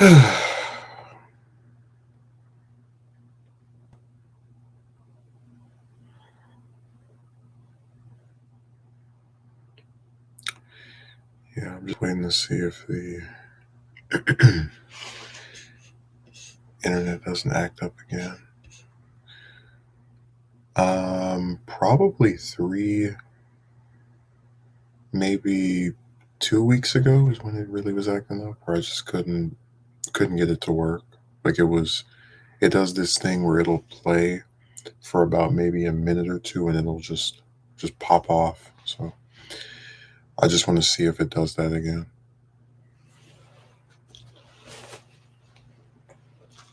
Yeah, I'm just waiting to see if the internet doesn't act up again. Probably maybe 2 weeks ago is when it really was acting up, where I just couldn't get it to work. Like it does this thing where it'll play for about maybe a minute or two, and it'll just pop off. So I just want to see if it does that again.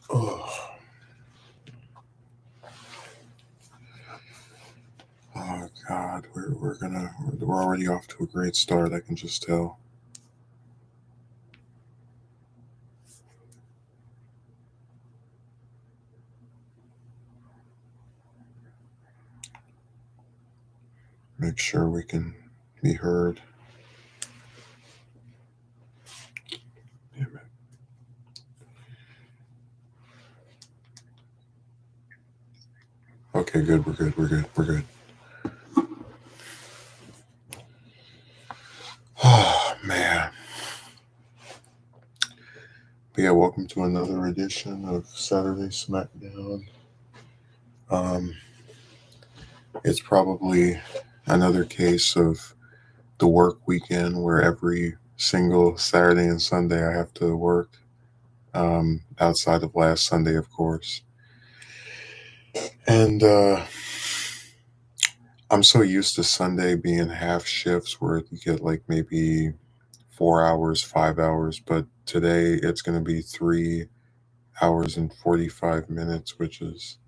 Oh, oh God, we're already off to a great start. I can just tell. Make sure we can be heard. Damn it. Okay, good. We're good. We're good. We're good. Oh man. But yeah, welcome to another edition of Saturday Smackdown. Um, it's probably another case of the work weekend where every single Saturday and Sunday I have to work. Outside of last Sunday, of course. And I'm so used to Sunday being half shifts where you get like maybe 4 hours, 5 hours, but today it's going to be 3 hours and 45 minutes, which is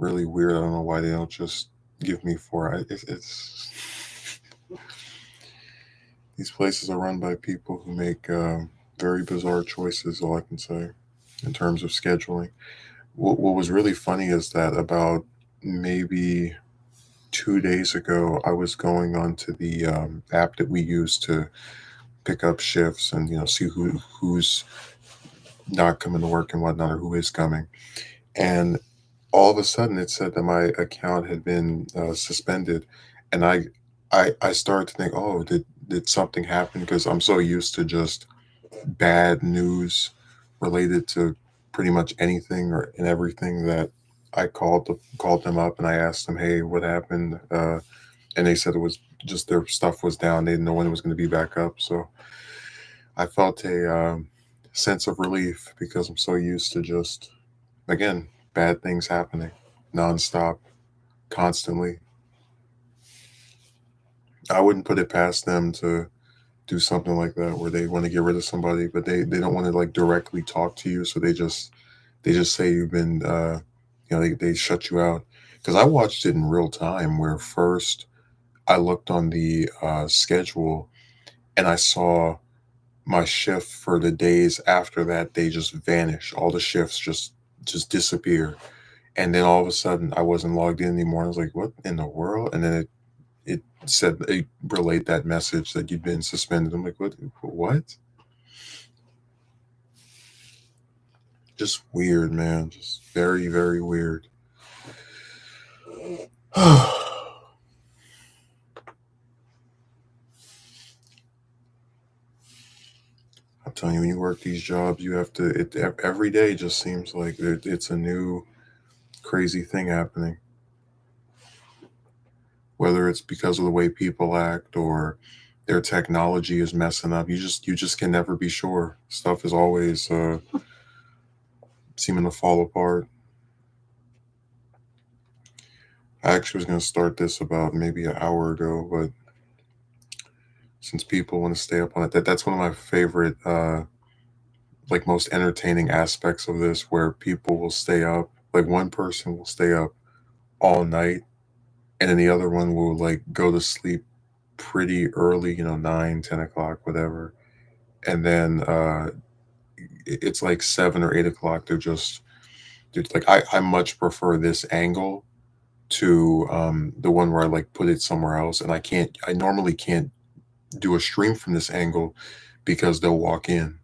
really weird. I don't know why they don't just give me four. It's these places are run by people who make very bizarre choices. All I can say in terms of scheduling. What was really funny is that about maybe 2 days ago, I was going onto the app that we use to pick up shifts and see who's not coming to work and whatnot, or who is coming. And all of a sudden, it said that my account had been suspended, and I started to think, oh, did something happen? Because I'm so used to just bad news related to pretty much anything or and everything that I called them up and I asked them, hey, what happened? And they said it was just their stuff was down. They didn't know when it was going to be back up. So I felt a sense of relief because I'm so used to just, again, bad things happening nonstop, constantly. I wouldn't put it past them to do something like that where they want to get rid of somebody, but they don't want to like directly talk to you. So they just say you've been, they shut you out. Because I watched it in real time where first I looked on the schedule and I saw my shift for the days after that, they just vanish. All the shifts just disappear. And then all of a sudden I wasn't logged in anymore. I was like, what in the world? And then it said it relayed that message that you'd been suspended. I'm like, what? Just weird, man. Just very, very weird. I'm telling you, when you work these jobs, you have to. Every day just seems like it's a new crazy thing happening. Whether it's because of the way people act or their technology is messing up, you just can never be sure. Stuff is always seeming to fall apart. I actually was going to start this about maybe an hour ago, but since people want to stay up on it, that's one of my favorite, like most entertaining aspects of this, where people will stay up. Like one person will stay up all night, and then the other one will like go to sleep pretty early, 9, 10 o'clock, whatever. And then it's like 7 or 8 o'clock. They're like, I much prefer this angle to the one where I like put it somewhere else, and I normally can't do a stream from this angle because they'll walk in.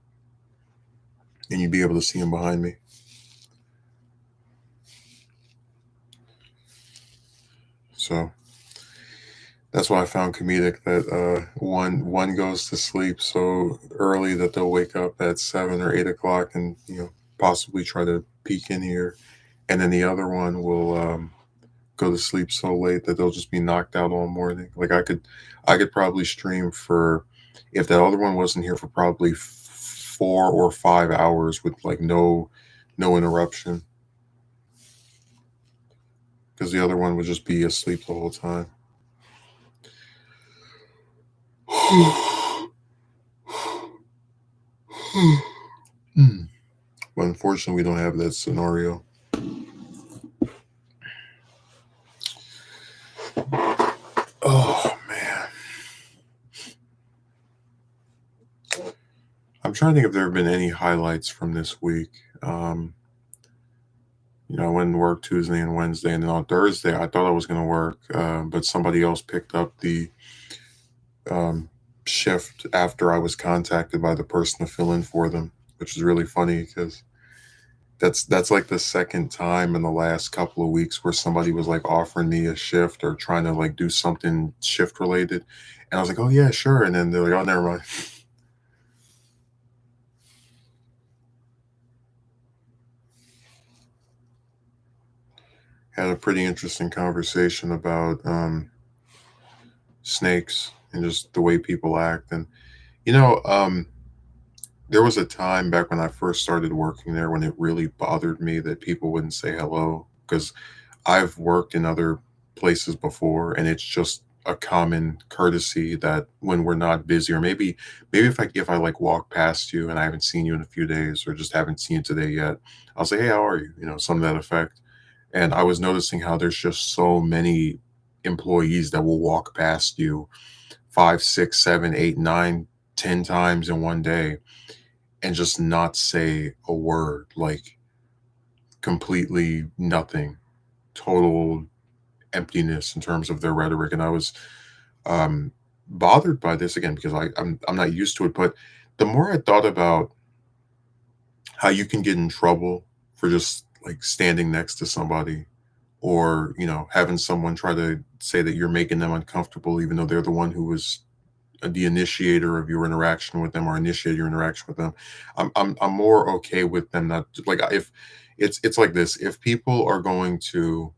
and you'd be able to see him behind me. So that's why I found comedic that one goes to sleep so early that they'll wake up at 7 or 8 o'clock and possibly try to peek in here, and then the other one will go to sleep so late that they'll just be knocked out all morning. Like I could probably stream for, if that other one wasn't here, for probably 4 or 5 hours with like no interruption, because the other one would just be asleep the whole time. But unfortunately, we don't have that scenario. Oh man, I'm trying to think if there have been any highlights from this week. I went and worked Tuesday and Wednesday, and then on Thursday, I thought I was going to work, but somebody else picked up the um, shift after I was contacted by the person to fill in for them, which is really funny because that's like the second time in the last couple of weeks where somebody was like offering me a shift or trying to like do something shift related, and I was like, oh yeah, sure, and then they're like, oh, never mind. Had a pretty interesting conversation about snakes and just the way people act. And you know, there was a time back when I first started working there when it really bothered me that people wouldn't say hello, because I've worked in other places before and it's just a common courtesy that when we're not busy, or maybe if I like walk past you and I haven't seen you in a few days or just haven't seen you today yet, I'll say, hey, how are you, some of that effect. And I was noticing how there's just so many employees that will walk past you 5, 6, 7, 8, 9, 10 times in one day and just not say a word, like completely nothing, total emptiness in terms of their rhetoric. And I was um, bothered by this again because I'm not used to it. But the more I thought about how you can get in trouble for just like standing next to somebody, or having someone try to say that you're making them uncomfortable even though they're the one who was the initiator of your interaction with them or initiate your interaction with them. I'm more okay with them not, like, if it's like this, if people are going to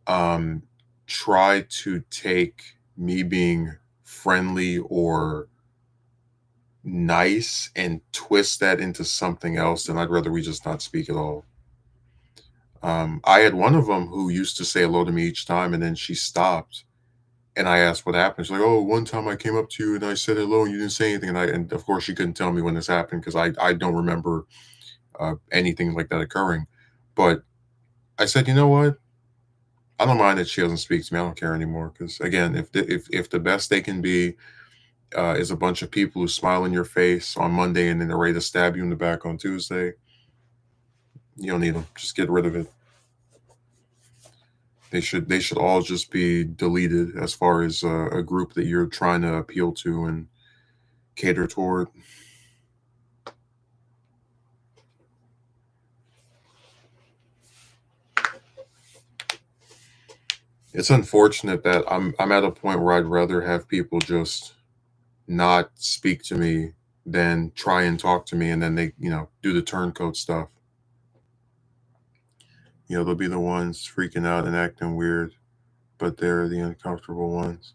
um try to take me being friendly or nice and twist that into something else, then I'd rather we just not speak at all. I had one of them who used to say hello to me each time, and then she stopped. And I asked what happened. She's like, "Oh, one time I came up to you and I said hello and you didn't say anything." And of course she couldn't tell me when this happened because I don't remember anything like that occurring. But I said, you know what? I don't mind that she doesn't speak to me. I don't care anymore. Because again, if the best they can be is a bunch of people who smile in your face on Monday and then they're ready to stab you in the back on Tuesday, you don't need them. Just get rid of it. They should all just be deleted as far as a group that you're trying to appeal to and cater toward. It's unfortunate that I'm at a point where I'd rather have people just not speak to me than try and talk to me and then they, do the turncoat stuff. They'll be the ones freaking out and acting weird, but they're the uncomfortable ones.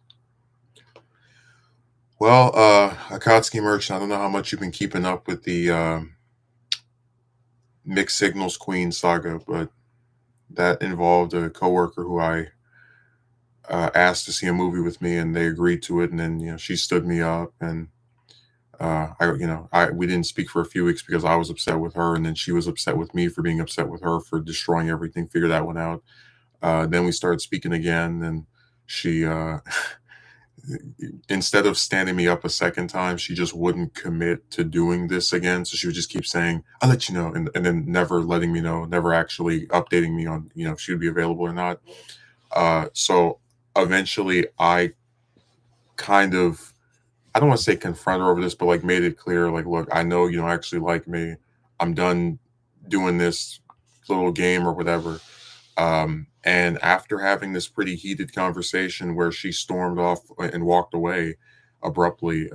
Well, Akatsuki Merchant, I don't know how much you've been keeping up with the Mixed Signals Queen saga, but that involved a coworker who I asked to see a movie with me, and they agreed to it. And then she stood me up, and I we didn't speak for a few weeks because I was upset with her, and then she was upset with me for being upset with her for destroying everything. Figure that one out. Then we started speaking again, and she instead of standing me up a second time, she just wouldn't commit to doing this again. So she would just keep saying, "I'll let you know," and then never letting me know, never actually updating me on if she would be available or not. So eventually, I kind of, I don't want to say confront her over this, but like made it clear, like, look, I know you don't actually like me. I'm done doing this little game or whatever. And after having this pretty heated conversation where she stormed off and walked away abruptly,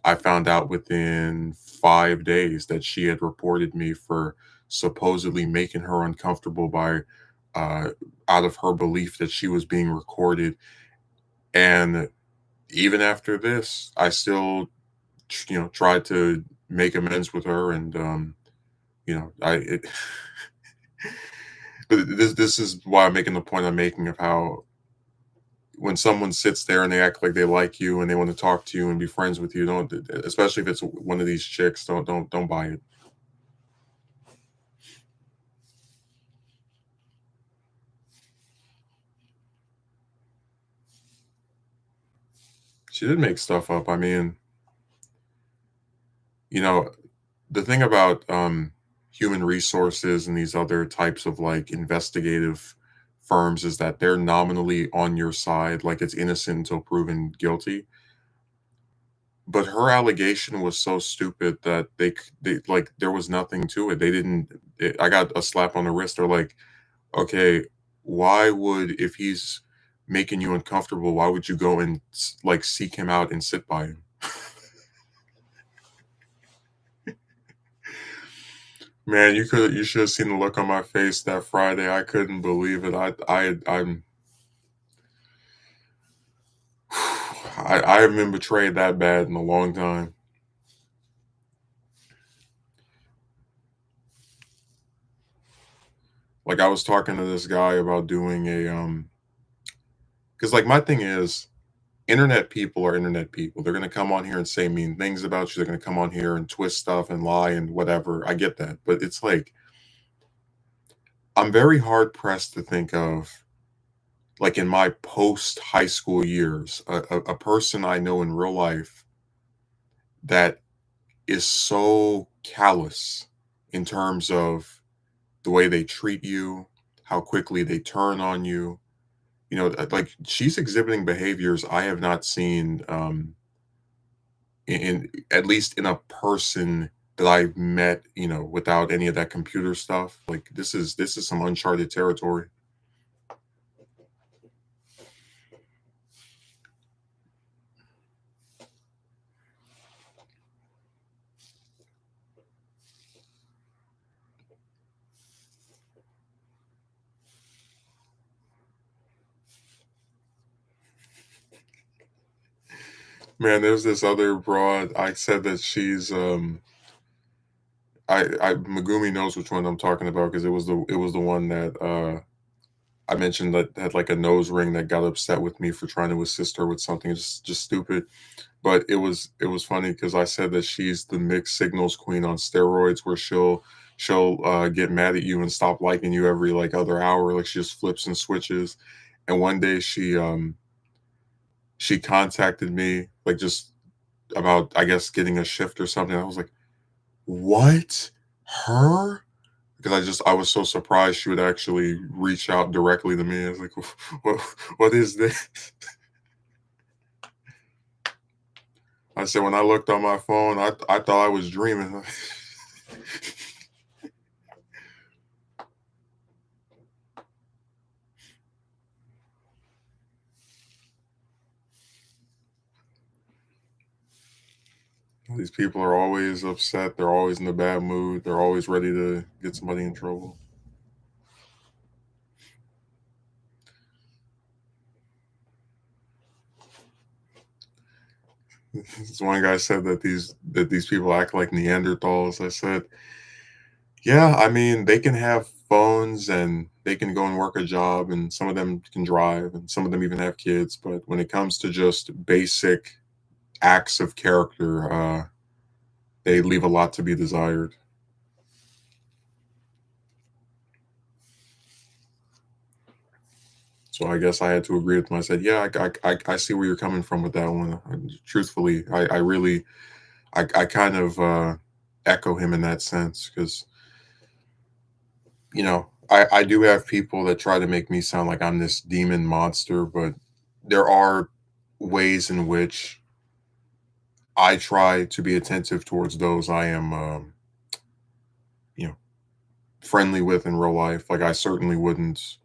I found out within 5 days that she had reported me for supposedly making her uncomfortable by uh, out of her belief that she was being recorded. And even after this, I still, tried to make amends with her, and I it, but this is why I'm making the point I'm making of how when someone sits there and they act like they like you and they want to talk to you and be friends with you, don't, especially if it's one of these chicks, don't buy it. She did make stuff up. I mean, you know, the thing about human resources and these other types of like investigative firms is that they're nominally on your side, like it's innocent until proven guilty. But her allegation was so stupid that they like there was nothing to it. They didn't. I got a slap on the wrist. They're like, okay, why would if he's making you uncomfortable, why would you go and like seek him out and sit by him? Man, you should have seen the look on my face that Friday. I couldn't believe it. I haven't been betrayed that bad in a long time. Like I was talking to this guy about doing a because like my thing is internet people are internet people. They're gonna come on here and say mean things about you. They're gonna come on here and twist stuff and lie and whatever. I get that, but it's like I'm very hard pressed to think of like in my post high school years a person I know in real life that is so callous in terms of the way they treat you, how quickly they turn on you. Like she's exhibiting behaviors I have not seen in at least in a person that I've met, without any of that computer stuff. Like this is some uncharted territory. Man, there's this other broad. I said that she's I Megumi knows which one I'm talking about because it was the one that I mentioned that had like a nose ring that got upset with me for trying to assist her with something just stupid. But it was funny because I said that she's the mixed signals queen on steroids, where she'll get mad at you and stop liking you every like other hour, like she just flips and switches. And one day she contacted me like just about I guess getting a shift or something. I was like, what? Her? Because I was so surprised she would actually reach out directly to me. I was like, what, what is this? I said, when I looked on my phone, I thought I was dreaming. These people are always upset. They're always in a bad mood. They're always ready to get somebody in trouble. This one guy said that these people act like Neanderthals. I said, yeah, I mean, they can have phones and they can go and work a job, and some of them can drive, and some of them even have kids. But when it comes to just basic acts of character, they leave a lot to be desired. So I guess I had to agree with him. I said, "Yeah, I see where you're coming from with that one." Truthfully, I really, I kind of echo him in that sense because I do have people that try to make me sound like I'm this demon monster, but there are ways in which I try to be attentive towards those I am friendly with in real life. Like I certainly wouldn't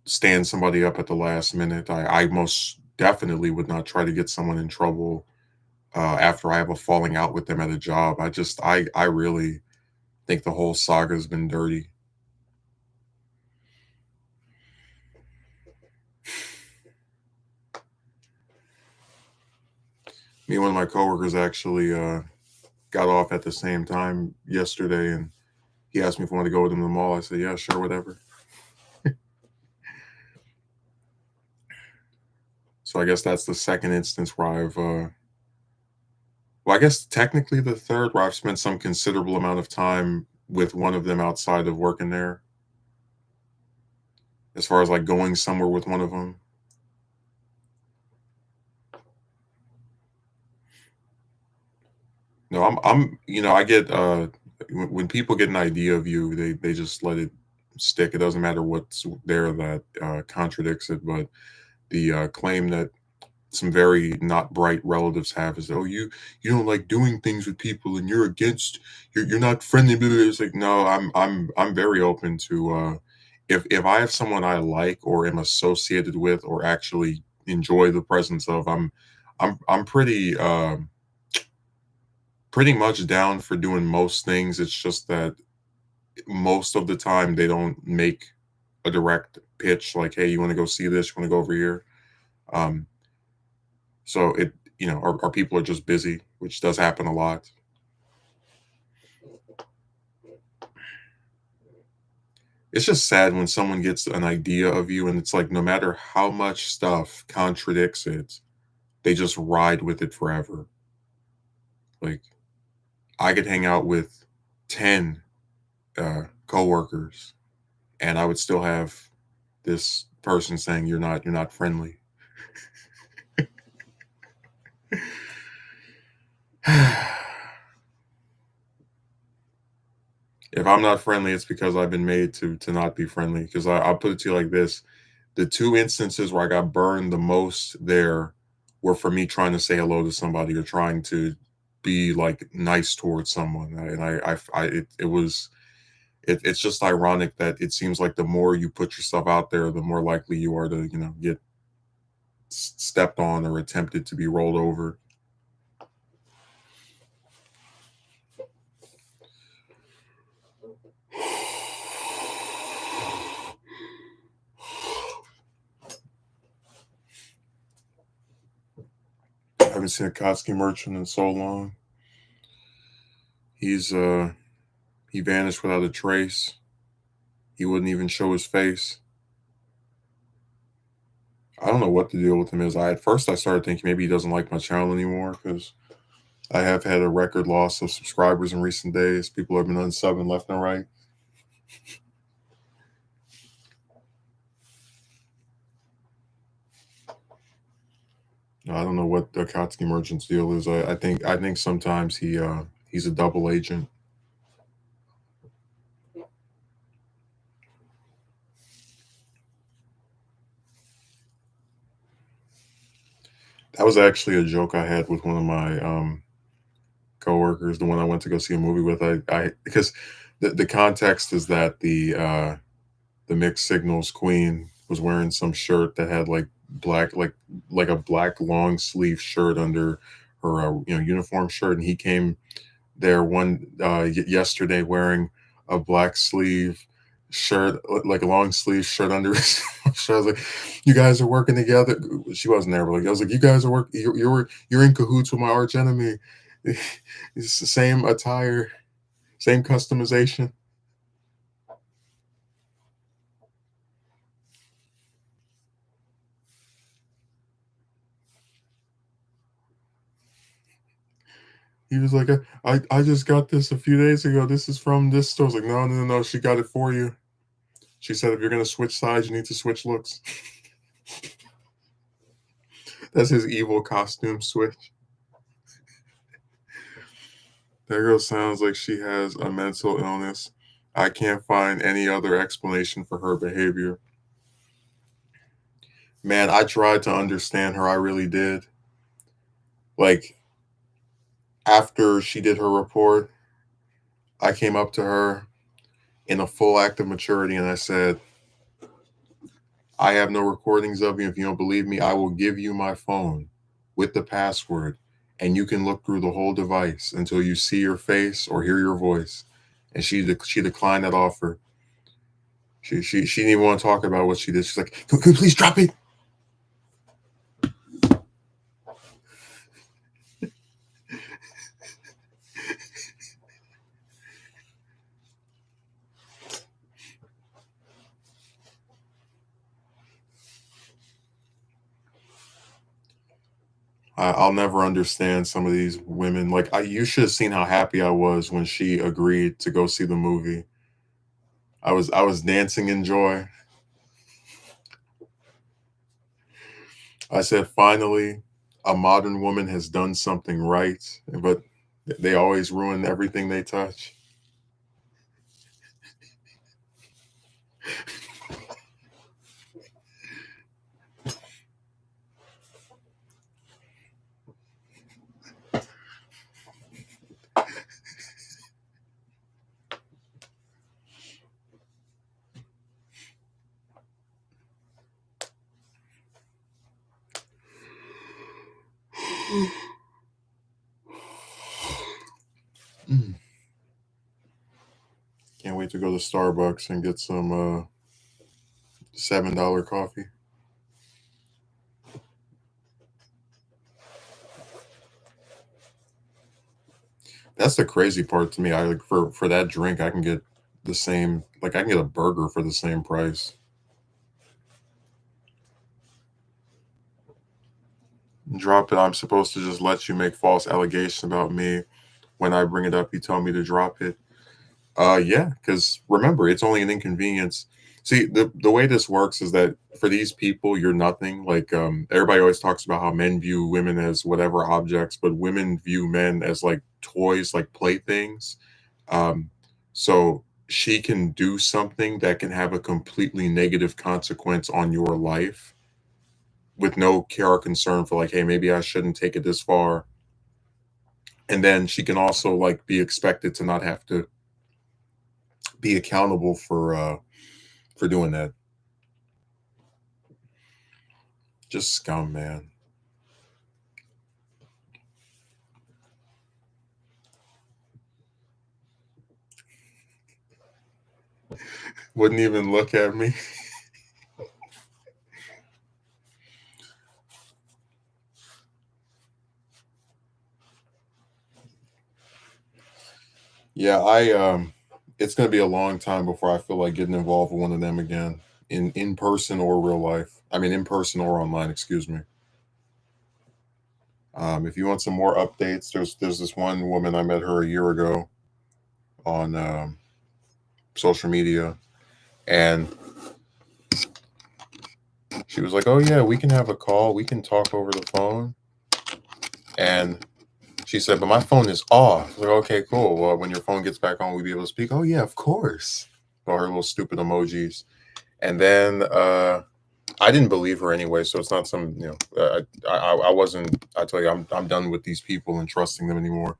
stand somebody up at the last minute. I most definitely would not try to get someone in trouble after I have a falling out with them at a job. I really think the whole saga's been dirty. Me and one of my coworkers actually got off at the same time yesterday, and he asked me if I wanted to go with him to the mall. I said, "Yeah, sure, whatever." So I guess that's the second instance where well, I guess technically the third where I've spent some considerable amount of time with one of them outside of working there, as far as like going somewhere with one of them. No, I get when people get an idea of you, they just let it stick. It doesn't matter what's there that contradicts it. But the claim that some very not bright relatives have is, oh, you don't like doing things with people and you're against, you're not friendly. Blah, blah, blah." It's like, no, I'm very open to if I have someone I like or am associated with or actually enjoy the presence of, I'm pretty much down for doing most things. It's just that most of the time they don't make a direct pitch like, hey, you want to go see this, you want to go over here. um so it, our people are just busy, which does happen a lot. It's just sad when someone gets an idea of you and it's like no matter how much stuff contradicts it, they just ride with it forever. Like I could hang out with 10 coworkers and I would still have this person saying you're not friendly. If I'm not friendly, it's because I've been made to not be friendly. Because I'll put it to you like this: the two instances where I got burned the most there were for me trying to say hello to somebody or trying to be like nice towards someone, and it was it's just ironic that it seems like the more you put yourself out there, the more likely you are to get stepped on or attempted to be rolled over. I haven't seen a Kotsky merchant in so long. He's he vanished without a trace. He wouldn't even show his face. I don't know what the deal with him is. At first I started thinking maybe he doesn't like my channel anymore because I have had a record loss of subscribers in recent days. People have been unsubbing left and right. I don't know what the Kotsky merchant's deal is. I think sometimes he's a double agent. That was actually a joke I had with one of my coworkers, the one I went to go see a movie with. I because the context is that the mixed signals queen was wearing some shirt that had like black like a black long sleeve shirt under her uniform shirt, and he came there yesterday wearing a black sleeve shirt, like a long sleeve shirt under his shirt. I was like, you guys are working together. She wasn't there, but like I was like, you guys are you're in cahoots with my arch enemy. It's the same attire, same customization. He was like, I just got this a few days ago. This is from this store. I was like, no, no, no, no. She got it for you. She said, if you're going to switch sides, you need to switch looks. That's his evil costume switch. That girl sounds like she has a mental illness. I can't find any other explanation for her behavior. Man, I tried to understand her. I really did. Like, after she did her report, I came up to her in a full act of maturity, and I said, I have no recordings of you. If you don't believe me, I will give you my phone with the password, and you can look through the whole device until you see your face or hear your voice. And she declined that offer. She didn't even want to talk about what she did. She's like, can you please drop it? I'll never understand some of these women. Like, you should have seen how happy I was when she agreed to go see the movie. I was dancing in joy. I said, finally, a modern woman has done something right, but they always ruin everything they touch. Mm. Can't wait to go to Starbucks and get some $7 coffee. That's the crazy part to me. I like for that drink, I can get the same. Like I can get a burger for the same price. Drop it. I'm supposed to just let you make false allegations about me. When I bring it up, you tell me to drop it. Yeah, because remember, it's only an inconvenience. See, the way this works is that for these people, you're nothing. Like everybody always talks about how men view women as whatever objects, but women view men as like toys, like playthings. Um, so she can do something that can have a completely negative consequence on your life with no care or concern for like, hey, maybe I shouldn't take it this far. And then she can also like be expected to not have to be accountable for doing that. Just scum, man. Wouldn't even look at me. Yeah, I it's gonna be a long time before I feel like getting involved with one of them again. In person or real life. I mean in person or online, excuse me. If you want some more updates, there's this one woman I met her a year ago on social media, and she was like, "Oh yeah, we can have a call. We can talk over the phone." And she said, "But my phone is off." I was like, "Okay, cool. Well, when your phone gets back on, we'll be able to speak." "Oh yeah, of course." All her little stupid emojis, and then I didn't believe her anyway, so it's not some I wasn't. I tell you, I'm done with these people and trusting them anymore.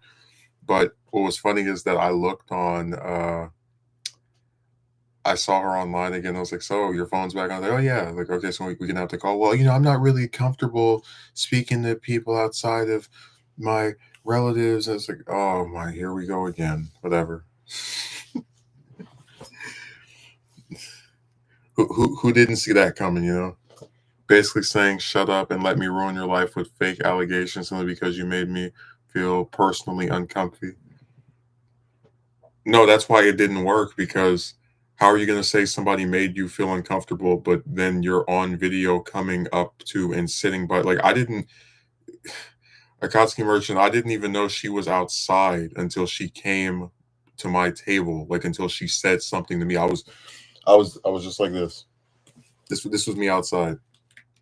But what was funny is that I looked on. I saw her online again. I was like, "So your phone's back on?" Like, "Oh yeah." Like, "Okay, so we can have the call." "Well, I'm not really comfortable speaking to people outside of my relatives." I was like, "Oh my, here we go again." Whatever. Who didn't see that coming? Basically saying, "Shut up and let me ruin your life with fake allegations simply because you made me feel personally uncomfy." No, that's why it didn't work because how are you going to say somebody made you feel uncomfortable, but then you're on video coming up to and sitting by like I didn't Akatsuki merchant, I didn't even know she was outside until she came to my table, like until she said something to me. I was just like this. This was me outside.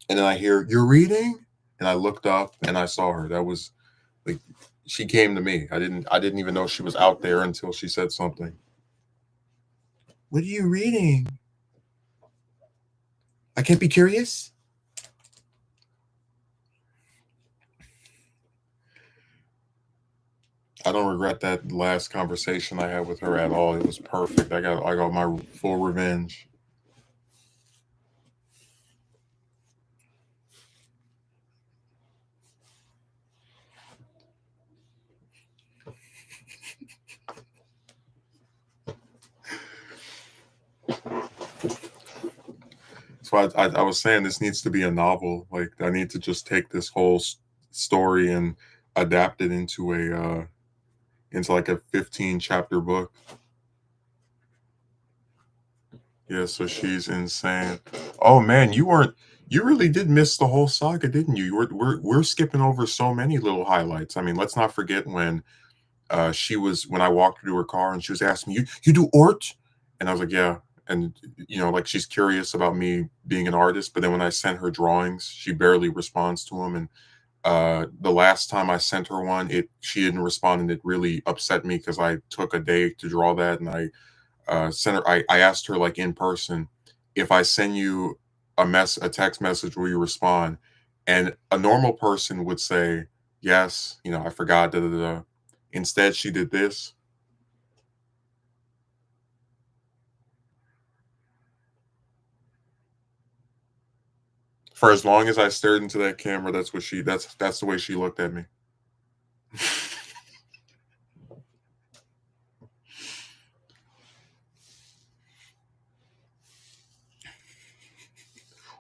And then I hear, "You're reading?" And I looked up and I saw her. That was like she came to me. I didn't even know she was out there until she said something. "What are you reading? I can't be curious." I don't regret that last conversation I had with her at all. It was perfect. I got my full revenge. So I was saying this needs to be a novel. Like I need to just take this whole story and adapt it into like a 15 chapter book. Yeah, so she's insane. Oh man, you really did miss the whole saga, didn't you? We're skipping over so many little highlights. I mean, let's not forget when when I walked her to her car and she was asking me, you do art? And I was like, yeah. And like she's curious about me being an artist, but then when I sent her drawings, she barely responds to them. And the last time I sent her one, it she didn't respond, and it really upset me because I took a day to draw that, and I sent her. I asked her like in person, if I send you a text message, will you respond? And a normal person would say yes. I forgot. Da, da, da, da. Instead, she did this. For as long as I stared into that camera, that's the way she looked at me.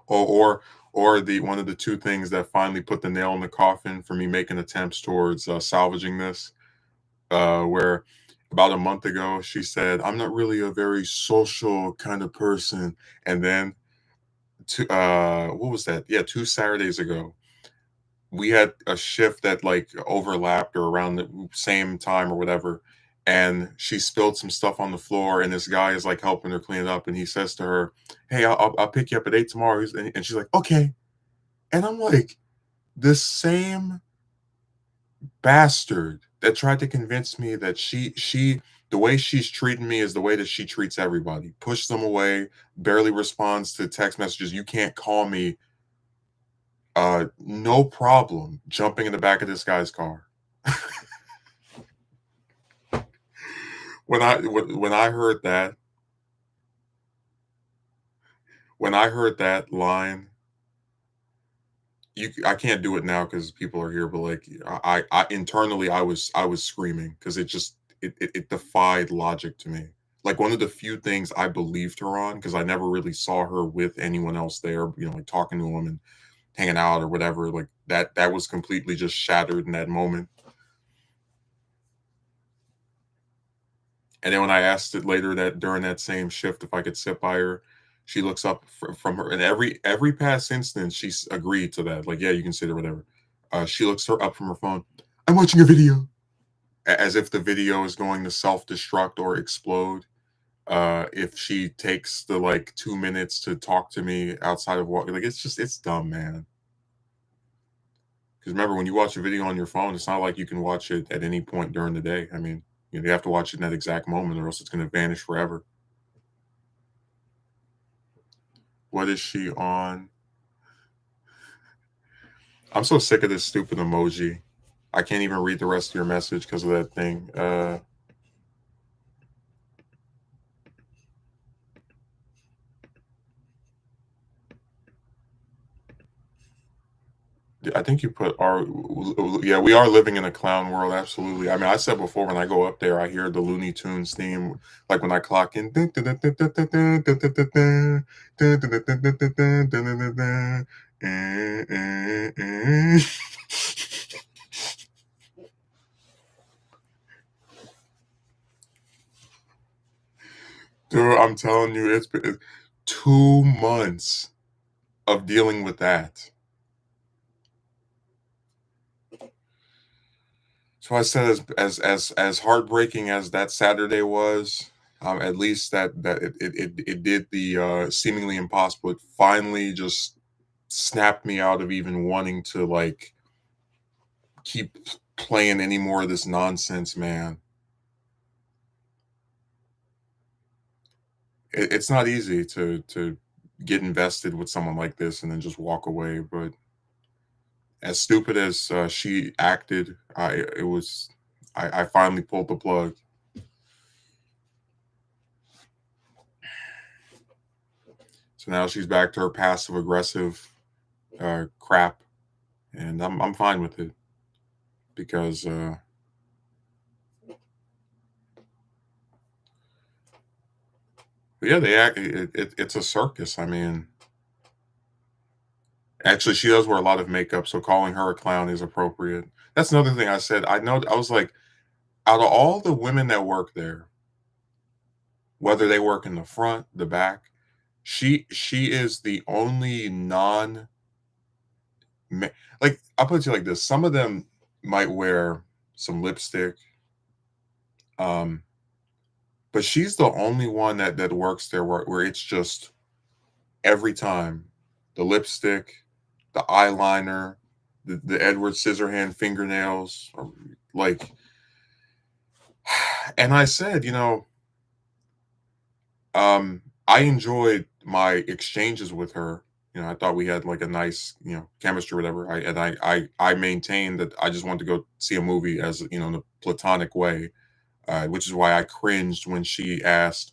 Or the one of the two things that finally put the nail in the coffin for me making attempts towards salvaging this, where about a month ago she said, "I'm not really a very social kind of person," and then what was that? Yeah, 2 Saturdays ago, we had a shift that like overlapped or around the same time or whatever, and she spilled some stuff on the floor, and this guy is like helping her clean it up, and he says to her, "Hey, I'll pick you up at 8 tomorrow," and she's like, "Okay," and I'm like, this same bastard that tried to convince me that she the way she's treating me is the way that she treats everybody. Push them away, barely responds to text messages. You can't call me. No problem. Jumping in the back of this guy's car. When I heard that line, I can't do it now because people are here, but like I internally I was screaming because it defied logic to me. Like one of the few things I believed her on because I never really saw her with anyone else there, like talking to him and hanging out or whatever. Like that was completely just shattered in that moment. And then when I asked it later that during that same shift if I could sit by her, she looks up from her, and every past instance she's agreed to that. Like, yeah, you can sit or whatever. She looks her up from her phone. I'm watching a video, as if the video is going to self destruct or explode. If she takes the like 2 minutes to talk to me outside of what, like, it's dumb, man. Because remember, when you watch a video on your phone, it's not like you can watch it at any point during the day. I mean, you have to watch it in that exact moment, or else it's going to vanish forever. What is she on? I'm so sick of this stupid emoji. I can't even read the rest of your message because of that thing. I think you put our yeah, we are living in a clown world, absolutely. I mean, I said before when I go up there, I hear the Looney Tunes theme, like when I clock in. Dude, I'm telling you, it's been 2 months of dealing with that. So I said, as heartbreaking as that Saturday was, at least that it did the seemingly impossible. It finally just snapped me out of even wanting to like keep playing any more of this nonsense, man. It's not easy to get invested with someone like this and then just walk away. But as stupid as she acted, I it was. I finally pulled the plug. So now she's back to her passive aggressive crap, and I'm fine with it because yeah, they act. It's a circus. I mean, actually, she does wear a lot of makeup, so calling her a clown is appropriate. That's another thing I said. I know. I was like, out of all the women that work there, whether they work in the front, the back, she is the only non like I'll put it to you like this. Some of them might wear some lipstick, um, but she's the only one that works there where it's just every time the lipstick, the eyeliner, the Edward Scissorhand fingernails, like. And I said, I enjoyed my exchanges with her. I thought we had like a nice, chemistry, or whatever. I maintained that I just wanted to go see a movie as in a platonic way, which is why I cringed when she asked,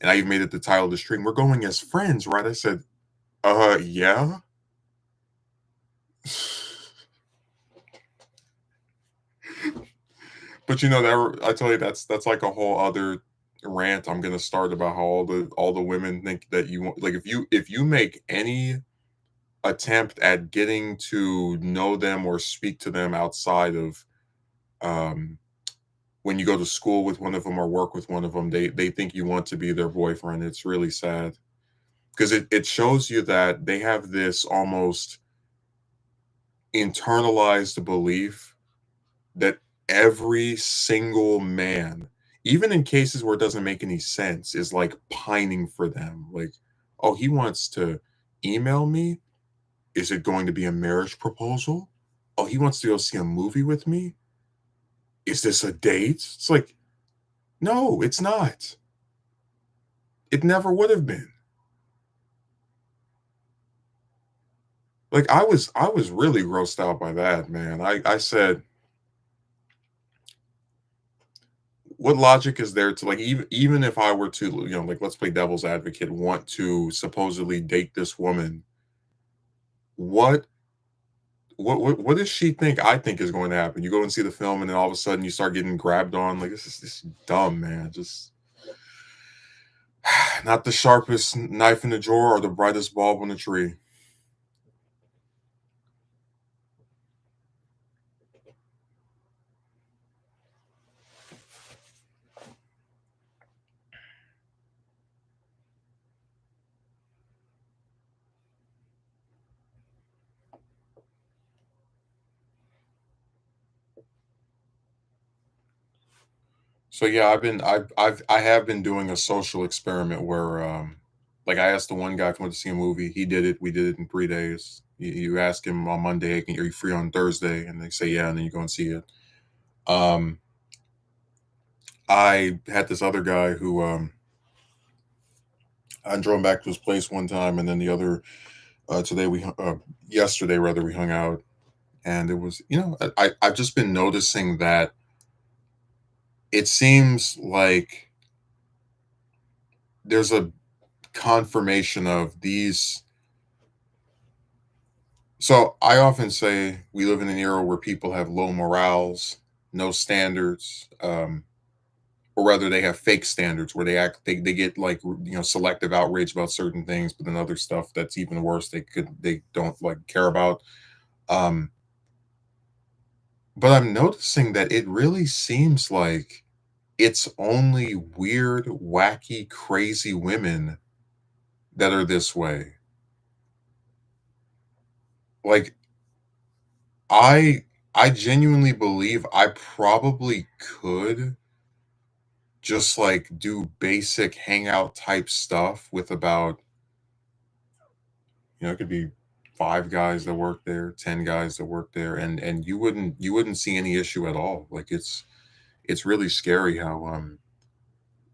and I even made it the title of the stream. We're going as friends, right? I said, yeah. But that I tell you, that's like a whole other rant I'm gonna start about how all the women think that you want. Like if you make any attempt at getting to know them or speak to them outside of um, when you go to school with one of them or work with one of them, they think you want to be their boyfriend. It's really sad because it shows you that they have this almost internalized belief that every single man, even in cases where it doesn't make any sense, is like pining for them. Like, oh, he wants to email me. Is it going to be a marriage proposal? Oh, he wants to go see a movie with me? Is this a date? It's like, no, it's not. It never would have been. Like I was really grossed out by that, man. I said, what logic is there to like even if I were to, like let's play devil's advocate, want to supposedly date this woman, what what does she think I think is going to happen? You go and see the film and then all of a sudden you start getting grabbed on. Like this is dumb, man. Just not the sharpest knife in the drawer or the brightest bulb on the tree. So yeah, I have been doing a social experiment where like I asked the one guy if he wanted to see a movie. He did it. We did it in 3 days. You ask him on Monday, "Hey, are you free on Thursday?" And they say yeah, and then you go and see it. Um, I had this other guy who I drove him back to his place one time, and then the other today yesterday rather we hung out, and it was I've just been noticing that it seems like there's a confirmation of these. So I often say we live in an era where people have low morals, no standards, or rather they have fake standards where they get like selective outrage about certain things, but then other stuff that's even worse they don't like care about. Um, but I'm noticing that it really seems like it's only weird, wacky, crazy women that are this way. Like I I genuinely believe I probably could just like do basic hangout type stuff with about, it could be 5 guys that work there, 10 guys that work there, and you wouldn't see any issue at all. Like it's really scary how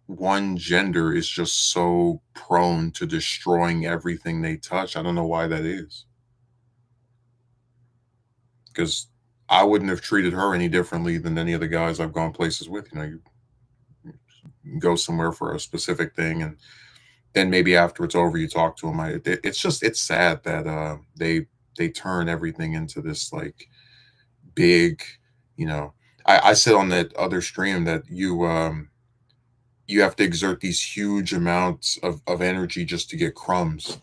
one gender is just so prone to destroying everything they touch. I don't know why that is. Because I wouldn't have treated her any differently than any of the guys I've gone places with. You go somewhere for a specific thing, and then maybe after it's over, you talk to them. It's just it's sad that they turn everything into this like big, you know. I said on that other stream that you have to exert these huge amounts of energy just to get crumbs.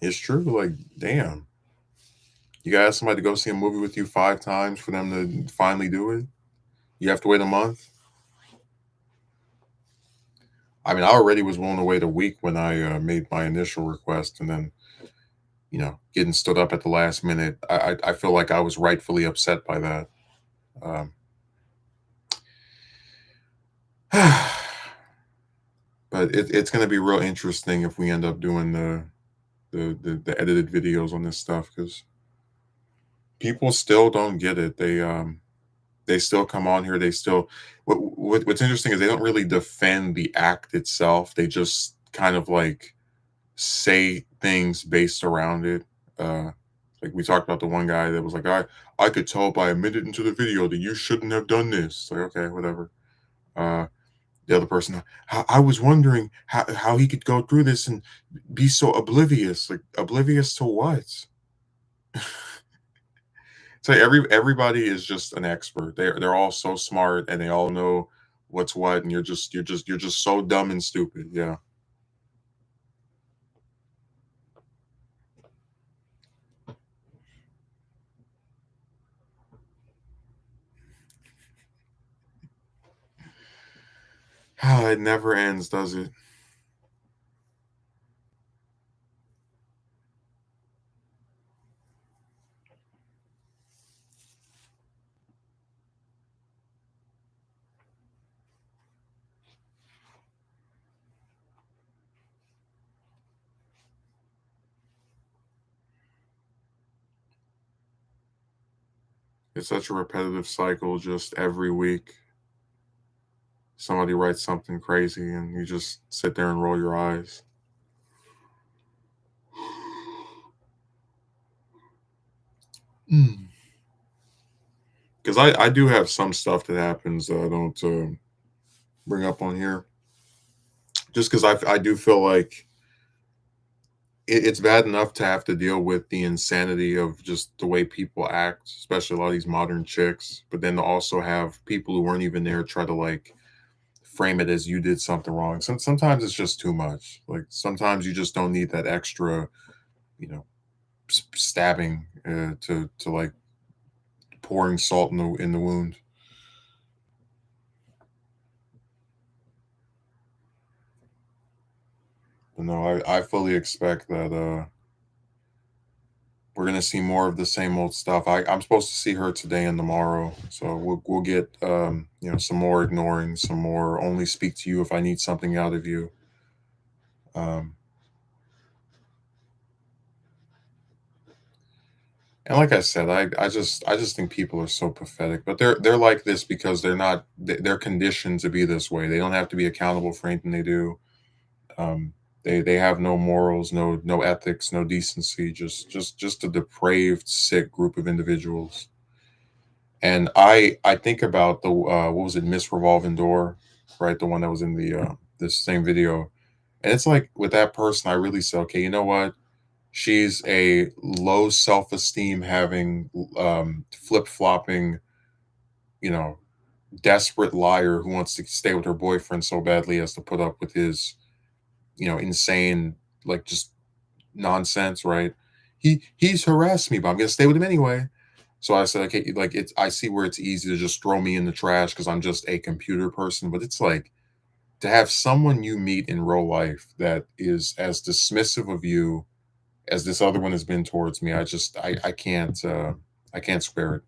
It's true. Like, damn, you gotta ask somebody to go see a movie with you 5 times for them to finally do it. You have to wait a month. I mean, I already was willing to wait a week when I made my initial request, and then getting stood up at the last minute. I feel like I was rightfully upset by that. Um, but it's going to be real interesting if we end up doing the edited videos on this stuff because people still don't get it. They still come on here. They still what's interesting is they don't really defend the act itself. They just kind of like say things based around it. Uh, like we talked about the one guy that was like, I could tell by a minute into the video that you shouldn't have done this. Like, okay, whatever. Uh, the other person, I was wondering how he could go through this and be so oblivious. Like oblivious to what? So everybody is just an expert. They're all so smart and they all know what's what, and you're just so dumb and stupid. Yeah. It never ends, does it? It's such a repetitive cycle. Just every week, somebody writes something crazy, and you just sit there and roll your eyes. Because I do have some stuff that happens that I don't bring up on here, just because I do feel like it's bad enough to have to deal with the insanity of just the way people act, especially a lot of these modern chicks. But then to also have people who weren't even there try to like frame it as you did something wrong. Sometimes it's just too much. Like sometimes you just don't need that extra, you know, stabbing to like pouring salt in the wound. But no, I fully expect that we're gonna see more of the same old stuff. I'm supposed to see her today and tomorrow, so we'll get some more ignoring, some more only speak to you if I need something out of you. Um, and like I said, I just think people are so pathetic, but they're like this because they're conditioned to be this way. They don't have to be accountable for anything they do. Um, they have no morals, no ethics, no decency. Just a depraved, sick group of individuals. And I think about the what was it, Miss Revolving Door, right? The one that was in the this same video. And it's like with that person, I really say, okay, you know what? She's a low self-esteem having flip-flopping, you know, desperate liar who wants to stay with her boyfriend so badly as to put up with his, insane, like just nonsense, right? He's harassed me, but I'm gonna stay with him anyway. So I said, okay, like it's I see where it's easy to just throw me in the trash because I'm just a computer person, but it's like to have someone you meet in real life that is as dismissive of you as this other one has been towards me. I can't square it.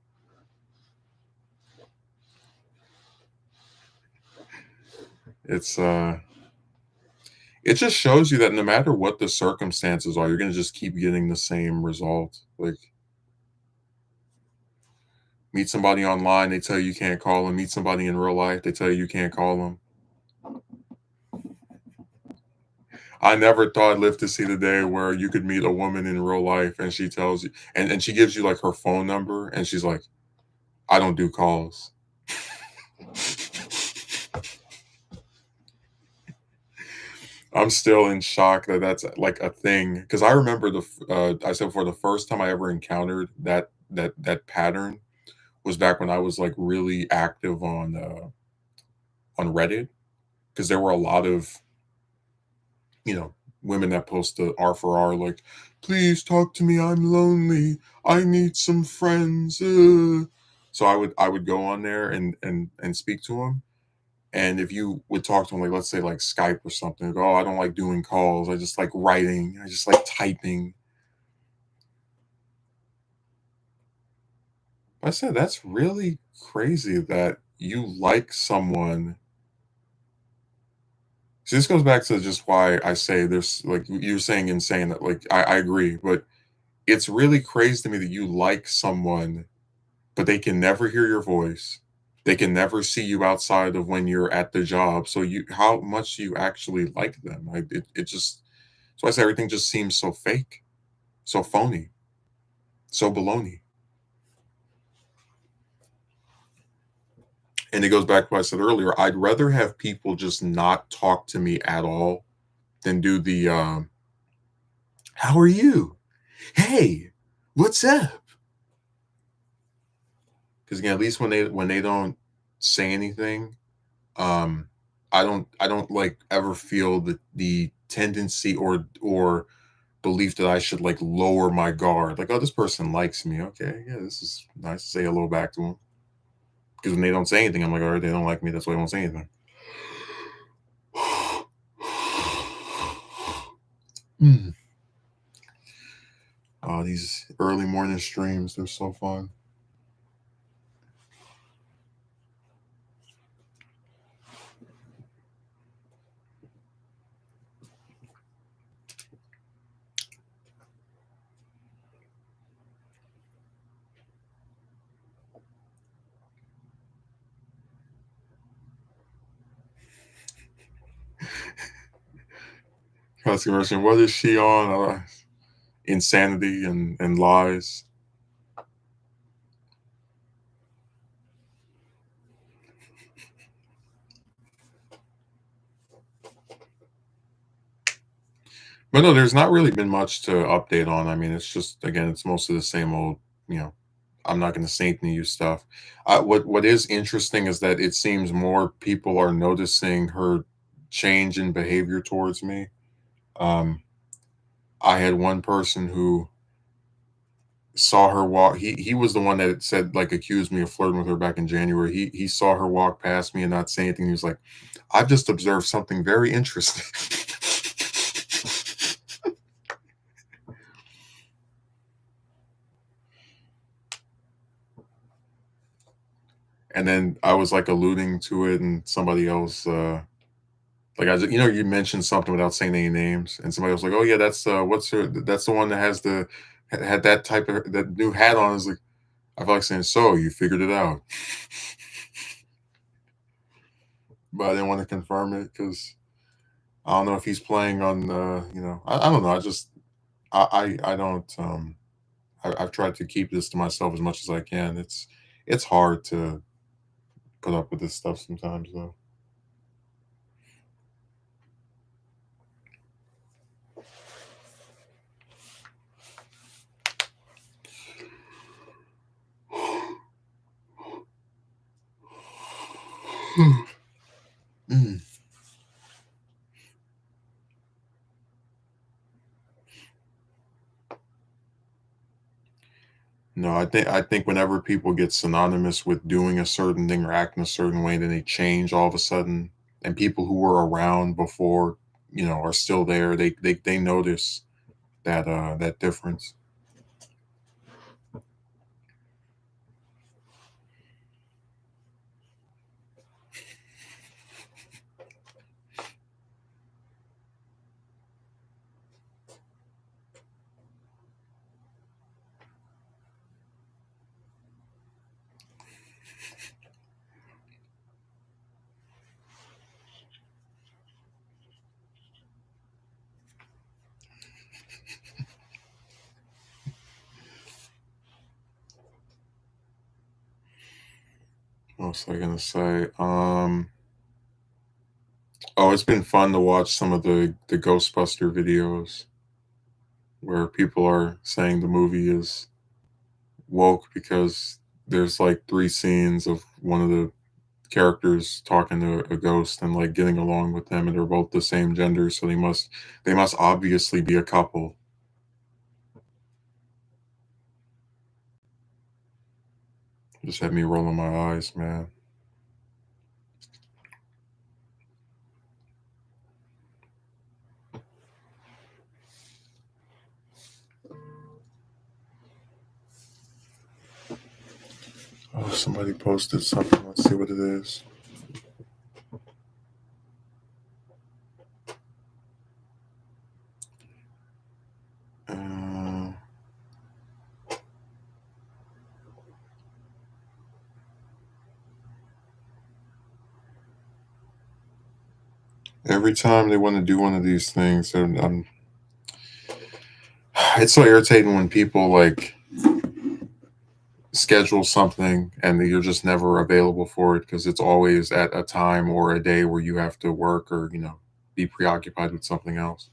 It's it just shows you that no matter what the circumstances are, you're gonna just keep getting the same result. Like meet somebody online, they tell you you can't call them. Meet somebody in real life, they tell you you can't call them. I never thought I'd live to see the day where you could meet a woman in real life and she tells you, and she gives you like her phone number and she's like, I don't do calls. I'm still in shock that that's like a thing because I remember I said before the first time I ever encountered that pattern was back when I was like really active on Reddit because there were a lot of you know women that post the R for R like, please talk to me, I'm lonely, I need some friends. So I would go on there and speak to them. And if you would talk to them, like let's say like Skype or something, like, oh, I don't like doing calls. I just like writing. I just like typing. I said that's really crazy that you like someone. So this goes back to just why I say there's like you're saying insane that like I agree, but it's really crazy to me that you like someone, but they can never hear your voice. They can never see you outside of when you're at the job. So you how much do you actually like them? It just so I say everything just seems so fake, so phony, so baloney. And it goes back to what I said earlier. I'd rather have people just not talk to me at all than do the how are you? Hey, what's up? Because again, at least when they don't say anything, um, I don't like ever feel the tendency or belief that I should like lower my guard. Like, oh, this person likes me. Okay, yeah, this is nice to say hello back to them. Because when they don't say anything, I'm like, all right, they don't like me. That's why they won't say anything. Mm. Oh, these early morning streams, they're so fun. Controversy. What is she on? Insanity and lies. But no, there's not really been much to update on. I mean, it's just again, it's mostly the same old. You know, I'm not going to say anything new stuff. What is interesting is that it seems more people are noticing her change in behavior towards me. Um, I had one person who saw her walk. He was the one that said like accused me of flirting with her back in January. He saw her walk past me and not say anything. He was like, "I've just observed something very interesting." And then I was like alluding to it, and somebody else, like I, you mentioned something without saying any names, and somebody was like, "Oh yeah, that's what's her? That's the one that has had that type of that new hat on." Is like I feel like saying, "So you figured it out," but I didn't want to confirm it because I don't know if he's playing on, I don't know. I just, I don't, I've tried to keep this to myself as much as I can. It's hard to put up with this stuff sometimes, though. Mm. No, I think whenever people get synonymous with doing a certain thing or acting a certain way, then they change all of a sudden, and people who were around before, are still there. They notice that difference. What was I gonna say? Oh, it's been fun to watch some of the Ghostbuster videos where people are saying the movie is woke because there's like three scenes of one of the characters talking to a ghost and like getting along with them, and they're both the same gender, so they must obviously be a couple. Just had me rolling my eyes, man. Oh, somebody posted something. Let's see what it is. Uh, every time they want to do one of these things, it's so irritating when people like schedule something and you're just never available for it because it's always at a time or a day where you have to work or be preoccupied with something else.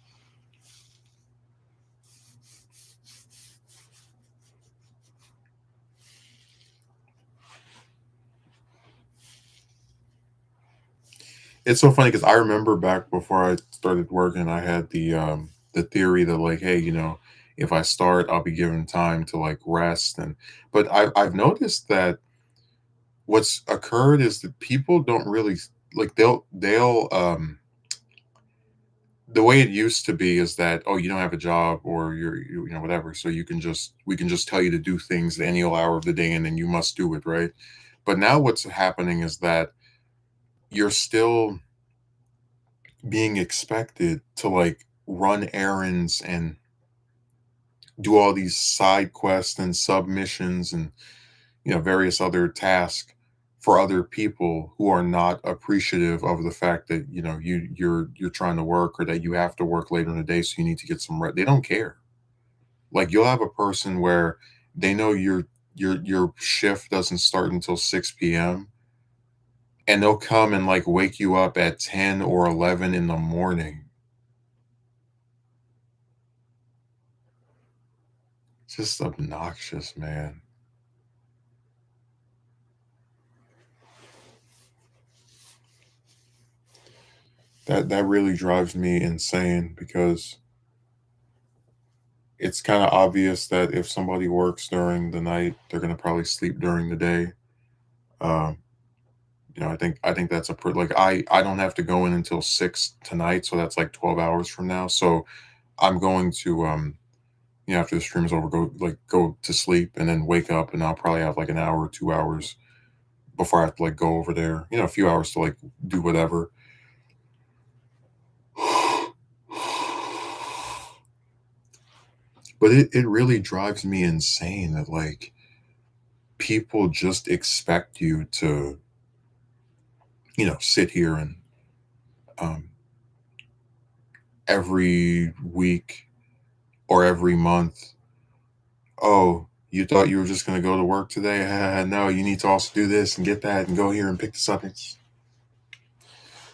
It's so funny because I remember back before I started working, I had the theory that like, hey, if I start, I'll be given time to like rest. And but I've noticed that what's occurred is that people don't really like they'll the way it used to be is that, oh, you don't have a job or whatever, so we can just tell you to do things at any hour of the day and then you must do it, right? But now what's happening is that you're still being expected to like run errands and do all these side quests and submissions and various other tasks for other people who are not appreciative of the fact that you're trying to work or that you have to work later in the day, so you need to get some rest. They don't care. Like you'll have a person where they know your shift doesn't start until 6 p.m. and they'll come and like wake you up at 10 or 11 in the morning. It's just obnoxious, man. That really drives me insane because it's kind of obvious that if somebody works during the night, they're going to probably sleep during the day. Um, I think that's like I don't have to go in until 6 tonight, so that's like 12 hours from now. So I'm going to after the stream is over, go to sleep and then wake up, and I'll probably have like an hour or 2 hours before I have to like go over there. A few hours to like do whatever. But it really drives me insane that like people just expect you to sit here and um, every week or every month, oh, you thought you were just going to go to work today? No, you need to also do this and get that and go here and pick this up. It's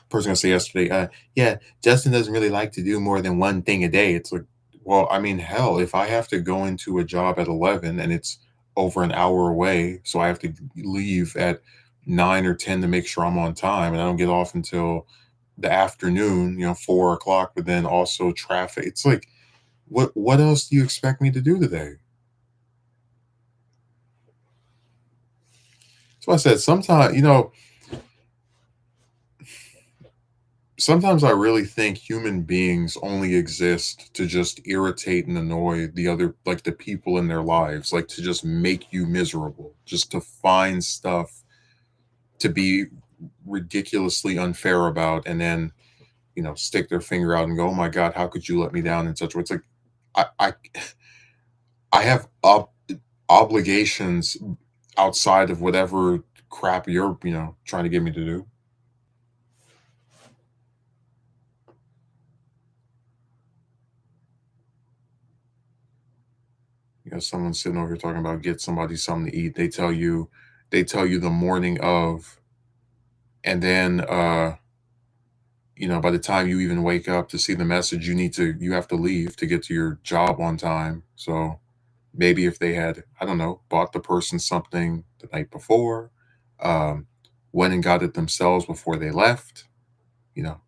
person gonna say yesterday, yeah, Justin doesn't really like to do more than one thing a day. It's like, well, I mean, hell, if I have to go into a job at 11 and it's over an hour away, so I have to leave at 9 or 10 to make sure I'm on time, and I don't get off until the afternoon, 4 o'clock, but then also traffic. It's like, what else do you expect me to do today? So I said, sometimes, sometimes I really think human beings only exist to just irritate and annoy the other, like the people in their lives, like to just make you miserable, just to find stuff to be ridiculously unfair about, and then stick their finger out and go, "Oh my God, how could you let me down?" in such a way. It's like I I, I have obligations outside of whatever crap you're trying to get me to do. Someone sitting over here talking about get somebody something to eat. They tell you they tell you the morning of, and then by the time you even wake up to see the message, you have to leave to get to your job on time. So maybe if they had, I don't know, bought the person something the night before, um, went and got it themselves before they left, you know,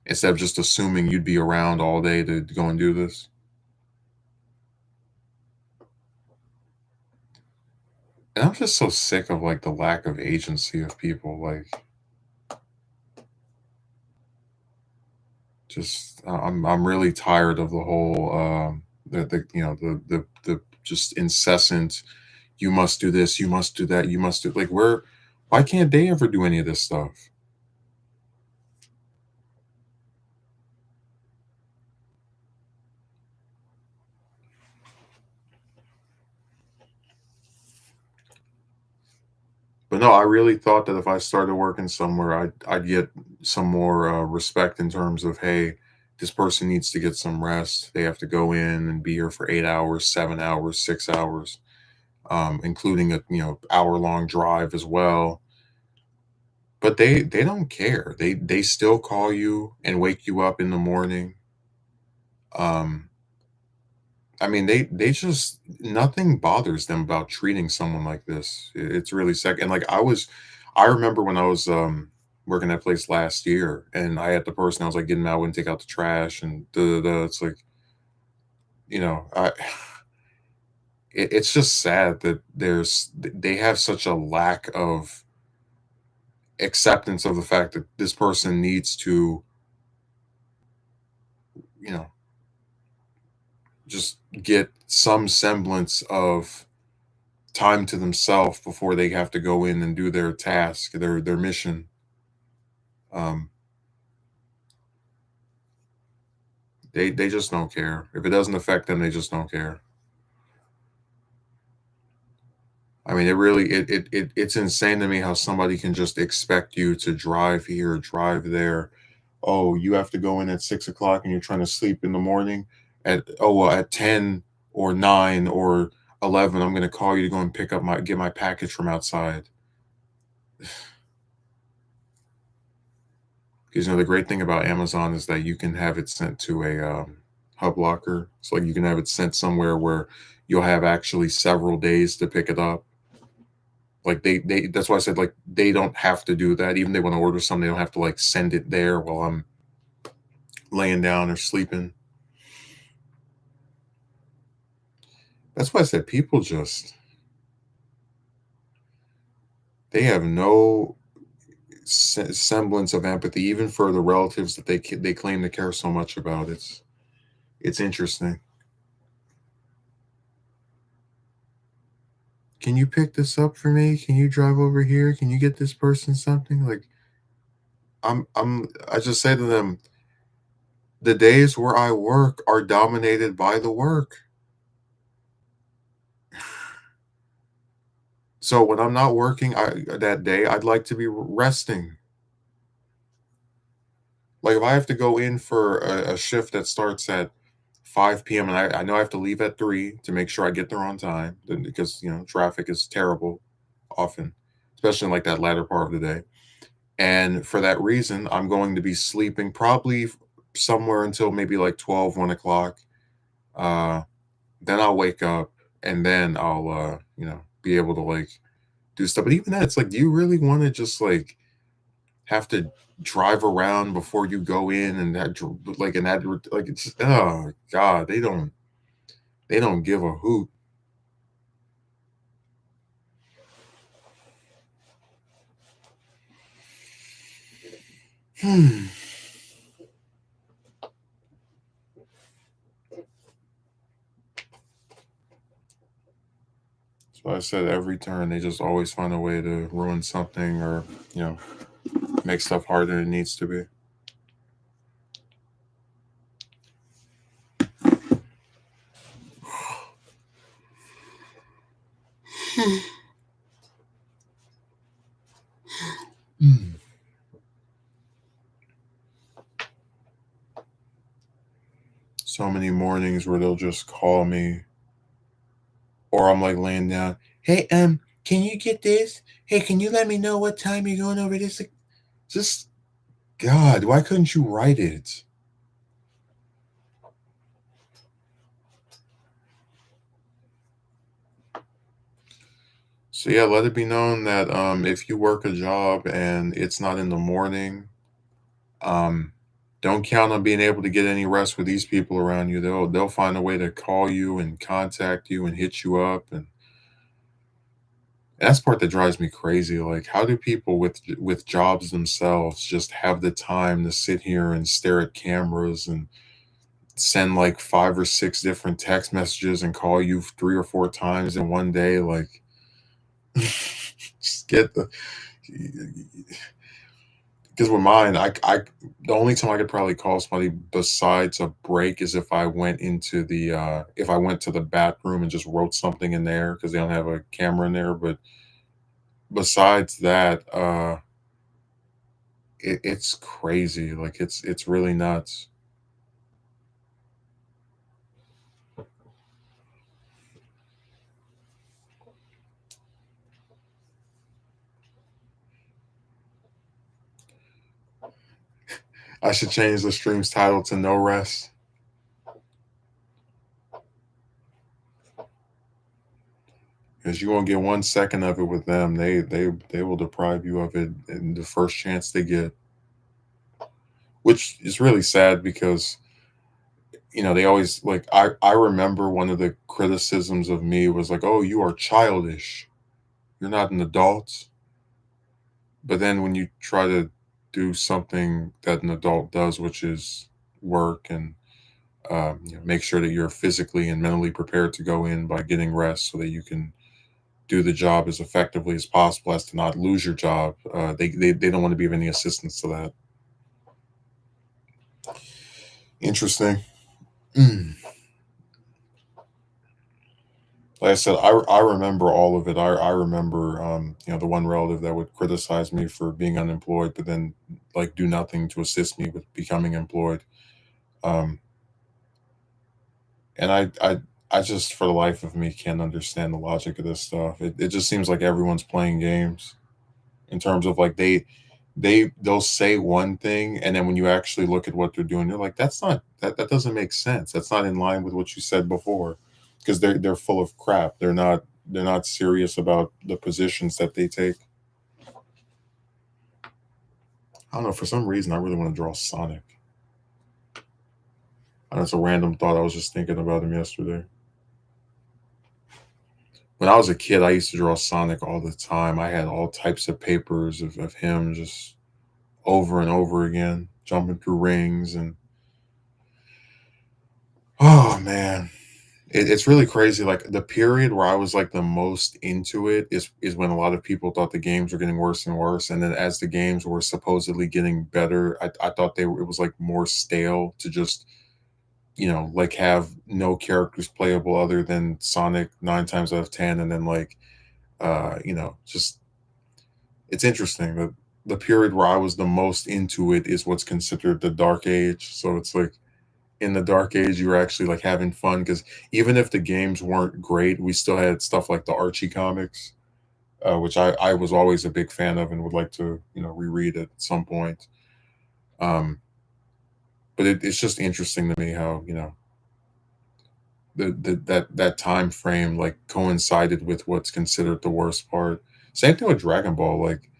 instead of just assuming you'd be around all day to go and do this. And I'm just so sick of like the lack of agency of people. Like, just I'm really tired of the whole the just incessant. You must do this. You must do that. You must do like where. Why can't they ever do any of this stuff? But no, I really thought that if I started working somewhere, I'd get some more respect in terms of, hey, this person needs to get some rest. They have to go in and be here for 8 hours, 7 hours, 6 hours, including a hour long drive as well. But they don't care. They still call you and wake you up in the morning. Um, I mean, they just nothing bothers them about treating someone like this. It's really sick. And like I remember when I was working that place last year, and I had the person I was like getting out and take out the trash and da da da. It's like I it's just sad that they have such a lack of acceptance of the fact that this person needs to you know just get some semblance of time to themselves before they have to go in and do their task, their mission. Um, they just don't care. If it doesn't affect them, they just don't care. I mean, it's insane to me how somebody can just expect you to drive here, drive there. Oh, you have to go in at 6 o'clock and you're trying to sleep in the morning. At 10 or 9 or 11, I'm gonna call you to go and get my package from outside. Because the great thing about Amazon is that you can have it sent to a hub locker. So like you can have it sent somewhere where you'll have actually several days to pick it up. Like they that's why I said like they don't have to do that. Even they want to order something, they don't have to like send it there while I'm laying down or sleeping. That's why I said people just they have no semblance of empathy, even for the relatives that they claim to care so much about. It's interesting. Can you pick this up for me? Can you drive over here? Can you get this person something? Like I just say to them, the days where I work are dominated by the work. So when I'm not working that day, I'd like to be resting. Like if I have to go in for a shift that starts at 5 p.m. and I know I have to leave at 3 to make sure I get there on time because traffic is terrible often, especially in like that latter part of the day. And for that reason, I'm going to be sleeping probably somewhere until maybe like 12, 1 o'clock. Uh, then I'll wake up and then I'll, be able to like do stuff. But even that, it's like, do you really want to just like have to drive around before you go in and like it's oh God, they don't give a hoot. Hmm. So I said every turn they just always find a way to ruin something or you know make stuff harder than it needs to be. Hmm. So many mornings where they'll just call me or I'm like laying down. Hey, Can you get this? Hey, can you let me know what time you're going over this? Just God, why couldn't you write it? So yeah, let it be known that if you work a job and it's not in the morning, um, don't count on being able to get any rest with these people around you. They'll find a way to call you and contact you and hit you up, and that's the part that drives me crazy. Like, how do people with jobs themselves just have the time to sit here and stare at cameras and send like 5 or 6 different text messages and call you 3 or 4 times in one day? Like, just get the because with mine, the only time I could probably call somebody besides a break is if I went to the bathroom and just wrote something in there because they don't have a camera in there. But besides that, it's crazy. Like it's really nuts. I should change the stream's title to "No Rest" because you won't get 1 second of it with them. They will deprive you of it in the first chance they get, which is really sad because they always like I remember one of the criticisms of me was like, "Oh, you are childish. You're not an adult." But then when you try to do something that an adult does, which is work and make sure that you're physically and mentally prepared to go in by getting rest so that you can do the job as effectively as possible as to not lose your job, they don't want to be of any assistance to that. Interesting. Mm. Like I said, I remember all of it. I remember the one relative that would criticize me for being unemployed, but then like do nothing to assist me with becoming employed. Um, and I just for the life of me can't understand the logic of this stuff. It just seems like everyone's playing games in terms of like they'll say one thing and then when you actually look at what they're doing, you're like, that doesn't make sense. That's not in line with what you said before. Because they're full of crap. They're not serious about the positions that they take. I don't know, for some reason I really want to draw Sonic. And it's a random thought. I was just thinking about him yesterday. When I was a kid, I used to draw Sonic all the time. I had all types of papers of him just over and over again, jumping through rings and oh man. It's really crazy. Like the period where I was like the most into it is when a lot of people thought the games were getting worse and worse, and then as the games were supposedly getting better, I thought it was like more stale to just like have no characters playable other than Sonic 9 times out of 10, and then like just it's interesting that the period where I was the most into it is what's considered the dark age. So it's like in the dark age you were actually like having fun because even if the games weren't great, we still had stuff like the Archie comics, which I was always a big fan of and would like to reread at some point. um but it's just interesting to me how that time frame like coincided with what's considered the worst part. Same thing with Dragon Ball. Like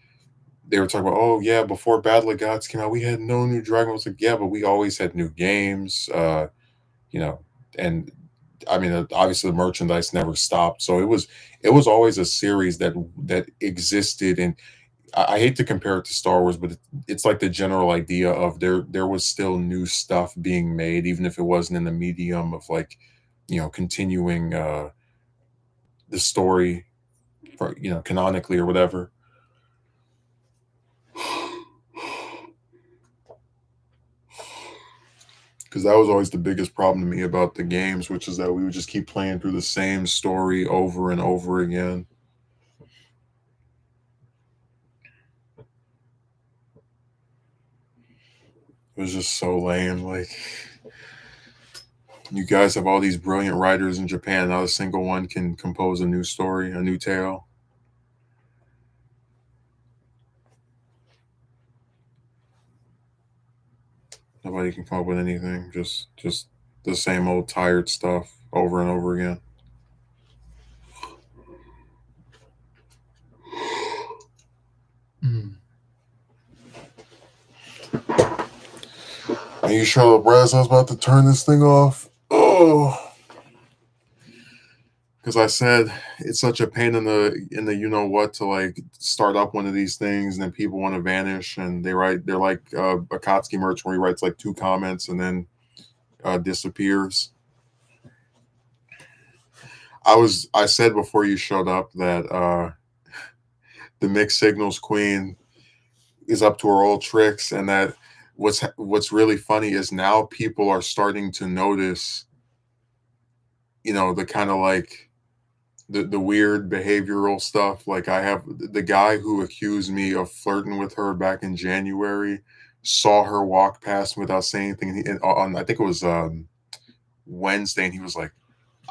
they were talking about, oh yeah, before Battle of Gods came out we had no new Dragon Balls. Like, yeah, but we always had new games. You know and I mean, obviously the merchandise never stopped, so it was always a series that existed. And I hate to compare it to Star Wars, but it's like the general idea of there was still new stuff being made, even if it wasn't in the medium of like continuing the story for canonically or whatever. Because that was always the biggest problem to me about the games, which is that we would just keep playing through the same story over and over again. It was just so lame. Like, you guys have all these brilliant writers in Japan. Not a single one can compose a new story, a new tale. Nobody can come up with anything. Just the same old tired stuff over and over again. Are you sure, Braz? I was about to turn this thing off. Oh, because I said it's such a pain in the you know what to like start up one of these things and then people want to vanish and they're like Akatsuki merch where he writes like 2 comments and then disappears. I said before you showed up that the mixed signals queen is up to her old tricks and that what's really funny is now people are starting to notice, you know, the kind of like the weird behavioral stuff. Like I have the guy who accused me of flirting with her back in January saw her walk past me without saying anything. And on I think it was Wednesday, and he was like,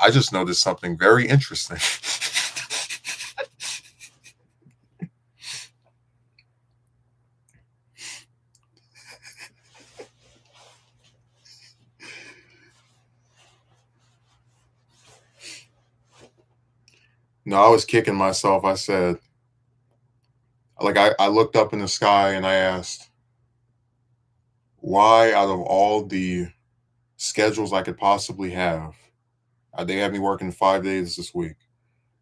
"I just noticed something very interesting." No, I was kicking myself. I said, like, I looked up in the sky and I asked, why out of all the schedules I could possibly have, they have me working 5 days this week.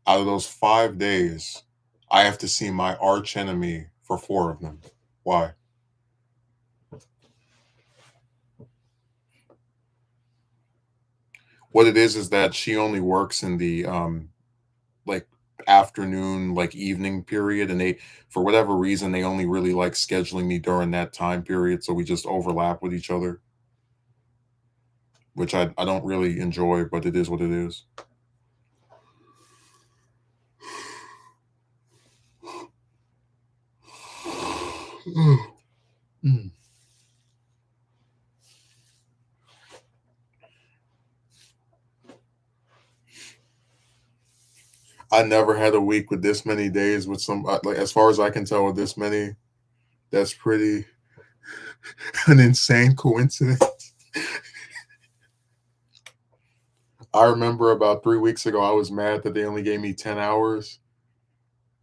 Out of those 5 days, I have to see my arch enemy for 4 of them. Why? What it is that she only works in the like afternoon, like evening period, and they for whatever reason they only really like scheduling me during that time period, so we just overlap with each other, which I don't really enjoy, but it is what it is. I never had a week with this many days with some like as far as I can tell with this many. That's pretty an insane coincidence. I remember about 3 weeks ago, I was mad that they only gave me 10 hours.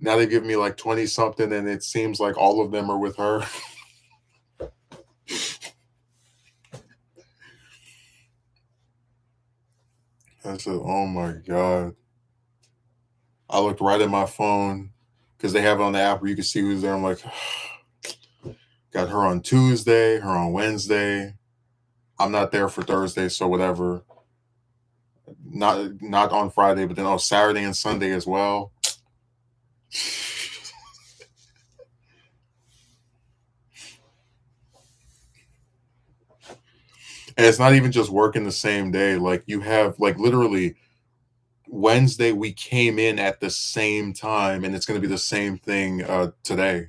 Now they give me like 20 something, and it seems like all of them are with her. I said, oh my God. I looked right at my phone because they have it on the app where you can see who's there. I'm like, got her on Tuesday, her on Wednesday. I'm not there for Thursday, so whatever. Not on Friday, but then on Saturday and Sunday as well. And it's not even just working the same day. Like you have like literally Wednesday we came in at the same time, and it's going to be the same thing today.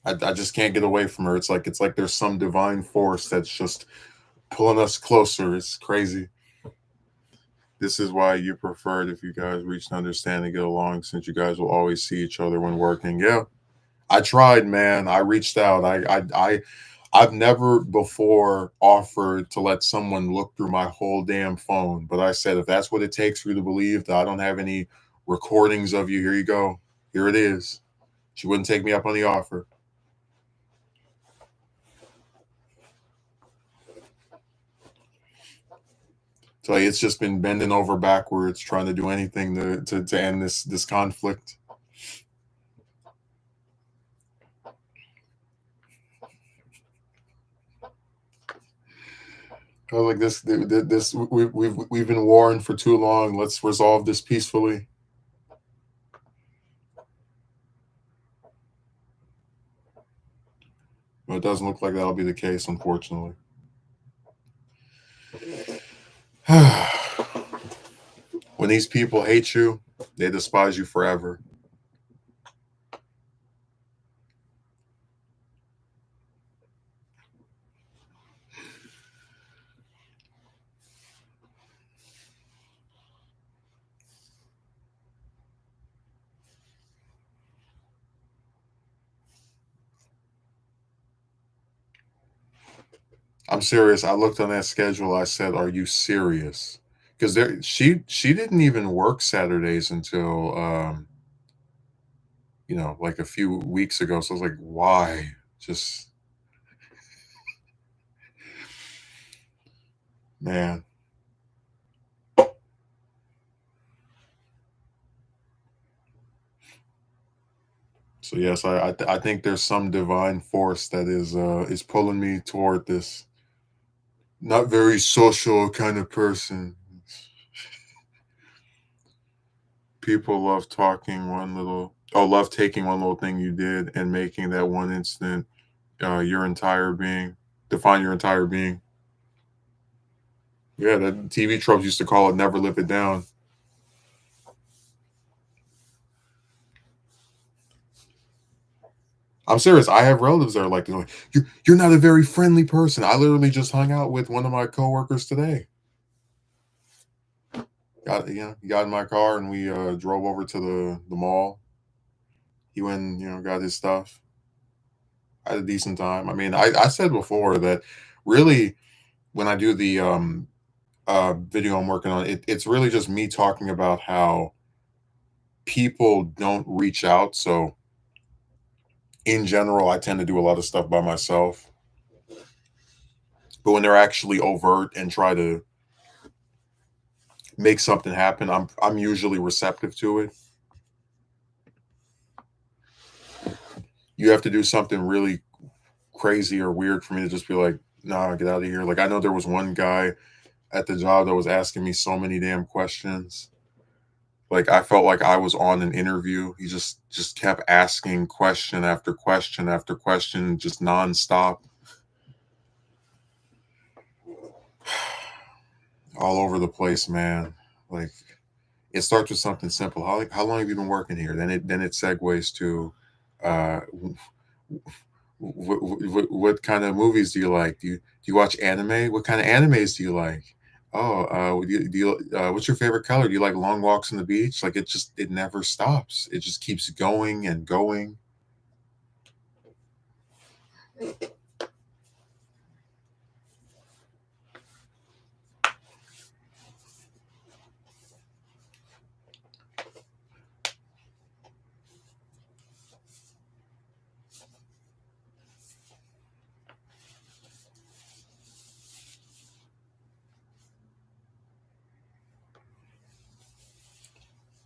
I just can't get away from her. It's like there's some divine force that's just pulling us closer. It's crazy. This is why you preferred if you guys reach an understanding, get along, since you guys will always see each other when working. Yeah, I tried, man. I reached out. I've never before offered to let someone look through my whole damn phone, but I said if that's what it takes for you to believe that I don't have any recordings of you, here you go. Here it is. She wouldn't take me up on the offer. So it's just been bending over backwards, trying to do anything to end this conflict. I was like this we've been warring for too long. Let's resolve this peacefully. But it doesn't look like that'll be the case, unfortunately. When these people hate you, they despise you forever. I'm serious. I looked on that schedule. I said, "Are you serious?" Because there, she didn't even work Saturdays until like a few weeks ago. So I was like, why? Just man. So yes, I think there's some divine force that is pulling me toward this not very social kind of person. People love talking one little love taking one little thing you did and making that one instant your entire being, define your entire being. Yeah, that TV tropes used to call it never live it down. I'm serious. I have relatives that are like, you're not a very friendly person. I literally just hung out with one of my coworkers today. Got in my car and we drove over to the mall. He went, got his stuff. I had a decent time. I mean, I said before that really when I do the video I'm working on, it's really just me talking about how people don't reach out. So in general, I tend to do a lot of stuff by myself. But when they're actually overt and try to make something happen, I'm usually receptive to it. You have to do something really crazy or weird for me to just be like, nah, get out of here. Like I know there was one guy at the job that was asking me so many damn questions. Like I felt like I was on an interview. He just kept asking question after question after question, just nonstop, all over the place, man. Like it starts with something simple. How long have you been working here? Then it segues to uh what kind of movies do you like? Do you watch anime? What kind of animes do you like? Oh, what's your favorite color? Do you like long walks on the beach? Like it never stops. It just keeps going and going.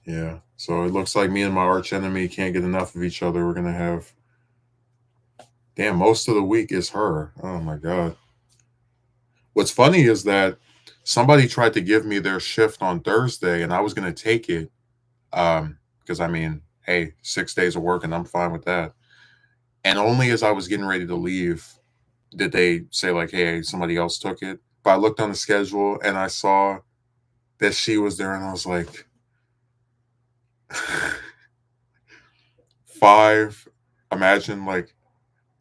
Yeah. So it looks like me and my arch enemy can't get enough of each other. We're gonna have damn most of the week is her. Oh my god. What's funny is that somebody tried to give me their shift on Thursday and I was gonna take it. Because I mean, hey, 6 days of work and I'm fine with that. And only as I was getting ready to leave did they say, like, hey, somebody else took it. But I looked on the schedule and I saw that she was there and I was like, five. Imagine like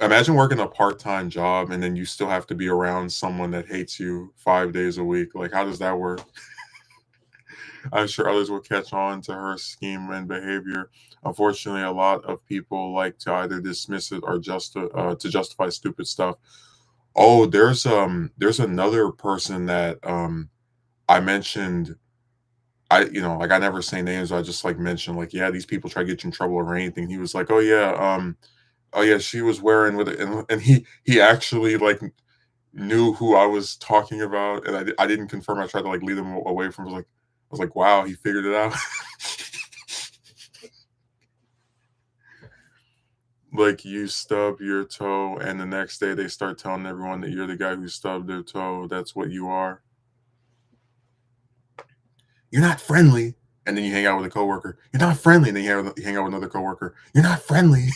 imagine working a part-time job and then you still have to be around someone that hates you 5 days a week. Like, how does that work? I'm sure others will catch on to her scheme and behavior. Unfortunately, a lot of people like to either dismiss it or just to justify stupid stuff. Oh, there's another person that I mentioned. Like I never say names. I just like mentioned like, yeah, these people try to get you in trouble or anything. He was like, oh yeah, she was wearing with it, and he actually like knew who I was talking about, and I didn't confirm. I tried to like lead him away from. I was like, wow, he figured it out. Like you stub your toe, and the next day they start telling everyone that you're the guy who stubbed their toe. That's what you are. You're not friendly. And then you hang out with a coworker. You're not friendly. And then you hang out with another coworker. You're not friendly.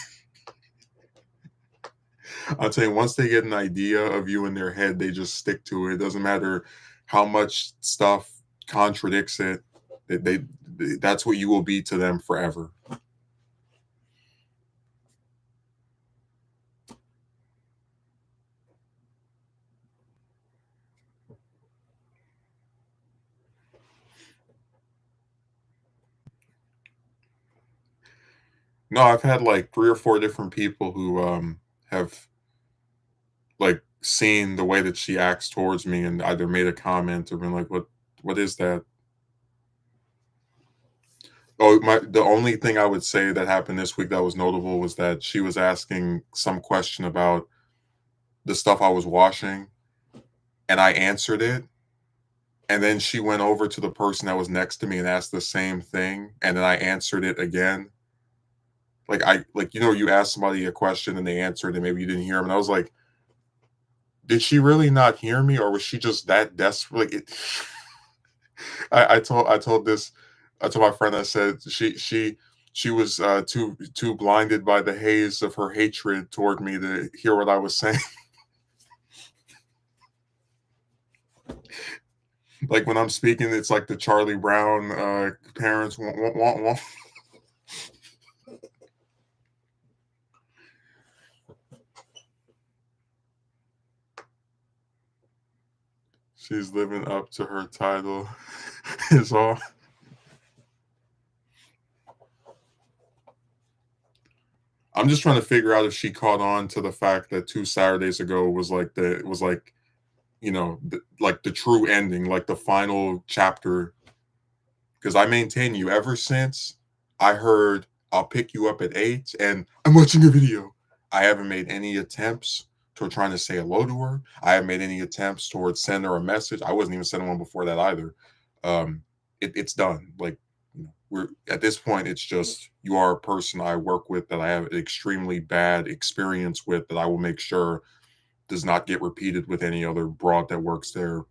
I'll tell you, once they get an idea of you in their head, they just stick to it. It doesn't matter how much stuff contradicts it. That's what you will be to them forever. No, I've had like three or four different people who have like seen the way that she acts towards me and either made a comment or been like, what is that? Oh, the only thing I would say that happened this week that was notable was that she was asking some question about the stuff I was washing, and I answered it, and then she went over to the person that was next to me and asked the same thing, and then I answered it again. Like you ask somebody a question and they answered and maybe you didn't hear them, and I was like, did she really not hear me, or was she just that desperate? Like it, I told my friend, I said she was too blinded by the haze of her hatred toward me to hear what I was saying. Like when I'm speaking, it's like the Charlie Brown parents want. She's living up to her title. Is all. I'm just trying to figure out if she caught on to the fact that 2 Saturdays ago was like like the true ending, like the final chapter. Because I maintain you ever since I heard I'll pick you up at 8 and I'm watching a video. I haven't made any attempts toward trying to say hello to her. I haven't made any attempts towards send her a message. I wasn't even sending one before that either. It's done. Like we're at this point, it's just you are a person I work with that I have an extremely bad experience with that I will make sure does not get repeated with any other broad that works there,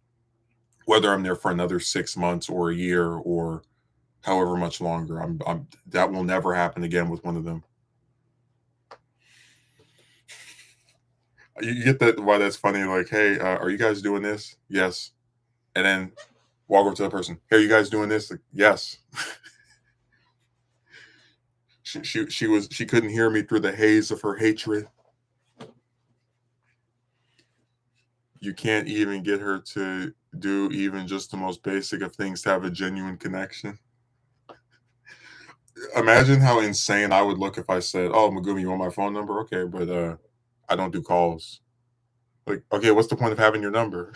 whether I'm there for another 6 months or a year or however much longer. I'm that will never happen again with one of them. You get that why that's funny? Like, hey, are you guys doing this? Yes, and then walk over to the person. Hey, are you guys doing this? Like, yes. She couldn't hear me through the haze of her hatred. You can't even get her to do even just the most basic of things to have a genuine connection. Imagine how insane I would look if I said, "Oh, Magumi, you want my phone number? Okay, but I don't do calls." Like, okay, what's the point of having your number?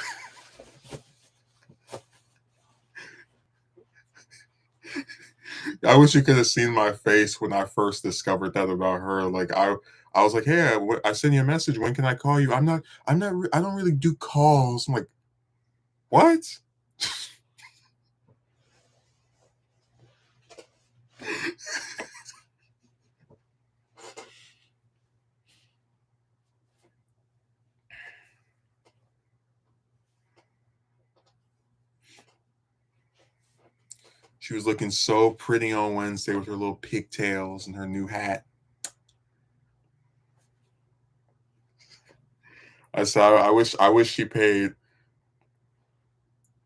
I wish you could have seen my face when I first discovered that about her. Like, I was like, "Hey, I sent you a message. When can I call you?" I don't really do calls. I'm like, what? She was looking so pretty on Wednesday with her little pigtails and her new hat. I said, I wish she paid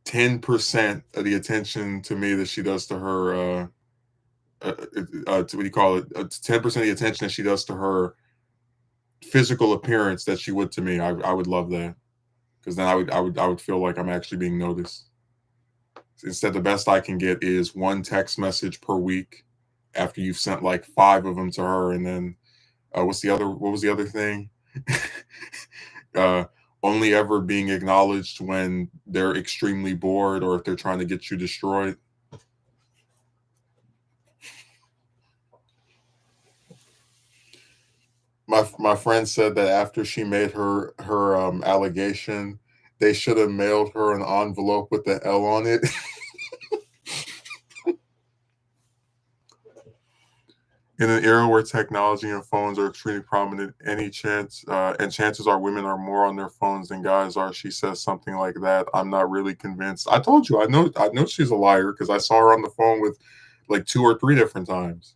10% of the attention to me that she does to her. To, what do you call it? 10% of the attention that she does to her physical appearance that she would to me. I would love that because then I would feel like I'm actually being noticed. Instead, the best I can get is one text message per week after you've sent like 5 of them to her, and then what was the other thing? uh, only ever being acknowledged when they're extremely bored or if they're trying to get you destroyed. My friend said that after she made her allegation, they should have mailed her an envelope with the L on it. In an era where technology and phones are extremely prominent, any chance and chances are women are more on their phones than guys are. She says something like that. I'm not really convinced. I told you, I know she's a liar because I saw her on the phone with like 2 or 3 different times.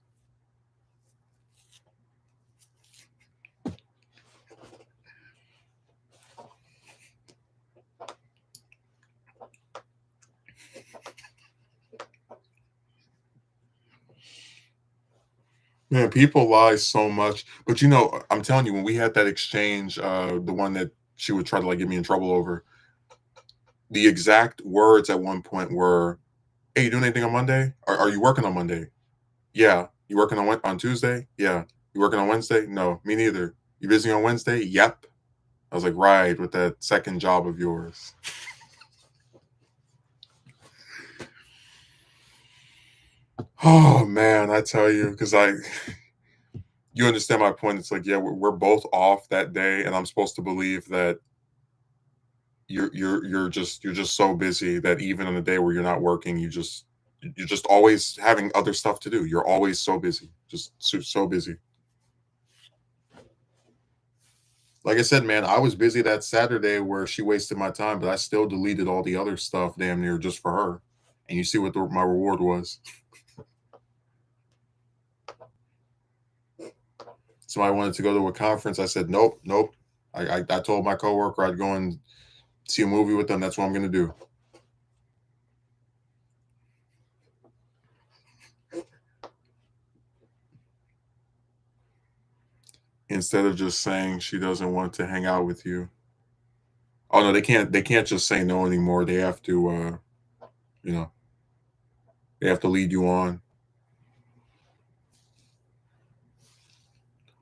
Man, people lie so much. But I'm telling you, when we had that exchange, the one that she would try to like get me in trouble over, the exact words at one point were, "Hey, you doing anything on Monday? Are you working on Monday? Yeah. You working on Tuesday? Yeah. You working on Wednesday? No, me neither. You busy on Wednesday? Yep. I was like, right, with that second job of yours. Oh man, I tell you, because you understand my point. It's like, yeah, we're both off that day, and I'm supposed to believe that you're just so busy that even on the day where you're not working, you're just always having other stuff to do. You're always so busy, just so busy. Like I said, man, I was busy that Saturday where she wasted my time, but I still deleted all the other stuff damn near just for her. And you see what my reward was. So I wanted to go to a conference. I said, nope, nope. I told my coworker I'd go and see a movie with them. That's what I'm going to do. Instead of just saying she doesn't want to hang out with you. Oh no, they can't just say no anymore. They have to you know, they have to lead you on.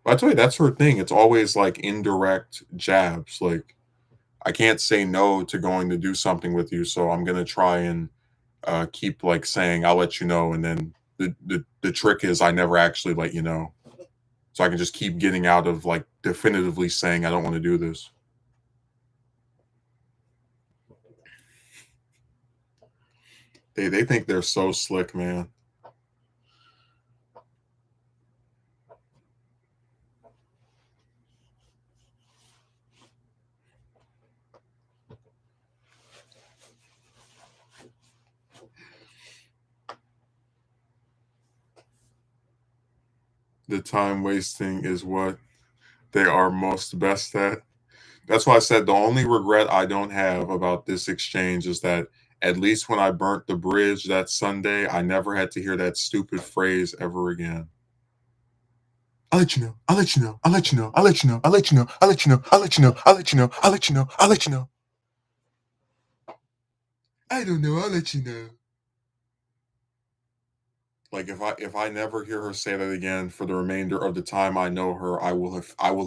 But I tell you, that's her thing. It's always like indirect jabs. Like I can't say no to going to do something with you, so I'm gonna try and keep like saying I'll let you know, and then the trick is I never actually let you know, so I can just keep getting out of like definitively saying I don't want to do this. They think they're so slick, man. The time wasting is what they are most best at. That's why I said the only regret I don't have about this exchange is that at least when I burnt the bridge that Sunday, I never had to hear that stupid phrase ever again. I'll let you know. I'll let you know. I'll let you know. I'll let you know. I'll let you know. I'll let you know. I'll let you know. I'll let you know. I'll let you know. I'll let you know. I don't know. I'll let you know. Like if I never hear her say that again for the remainder of the time I know her, I will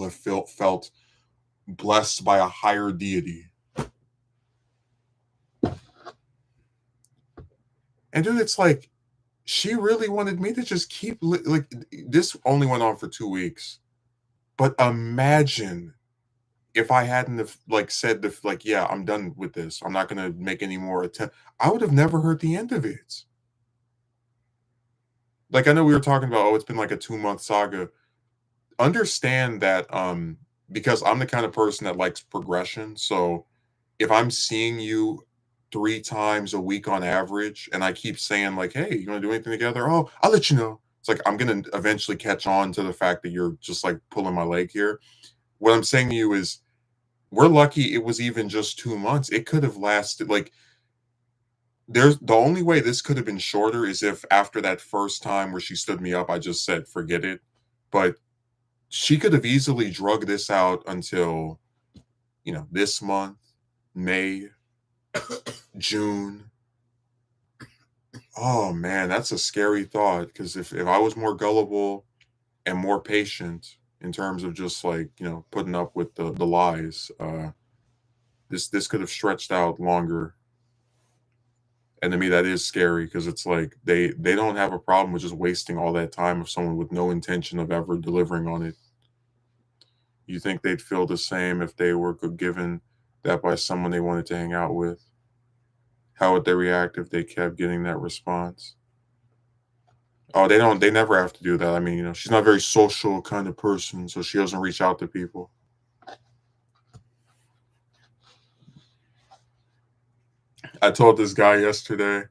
have felt blessed by a higher deity. And dude, it's like she really wanted me to just keep like this only went on for 2 weeks. But imagine if I hadn't have like said the like, yeah, I'm done with this. I'm not gonna make any more attempt. I would have never heard the end of it. Like I know we were talking about, oh, it's been like a 2 month saga. Understand that because I'm the kind of person that likes progression. So if I'm seeing you 3 times a week on average, and I keep saying like, "Hey, you want to do anything together?" Oh, I'll let you know. It's like I'm gonna eventually catch on to the fact that you're just like pulling my leg here. What I'm saying to you is, we're lucky it was even just 2 months. It could have lasted like there's the only way this could have been shorter is if after that first time where she stood me up, I just said forget it. But she could have easily drug this out until this month, May, June. Oh man, that's a scary thought because if I was more gullible and more patient in terms of just like, putting up with the lies, this could have stretched out longer. And to me that is scary because it's like they don't have a problem with just wasting all that time of someone with no intention of ever delivering on it. You think they'd feel the same if they were given that by someone they wanted to hang out with? How would they react if they kept getting that response? Oh, they never have to do that. I mean, she's not a very social kind of person, so she doesn't reach out to people. I told this guy yesterday,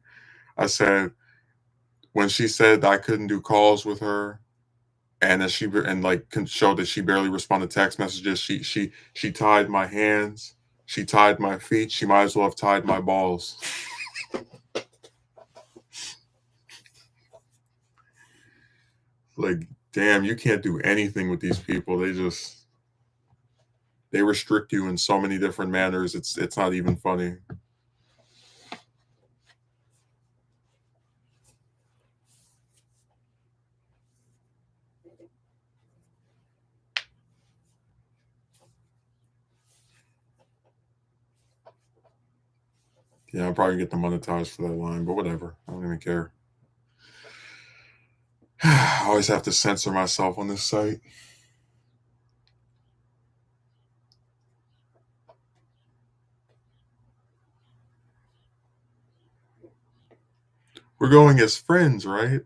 I said, when she said I couldn't do calls with her and that and like showed that she barely responded to text messages, she tied my hands, she tied my feet, she might as well have tied my balls. Like, damn, you can't do anything with these people. They restrict you in so many different manners. It's not even funny. Yeah, I'm probably gonna get demonetized for that line, but whatever. I don't even care. I always have to censor myself on this site. We're going as friends, right?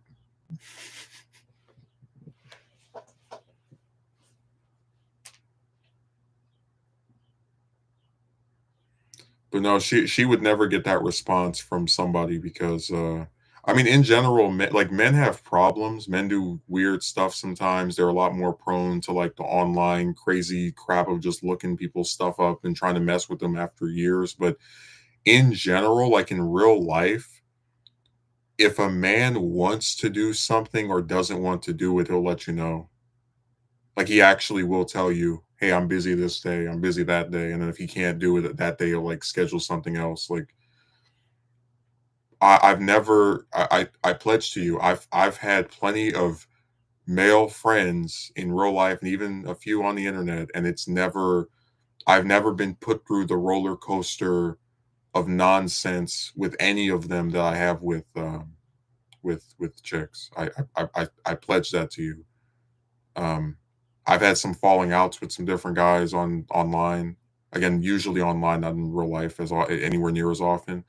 But no, she would never get that response from somebody because I mean in general men have problems. Men do weird stuff sometimes. They're a lot more prone to like the online crazy crap of just looking people's stuff up and trying to mess with them after years. But in general, like in real life, if a man wants to do something or doesn't want to do it, he'll let you know. Like he actually will tell you, "Hey, I'm busy this day. I'm busy that day." And then if he can't do it that day, he'll like schedule something else. Like I've never, I pledge to you, I've had plenty of male friends in real life and even a few on the internet, and I've never been put through the roller coaster of nonsense with any of them that I have with chicks. I pledge that to you. Um, I've had some falling outs with some different guys on online. Again, usually online, not in real life anywhere near as often.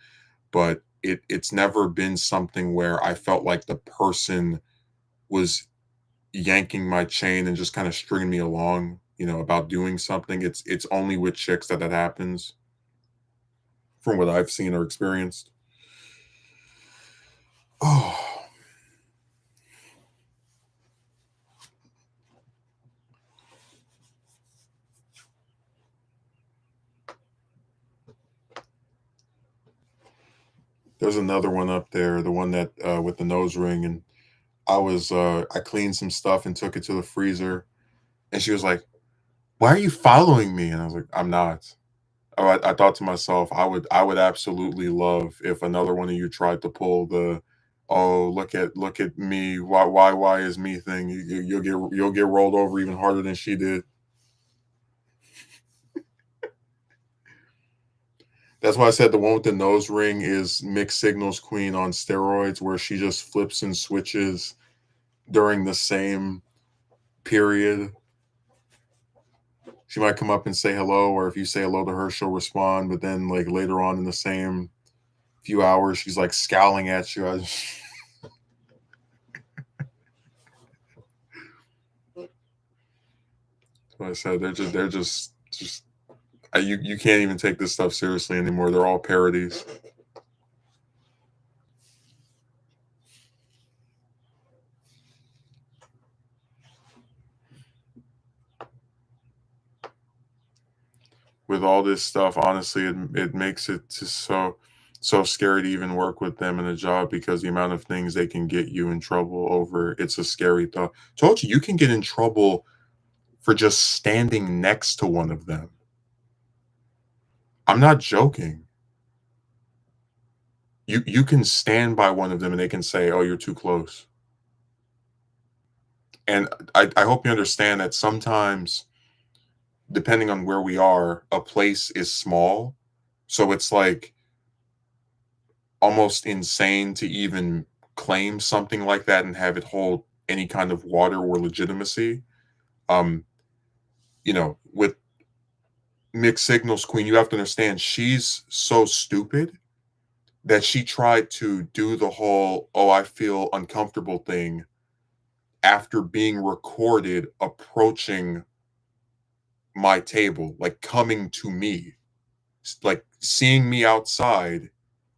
But it's never been something where I felt like the person was yanking my chain and just kind of stringing me along, about doing something. It's only with chicks that happens, from what I've seen or experienced. Oh, there's another one up there, the one that with the nose ring, and I cleaned some stuff and took it to the freezer, and she was like, "Why are you following me?" And I was like, "I'm not." Oh, I thought to myself, I would absolutely love if another one of you tried to pull the, "Oh, look at me. Why is me thing." You'll get rolled over even harder than she did. That's why I said the one with the nose ring is mixed signals queen on steroids, where she just flips and switches during the same period. She might come up and say hello, or if you say hello to her, she'll respond. But then, like later on in the same few hours, she's like scowling at you. Like I said, they're just you can't even take this stuff seriously anymore. They're all parodies. With all this stuff, honestly, it makes it just so scary to even work with them in a job because the amount of things they can get you in trouble over. It's a scary thought. Told you you can get in trouble for just standing next to one of them. I'm not joking. You can stand by one of them and they can say, "Oh, you're too close." And I hope you understand that sometimes, depending on where we are, a place is small. So it's like almost insane to even claim something like that and have it hold any kind of water or legitimacy. Um, with mixed signals queen, you have to understand she's so stupid that she tried to do the whole "oh, I feel uncomfortable" thing after being recorded approaching my table, like coming to me, like seeing me outside,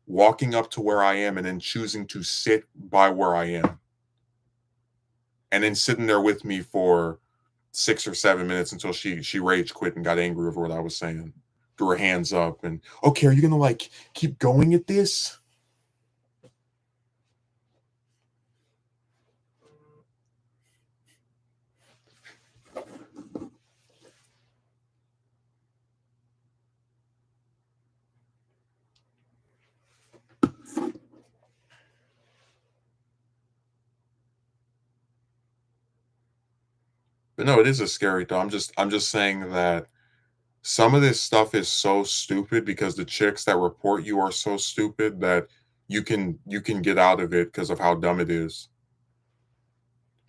walking up to where I am, and then choosing to sit by where I am, and then sitting there with me for 6 or 7 minutes until she rage quit and got angry over what I was saying. Threw her hands up and, "Okay, are you gonna like keep going at this?" But no, it is a scary thought. I'm just saying that Some of this stuff is so stupid because the chicks that report you are so stupid that you can get out of it because of how dumb it is.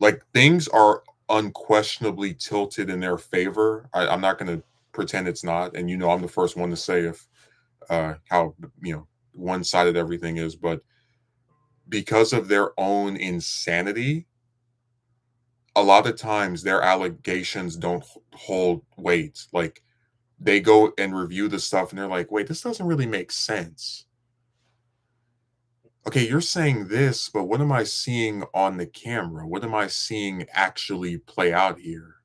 Like, things are unquestionably tilted in their favor. I'm not gonna pretend it's not, and I'm the first one to say if how one-sided everything is, but because of their own insanity, a lot of times their allegations don't hold weight. Like, they go and review the stuff and they're like, wait, this doesn't really make sense. Okay, you're saying this, but what am I seeing on the camera? What am I seeing actually play out here?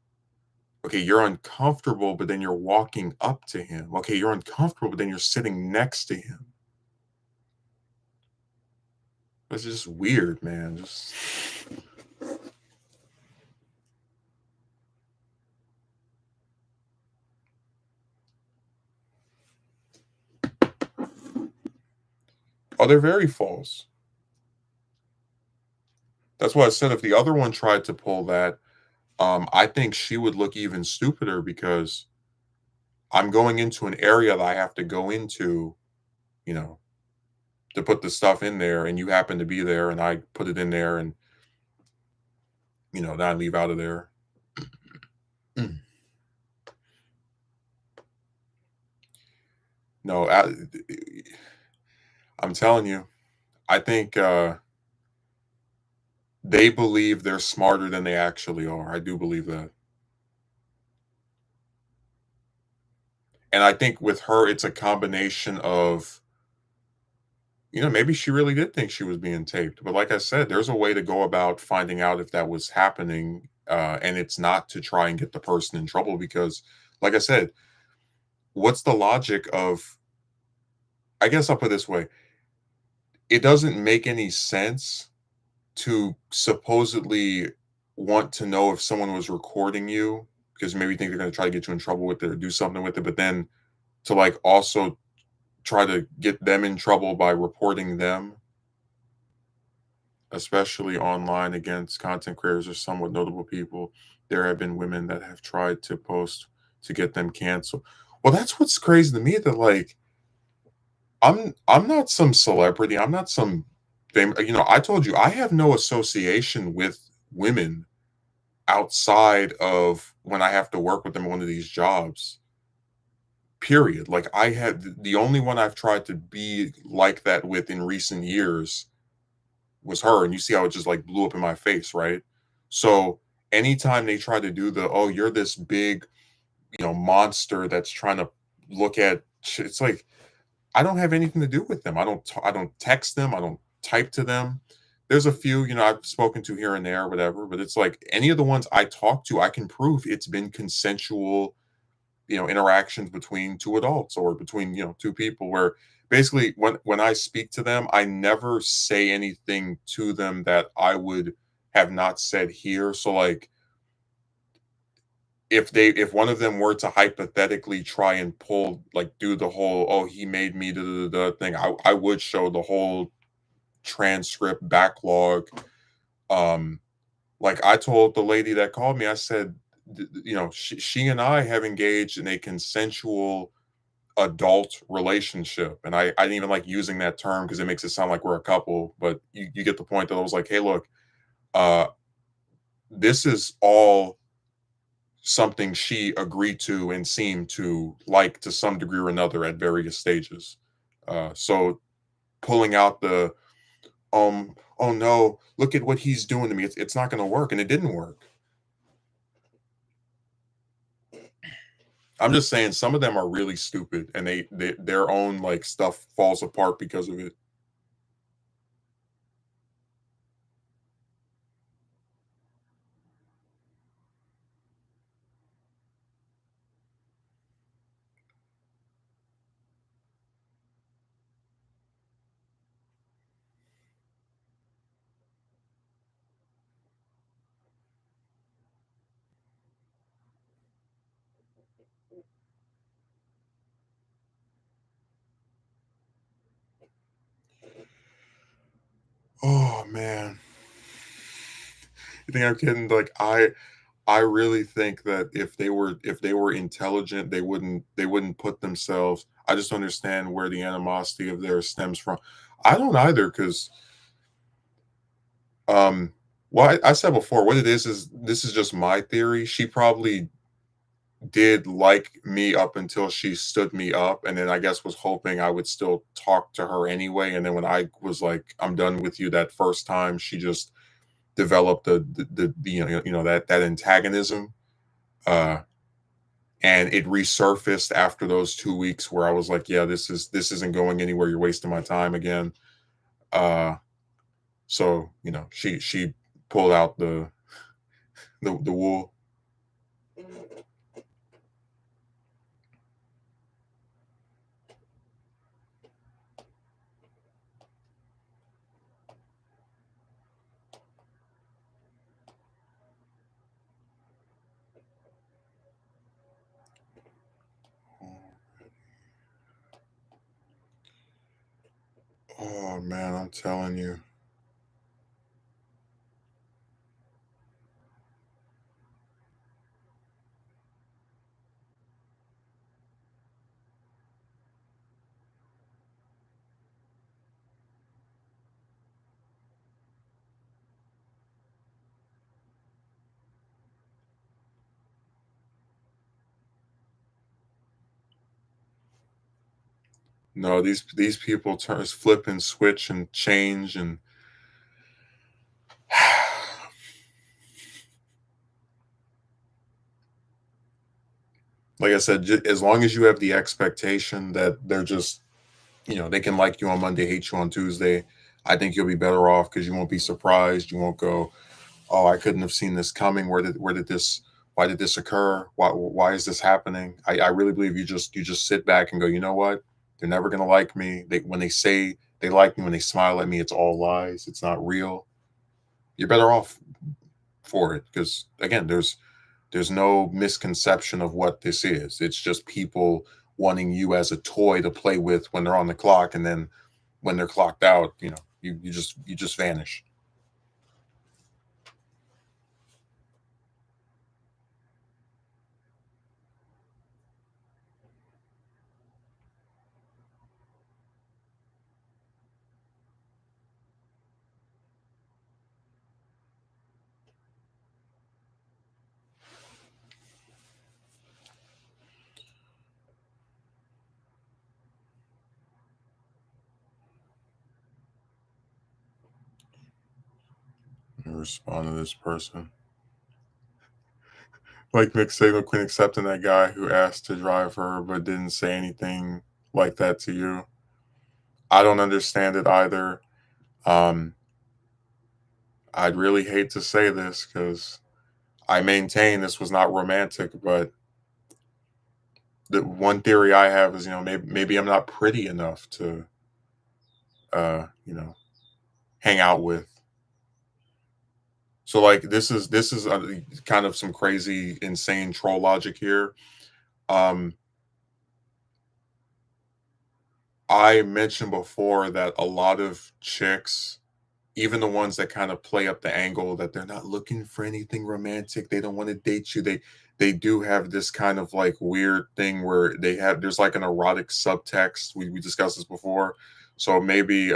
Okay, you're uncomfortable, but then you're walking up to him. Okay, you're uncomfortable, but then you're sitting next to him. It's just weird, man. Just oh, they're very false. That's why I said if the other one tried to pull that, I think she would look even stupider because I'm going into an area that I have to go into, you know, to put the stuff in there, and you happen to be there, and I put it in there, and then I leave out of there. Mm. No, I'm telling you, I think they believe they're smarter than they actually are. I do believe that. And I think with her, it's a combination of, maybe she really did think she was being taped. But like I said, there's a way to go about finding out if that was happening. And it's not to try and get the person in trouble because, like I said, what's the logic of, I guess I'll put it this way, it doesn't make any sense to supposedly want to know if someone was recording you because maybe you think they're going to try to get you in trouble with it or do something with it, but then to like also try to get them in trouble by reporting them, especially online against content creators or somewhat notable people. There have been women that have tried to post to get them canceled. Well, that's what's crazy to me that like I'm not some celebrity. I'm not some I told you I have no association with women outside of when I have to work with them in one of these jobs. Period. Like I had the only one I've tried to be like that with in recent years was her, and you see how it just like blew up in my face, right? So anytime they try to do the oh you're this big monster that's trying to look at it's like I don't have anything to do with them. I don't text them. I don't type to them. There's a few, I've spoken to here and there, whatever, but it's like any of the ones I talk to, I can prove it's been consensual, interactions between two adults or between, two people where basically when I speak to them, I never say anything to them that I would have not said here. So like if one of them were to hypothetically try and pull like do the whole oh he made me the thing I would show the whole transcript backlog like I told the lady that called me I said she and I have engaged in a consensual adult relationship and I didn't even like using that term because it makes it sound like we're a couple but you get the point that I was like hey look uh this is all something she agreed to and seemed to like to some degree or another at various stages. So pulling out the oh no, look at what he's doing to me. It's not going to work, and it didn't work. I'm just saying some of them are really stupid, and their own like stuff falls apart because of it. Oh man, you think I'm kidding? Like I really think that if they were intelligent, they wouldn't put themselves. I just understand where the animosity of theirs stems from. I don't either, because um, well, I said before, what it is this is just my theory. She probably did like me up until she stood me up, and then I guess was hoping I would still talk to her anyway. And then when I was like, "I'm done with you," that first time, she just developed the that antagonism. Uh, and it resurfaced after those 2 weeks where I was like, "Yeah, this isn't going anywhere. You're wasting my time again." Uh, so she pulled out the wool. Oh man, I'm telling you. No, these people turn flip and switch and change and like I said, as long as you have the expectation that they're just, they can like you on Monday, hate you on Tuesday, I think you'll be better off because you won't be surprised. You won't go, "Oh, I couldn't have seen this coming. Where did this why did this occur? Why is this happening?" I really believe you just sit back and go, "You know what? They're never gonna like me. They when they say they like me, when they smile at me, it's all lies. It's not real." You're better off for it because again, there's no misconception of what this is. It's just people wanting you as a toy to play with when they're on the clock, and then when they're clocked out, you just vanish. And respond to this person. Like Nick Saban quit accepting that guy who asked to drive her but didn't say anything like that to you. I don't understand it either. Um, I'd really hate to say this because I maintain this was not romantic, but the one theory I have is, maybe I'm not pretty enough to, you know, hang out with. So like this is kind of some crazy, insane troll logic here. Um, I mentioned before that a lot of chicks, even the ones that kind of play up the angle that they're not looking for anything romantic, they don't want to date you. They do have this kind of like weird thing where there's like an erotic subtext. We discussed this before. So maybe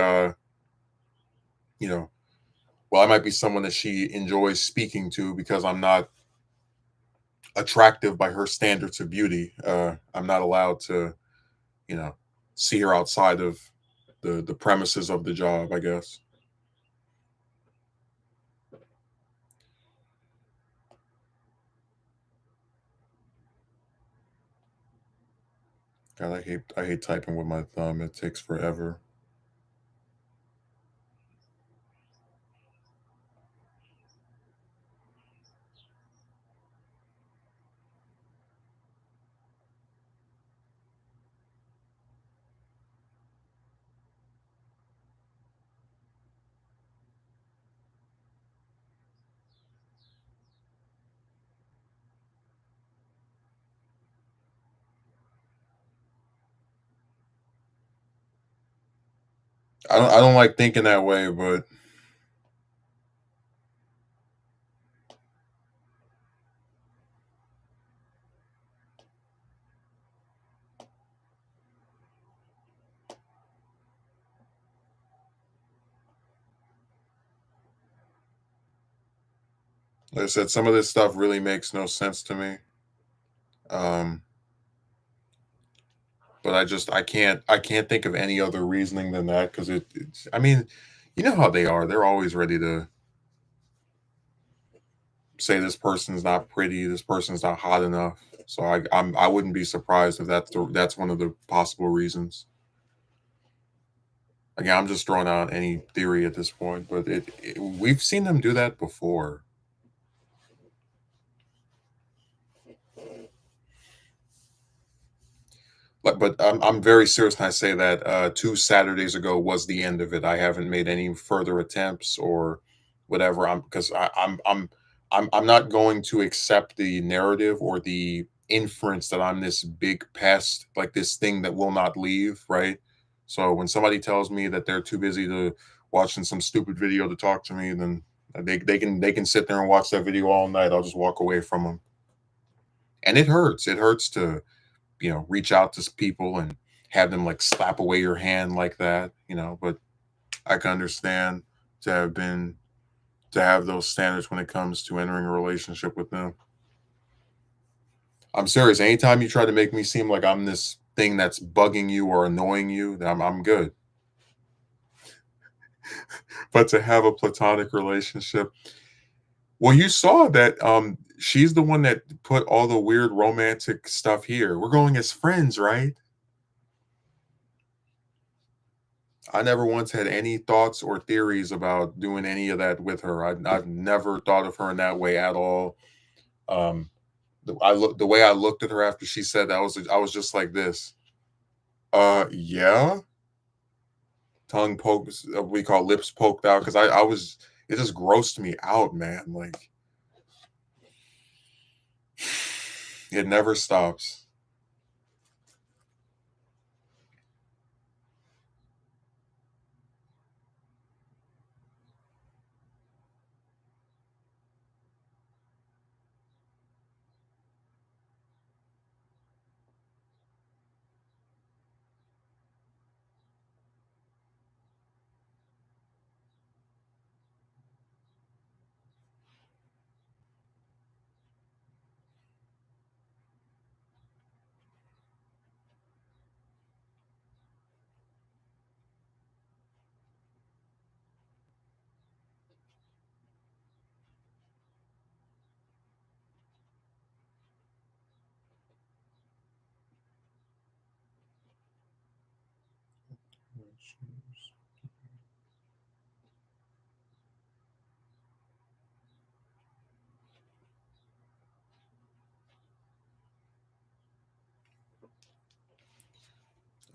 you know, well, I might be someone that she enjoys speaking to because I'm not attractive by her standards of beauty. I'm not allowed to, you know, see her outside of the premises of the job, I guess. God, I hate typing with my thumb. It takes forever. I don't like thinking that way, but Like I said, some of this stuff really makes no sense to me. Um, but I can't think of any other reasoning than that because it's I mean, you know how they are. They're always ready to say this person's not pretty, this person's not hot enough. So I wouldn't be surprised if that's one of the possible reasons. Again, I'm just throwing out any theory at this point, but we've seen them do that before. But I'm very serious when I say that 2 Saturdays ago was the end of it. I haven't made any further attempts or whatever. I'm not going to accept the narrative or the inference that I'm this big pest, like this thing that will not leave, right? So when somebody tells me that they're too busy to watching some stupid video to talk to me, then they can sit there and watch that video all night. I'll just walk away from them, and it hurts. It hurts to reach out to people and have them like slap away your hand like that, but I can understand to have been to have those standards when it comes to entering a relationship with them. I'm serious. Anytime you try to make me seem like I'm this thing that's bugging you or annoying you, then I'm good. But to have a platonic relationship, well, you saw that she's the one that put all the weird romantic stuff here. We're going as friends, right? I never once had any thoughts or theories about doing any of that with her. I've never thought of her in that way at all. Um, the way I looked at her after she said that I was just like this. Yeah, tongue pokes. We call lips poked out because I was. It just grossed me out, man. Like it never stops.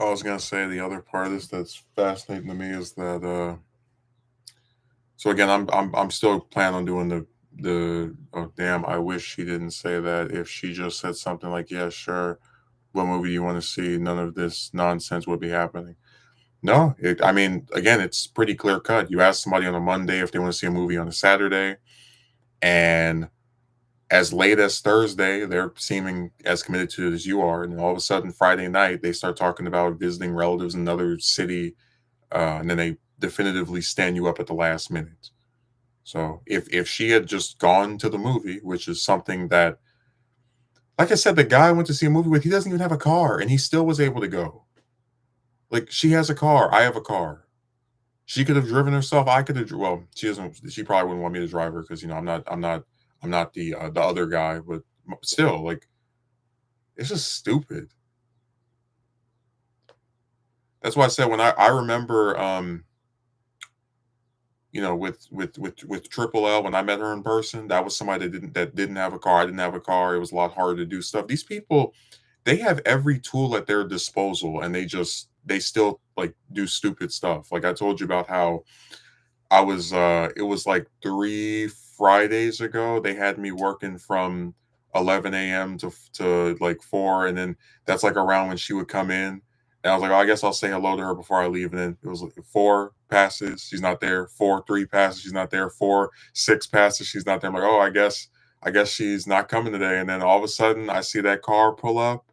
I was gonna say the other part of this that's fascinating to me is that so again, I'm still planning on doing the oh damn, I wish she didn't say that. If she just said something like, "Yeah, sure, what movie do you want to see?" None of this nonsense would be happening. No, I mean, again, it's pretty clear cut. You ask somebody on a Monday if they want to see a movie on a Saturday, and as late as Thursday, they're seeming as committed to it as you are, and all of a sudden Friday night they start talking about visiting relatives in another city, and then they definitively stand you up at the last minute. So if she had just gone to the movie, which is something that, like I said, the guy I went to see a movie with, he doesn't even have a car, and he still was able to go. Like she has a car, I have a car. She could have driven herself. I could have. Well, she doesn't. She probably wouldn't want me to drive her because I'm not. I'm not the other guy. But still, like it's just stupid. That's why I said when I remember with Triple L when I met her in person, that was somebody that didn't have a car. I didn't have a car. It was a lot harder to do stuff. These people, they have every tool at their disposal, and they still like do stupid stuff. Like I told you about how it was like 3 Fridays ago. They had me working from 11 a.m. to like 4, and then that's like around when she would come in. And I was like, oh, I guess I'll say hello to her before I leave. And then it was like 4 passes, she's not there. 3 passes, she's not there. 6 passes, she's not there. I'm like, oh, I guess she's not coming today. And then all of a sudden, I see that car pull up.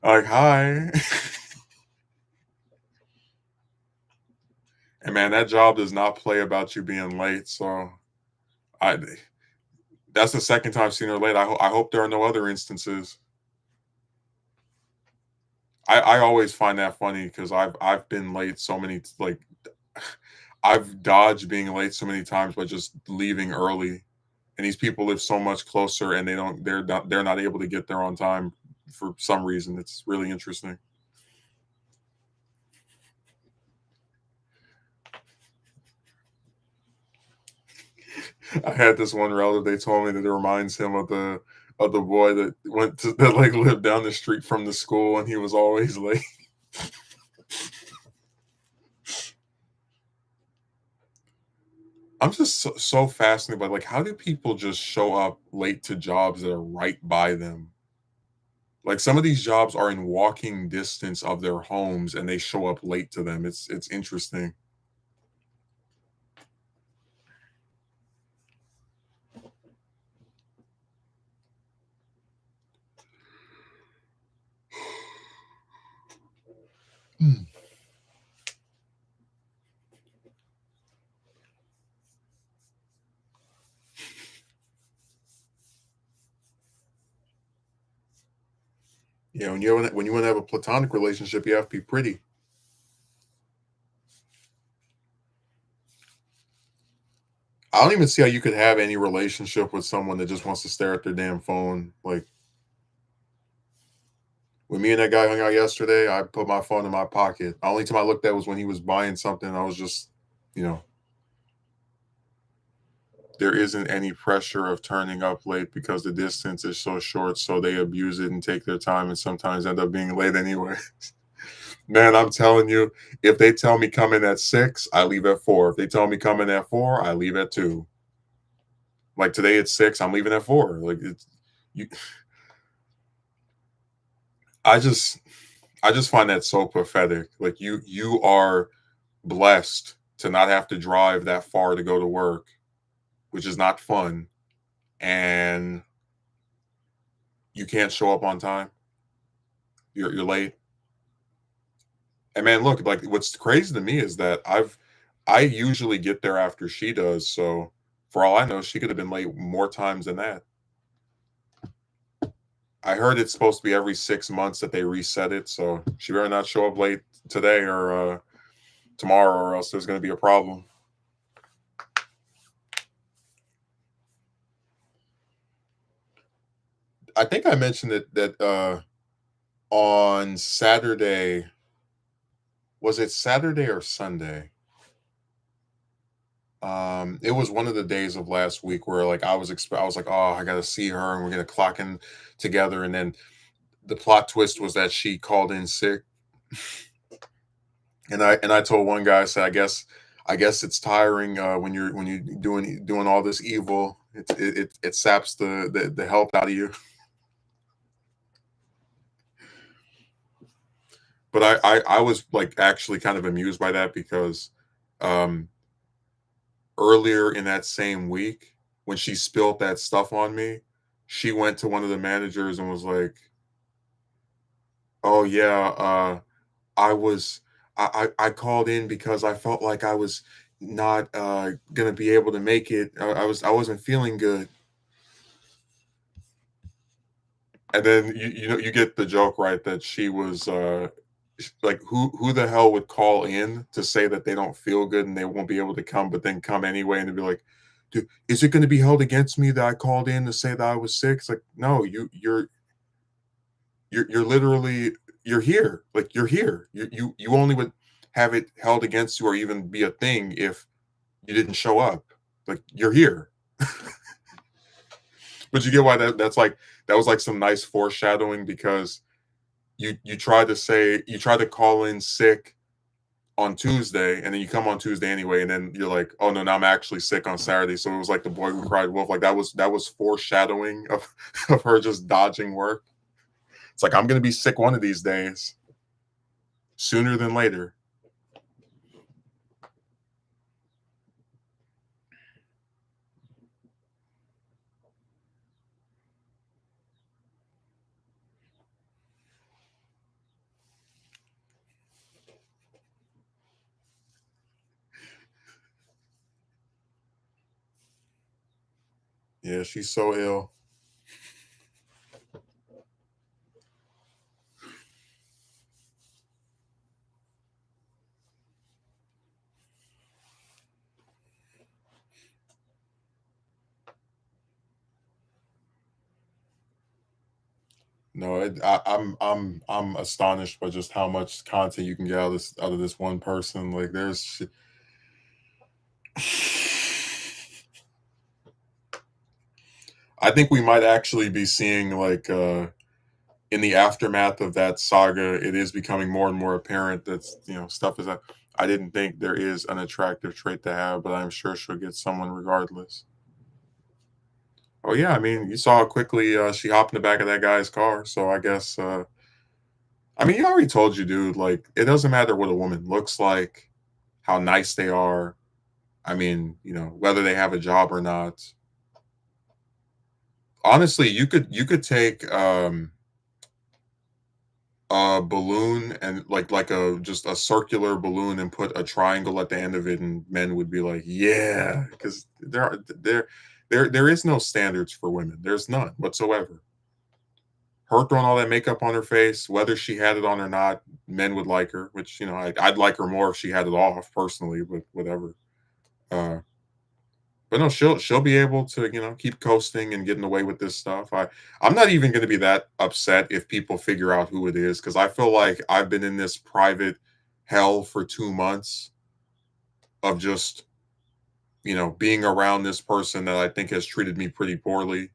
Like, hi. And man, that job does not play about you being late. So I that's the second time I've seen her late. I hope there are no other instances. I always find that funny because I've been late so many like I've dodged being late so many times by just leaving early. And these people live so much closer and they're not able to get there on time for some reason. It's really interesting. I had this one relative. They told me that it reminds him of the boy that went to that like lived down the street from the school and he was always late. I'm just so fascinated by like how do people just show up late to jobs that are right by them? Like some of these jobs are in walking distance of their homes and they show up late to them. It's interesting. Mm. Yeah, when you want to have a platonic relationship, you have to be pretty. I don't even see how you could have any relationship with someone that just wants to stare at their damn phone. Like when me and that guy hung out yesterday, I put my phone in my pocket. The only time I looked at was when he was buying something. I was just, you know, there isn't any pressure of turning up late because the distance is so short. So they abuse it and take their time and sometimes end up being late anyway. Man, I'm telling you, if they tell me come in at 6, I leave at 4. If they tell me come in at 4, I leave at 2. Like today at 6, I'm leaving at 4. Like it's you I just I just find that so pathetic. Like you are blessed to not have to drive that far to go to work, which is not fun, and you can't show up on time. You're late. And man, look, like what's crazy to me is that I usually get there after she does. So for all I know, she could have been late more times than that. I heard it's supposed to be every 6 months that they reset it. So she better not show up late today or tomorrow, or else there's going to be a problem. I think I mentioned that on Saturday, was it Saturday or Sunday? It was one of the days of last week where like I was like, oh, I gotta see her and we're gonna clock in together. And then the plot twist was that she called in sick. And I told one guy, I said, I guess it's tiring when you're doing all this evil. It saps the help out of you. But I was like actually kind of amused by that because um earlier in that same week when she spilled that stuff on me, she went to one of the managers and was like, "Oh yeah, I was I called in because I felt like I was not gonna be able to make it. I wasn't feeling good." And then you know you get the joke right that she was like who the hell would call in to say that they don't feel good and they won't be able to come, but then come anyway and to be like, "Dude, is it going to be held against me that I called in to say that I was sick?" It's like, no, you're literally you're here, like you're here. You only would have it held against you or even be a thing if you didn't show up. Like you're here. But you get why that's like that was like some nice foreshadowing because you try to call in sick on Tuesday, and then you come on Tuesday anyway, and then you're like, oh no, now I'm actually sick on Saturday. So it was like the boy who cried wolf. Like that was foreshadowing of of her just dodging work. It's like I'm gonna be sick one of these days, sooner than later. Yeah, she's so ill. No, I'm astonished by just how much content you can get out of this one person. Like, there's, I think we might actually be seeing like in the aftermath of that saga, it is becoming more and more apparent that stuff is. I didn't think there is an attractive trait to have, but I'm sure she'll get someone regardless. Oh yeah, I mean, you saw how quickly she hopped in the back of that guy's car. So I guess, I mean, you already told you, dude. Like, it doesn't matter what a woman looks like, how nice they are. I mean, whether they have a job or not. Honestly, you could take a balloon and like a just a circular balloon and put a triangle at the end of it, and men would be like, yeah, because there is no standards for women. There's none whatsoever. Her throwing all that makeup on her face, whether she had it on or not, men would like her. Which, I'd like her more if she had it off personally, but whatever. Uh, but no, she'll be able to keep coasting and getting away with this stuff. I'm not even going to be that upset if people figure out who it is, because I feel like I've been in this private hell for 2 months of just being around this person that I think has treated me pretty poorly,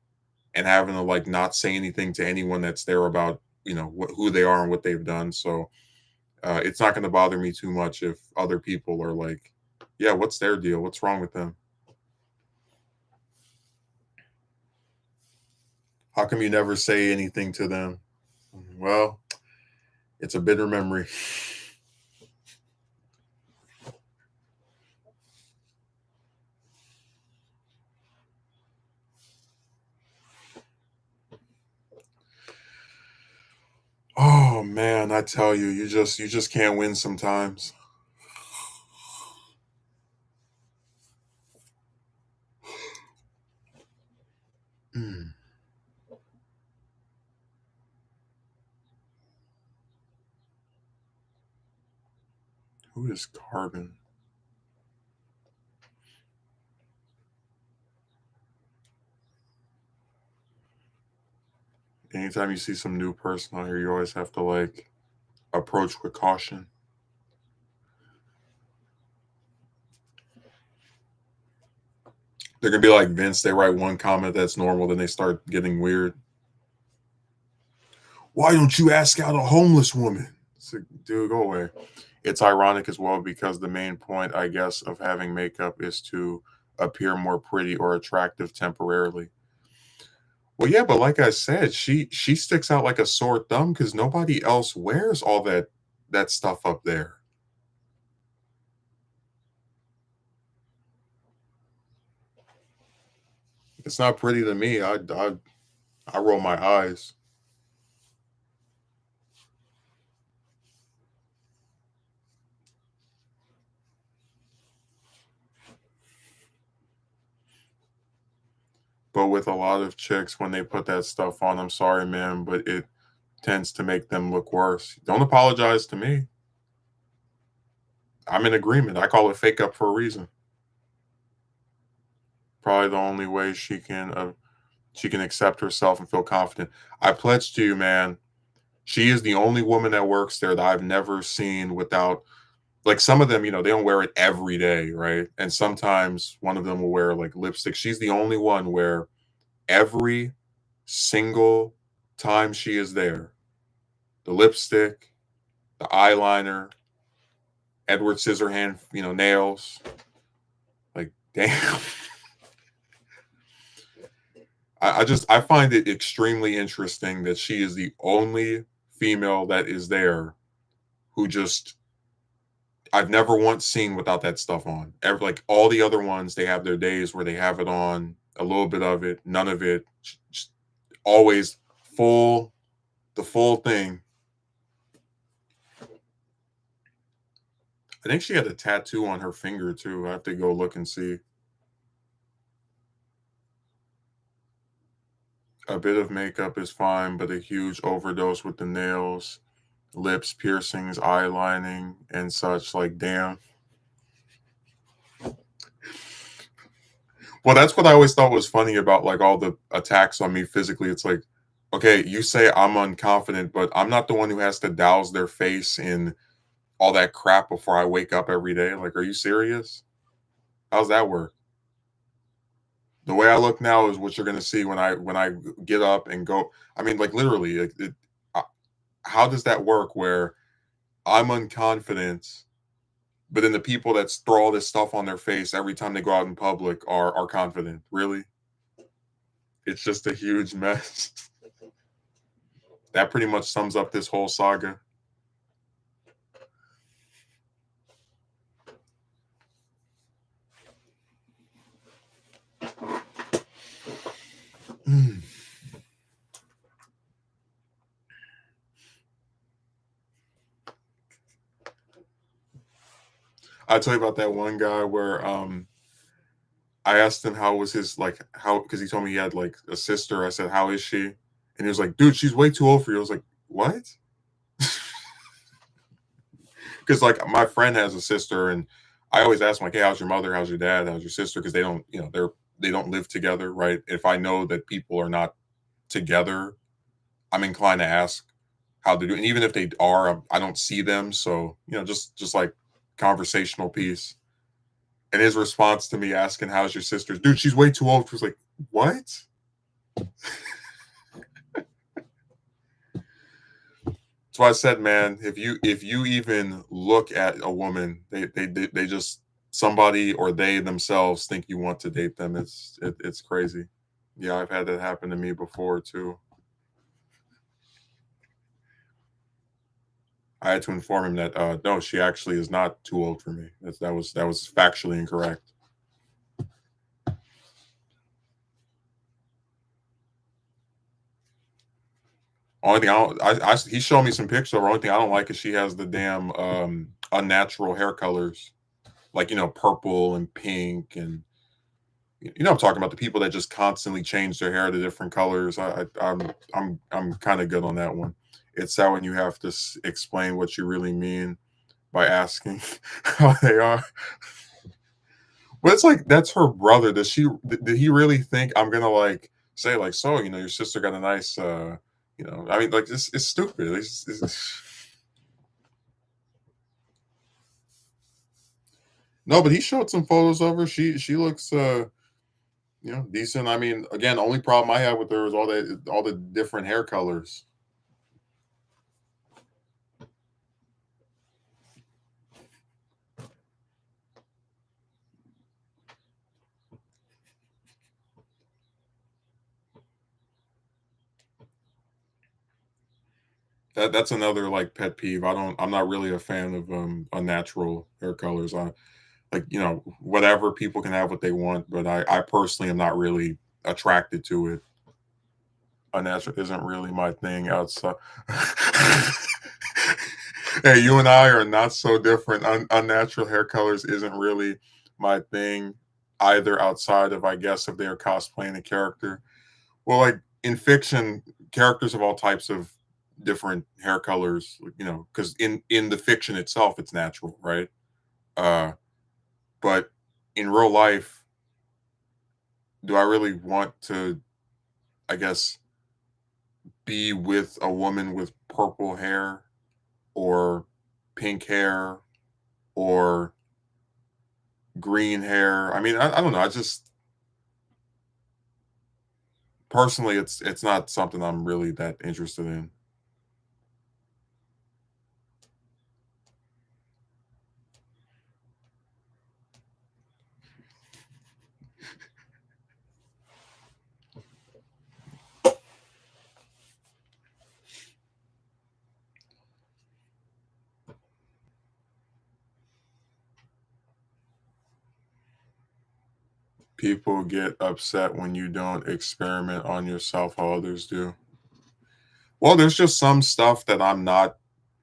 and having to like not say anything to anyone that's there about who they are and what they've done. So it's not going to bother me too much if other people are like, yeah, what's their deal? What's wrong with them? How come you never say anything to them? Well, it's a bitter memory. Oh man, I tell you, you just can't win sometimes. Mm, who is Carbon? Anytime you see some new person out here, you always have to like approach with caution. They're gonna be like Vince. They write one comment that's normal, then they start getting weird. Why don't you ask out a homeless woman? It's like, dude, go away. It's ironic as well because the main point, I guess, of having makeup is to appear more pretty or attractive temporarily. Well, yeah, but like I said, she sticks out like a sore thumb because nobody else wears all that stuff up there. It's not pretty to me. I roll my eyes. But with a lot of chicks, when they put that stuff on, I'm sorry, man, but it tends to make them look worse. Don't apologize to me. I'm in agreement. I call it fake up for a reason. Probably the only way she can accept herself and feel confident. I pledge to you, man. She is the only woman that works there that I've never seen without, like, some of them, they don't wear it every day, right? And sometimes one of them will wear like lipstick. She's the only one where every single time she is there, the lipstick, the eyeliner, Edward Scissorhand, nails. Like, damn. I find it extremely interesting that she is the only female that is there who just I've never once seen without that stuff on. Like all the other ones, they have their days where they have it on, a little bit of it, none of it, just always full, the full thing. I think she had a tattoo on her finger too. I have to go look and see. A bit of makeup is fine, but a huge overdose with the nails, lips, piercings, eyelining, and such, like, damn. Well, that's what I always thought was funny about, like, all the attacks on me physically. It's like, okay, you say I'm unconfident, but I'm not the one who has to douse their face in all that crap before I wake up every day. Like, are you serious? How's that work? The way I look now is what you're gonna see when I get up and go. I mean, like, literally, uh, how does that work where I'm unconfident, but then the people that throw all this stuff on their face every time they go out in public are confident? Really? It's just a huge mess. That pretty much sums up this whole saga. Mm. I tell you about that one guy where I asked him how was his like how because he told me he had like a sister. I said, "How is she?" And he was like, "Dude, she's way too old for you." I was like, "What?" Because like my friend has a sister, and I always ask him like, "Hey, how's your mother? How's your dad? How's your sister?" Because they don't, they don't live together, right? If I know that people are not together, I'm inclined to ask how they do, and even if they are, I don't see them, so just like conversational piece. And his response to me asking, "How's your sister?" Dude, she's way too old. She was like, "What?" So I said, man, if you even look at a woman, they just somebody or they themselves think you want to date them. It's crazy. Yeah, I've had that happen to me before too. I had to inform him that no, she actually is not too old for me. That was factually incorrect. Only thing he showed me some pictures. The only thing I don't like is she has the damn unnatural hair colors, like purple and pink and I'm talking about the people that just constantly change their hair to different colors. I'm kind of good on that one. It's sad when you have to explain what you really mean by asking how they are. But it's like that's her brother. Did he really think I'm gonna like say like so? Your sister got a nice. I mean, like it's stupid. No, but he showed some photos of her. She looks decent. I mean, again, the only problem I have with her is all the different hair colors. That's another like pet peeve. I'm not really a fan of unnatural hair colors. I like, whatever, people can have what they want, but I personally am not really attracted to it. Unnatural isn't really my thing outside. Hey, you and I are not so different. Unnatural hair colors isn't really my thing either outside of, I guess, if they're cosplaying a character. Well, like in fiction, characters of all types of different hair colors, because in the fiction itself, it's natural, right? Uh, but in real life, do I really want to, I guess, be with a woman with purple hair or pink hair or green hair? I mean, I don't know. I just personally, it's not something I'm really that interested in. People get upset when you don't experiment on yourself how others do. Well, there's just some stuff that I'm not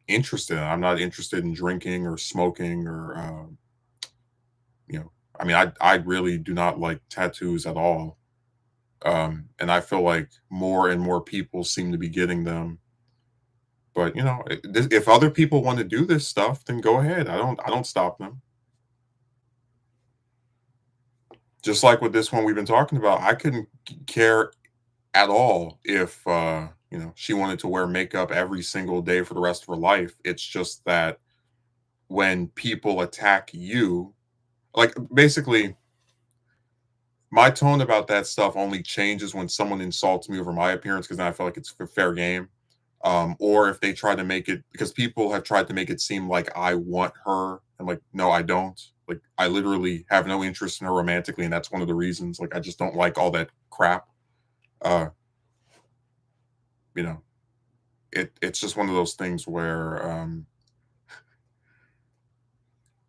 interested in. I'm not interested in drinking or smoking or, I mean, I really do not like tattoos at all. And I feel like more and more people seem to be getting them. But if other people want to do this stuff, then go ahead. I don't stop them. Just like with this one we've been talking about, I couldn't care at all if she wanted to wear makeup every single day for the rest of her life. It's just that when people attack you, like basically my tone about that stuff only changes when someone insults me over my appearance because then I feel like it's fair game. Or if they try to make it because people have tried to make it seem like I want her. I'm like, no, I don't. Like, I literally have no interest in her romantically, and that's one of the reasons. Like, I just don't like all that crap. Uh, you know, it's just one of those things where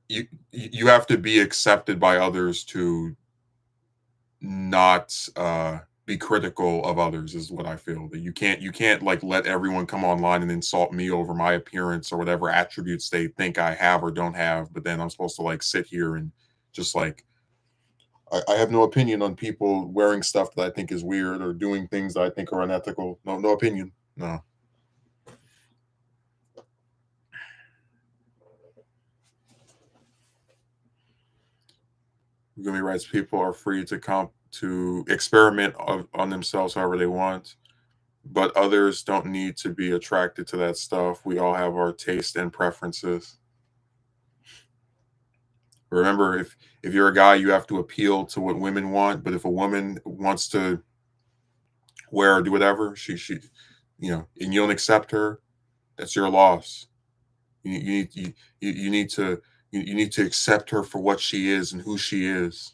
you have to be accepted by others to not be critical of others is what I feel. That you can't like let everyone come online and insult me over my appearance or whatever attributes they think I have or don't have, but then I'm supposed to like sit here and just like I have no opinion on people wearing stuff that I think is weird or doing things that I think are unethical. No opinion. No. Gummy rights people are free to experiment on themselves however they want, but others don't need to be attracted to that stuff. We all have our taste and preferences. Remember, if you're a guy, you have to appeal to what women want. But if a woman wants to wear or do whatever, and you don't accept her, that's your loss. You need to you need to accept her for what she is and who she is.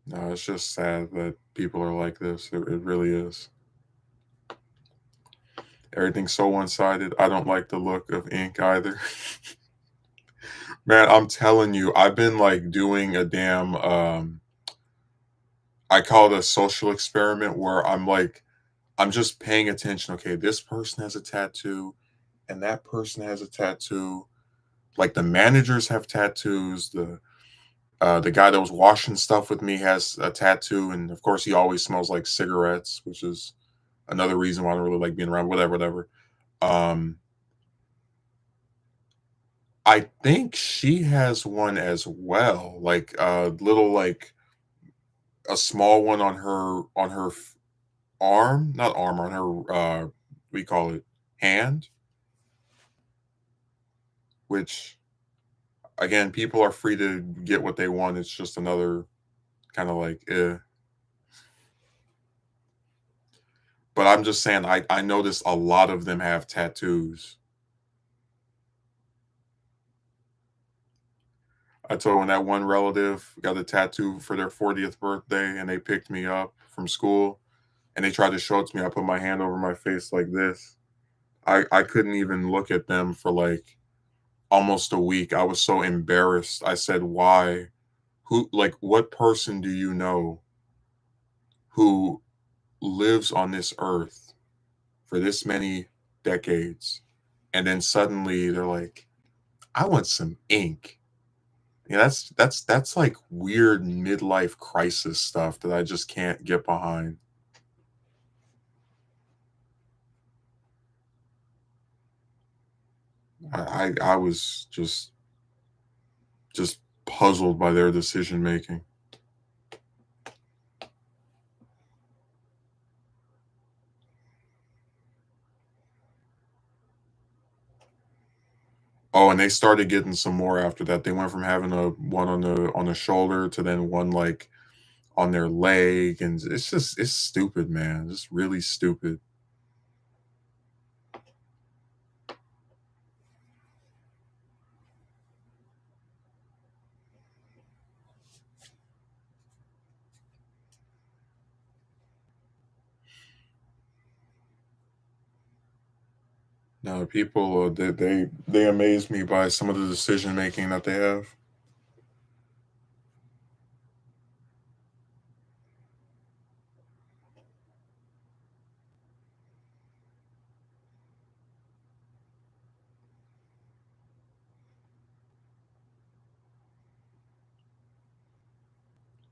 No, it's just sad that people are like this. It really is. Everything's so one sided. I don't like the look of ink either. Man, I'm telling you, I've been like doing a damn I call it a social experiment where I'm just paying attention. Okay, this person has a tattoo and that person has a tattoo. Like the managers have tattoos. The guy that was washing stuff with me has a tattoo, and of course he always smells like cigarettes, which is another reason why I don't really like being around. Whatever. Um, I think she has one as well, like a little like a small one on her arm, not arm, on her we call it hand, which again, people are free to get what they want. It's just another kind of like but I'm just saying I noticed a lot of them have tattoos. I told when that one relative got a tattoo for their 40th birthday and they picked me up from school and they tried to show it to me. I put my hand over my face like this. I couldn't even look at them for like almost a week. I was so embarrassed. I said, "Why? Who like what person do you know who lives on this earth for this many decades and then suddenly they're like, I want some ink." Yeah, that's like weird midlife crisis stuff that I just can't get behind. I was just puzzled by their decision making. Oh, and they started getting some more after that. They went from having a one on the shoulder to then one like on their leg, and it's stupid, man. It's really stupid. No, people they amaze me by some of the decision making that they have.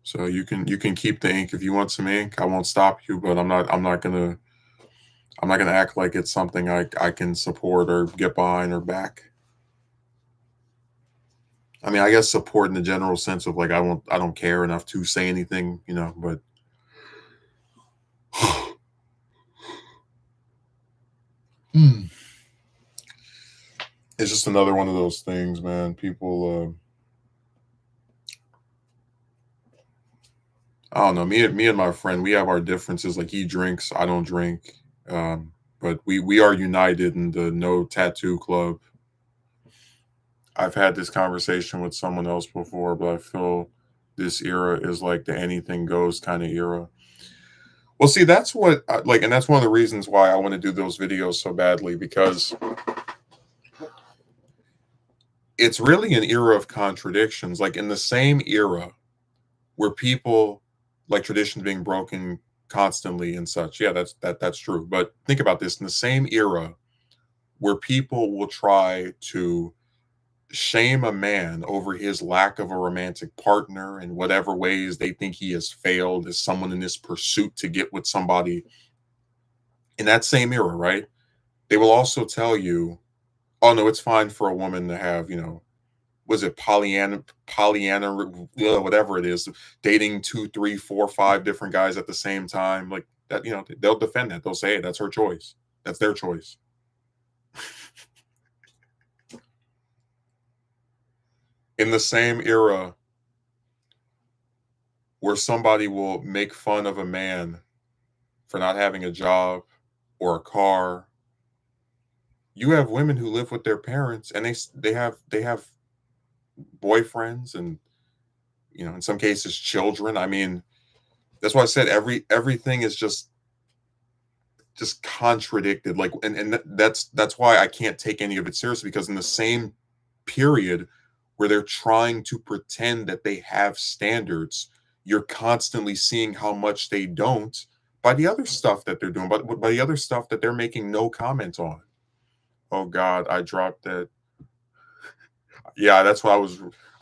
So you can keep the ink if you want some ink. I won't stop you, but I'm not gonna act like it's something I can support or get behind or back. I mean, I guess support in the general sense of like I don't care enough to say anything, but Hmm. It's just another one of those things, man. People I don't know. Me and my friend, we have our differences. Like he drinks, I don't drink. But we are united in the no tattoo club. I've had this conversation with someone else before, but I feel this era is like the anything goes kind of era. Well, see, that's what like, and that's one of the reasons why I want to do those videos so badly because it's really an era of contradictions. Like in the same era where people like traditions being broken constantly and such. Yeah, that's true. But think about this: in the same era where people will try to shame a man over his lack of a romantic partner in whatever ways they think he has failed as someone in this pursuit to get with somebody in that same era, right? They will also tell you, oh no, it's fine for a woman to have, was it Pollyanna, whatever it is, dating two, three, four, five different guys at the same time, like that. They'll defend that. They'll say, hey, that's her choice. That's their choice. In the same era where somebody will make fun of a man for not having a job or a car, you have women who live with their parents and they have boyfriends and in some cases children. I mean, that's why I said everything is just contradicted, like, and that's why I can't take any of it seriously, because in the same period where they're trying to pretend that they have standards, you're constantly seeing how much they don't by the other stuff that they're doing, but by the other stuff that they're making no comment on. Oh god, I dropped that. Yeah, that's what I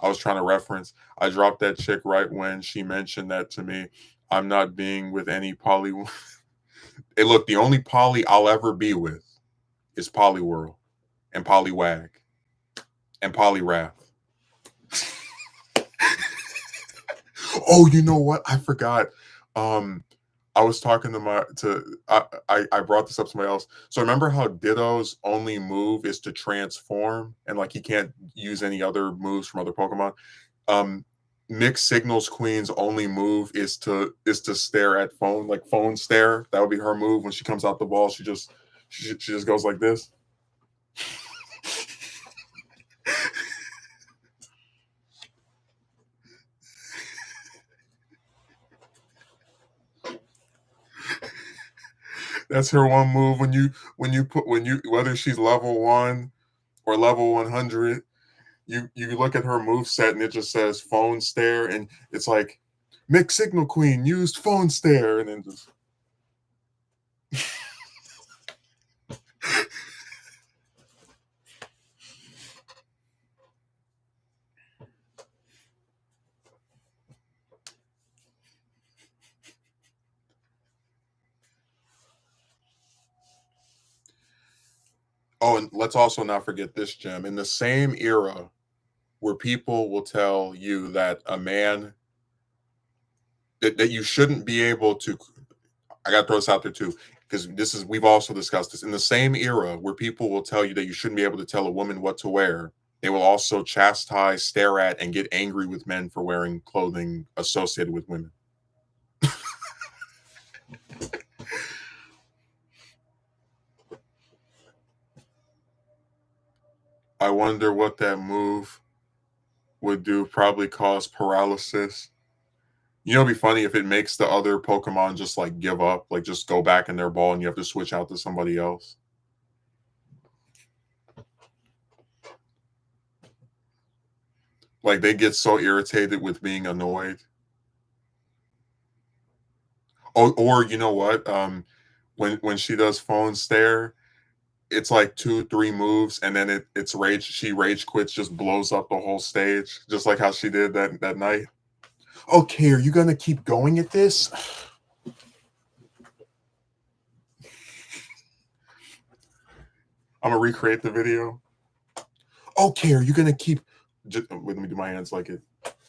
was trying to reference. I dropped that chick right when she mentioned that to me. I'm not being with any poly. Hey, look, the only poly I'll ever be with is Polyworld and Polywag and Polyrath. Oh, you know what? I forgot. Um, I was talking to my to I brought this up to somebody else. So remember how Ditto's only move is to transform and like he can't use any other moves from other Pokemon? Um Mixed Signals Queen's only move is to stare at phone, like phone stare. That would be her move when she comes out the ball. She just goes like this. That's her one move when you whether she's level 1 or level 100, you look at her move set and it just says phone stare and it's like Mixed Signal Queen used phone stare and then just Oh, and let's also not forget this, Gem. In the same era where people will tell you that a man that you shouldn't be able to, I gotta throw this out there too, because we've also discussed this. In the same era where people will tell you that you shouldn't be able to tell a woman what to wear, they will also chastise, stare at, and get angry with men for wearing clothing associated with women. I wonder what that move would do. Probably cause paralysis. It'd be funny if it makes the other Pokemon just like give up, like just go back in their ball and you have to switch out to somebody else. Like they get so irritated with being annoyed. Or you know what? When she does phone stare, it's like two, three moves, and then she rage quits, just blows up the whole stage, just like how she did that night. Okay, are you gonna keep going at this? I'm gonna recreate the video. Okay, are you gonna keep? Just, wait, let me do my hands like it,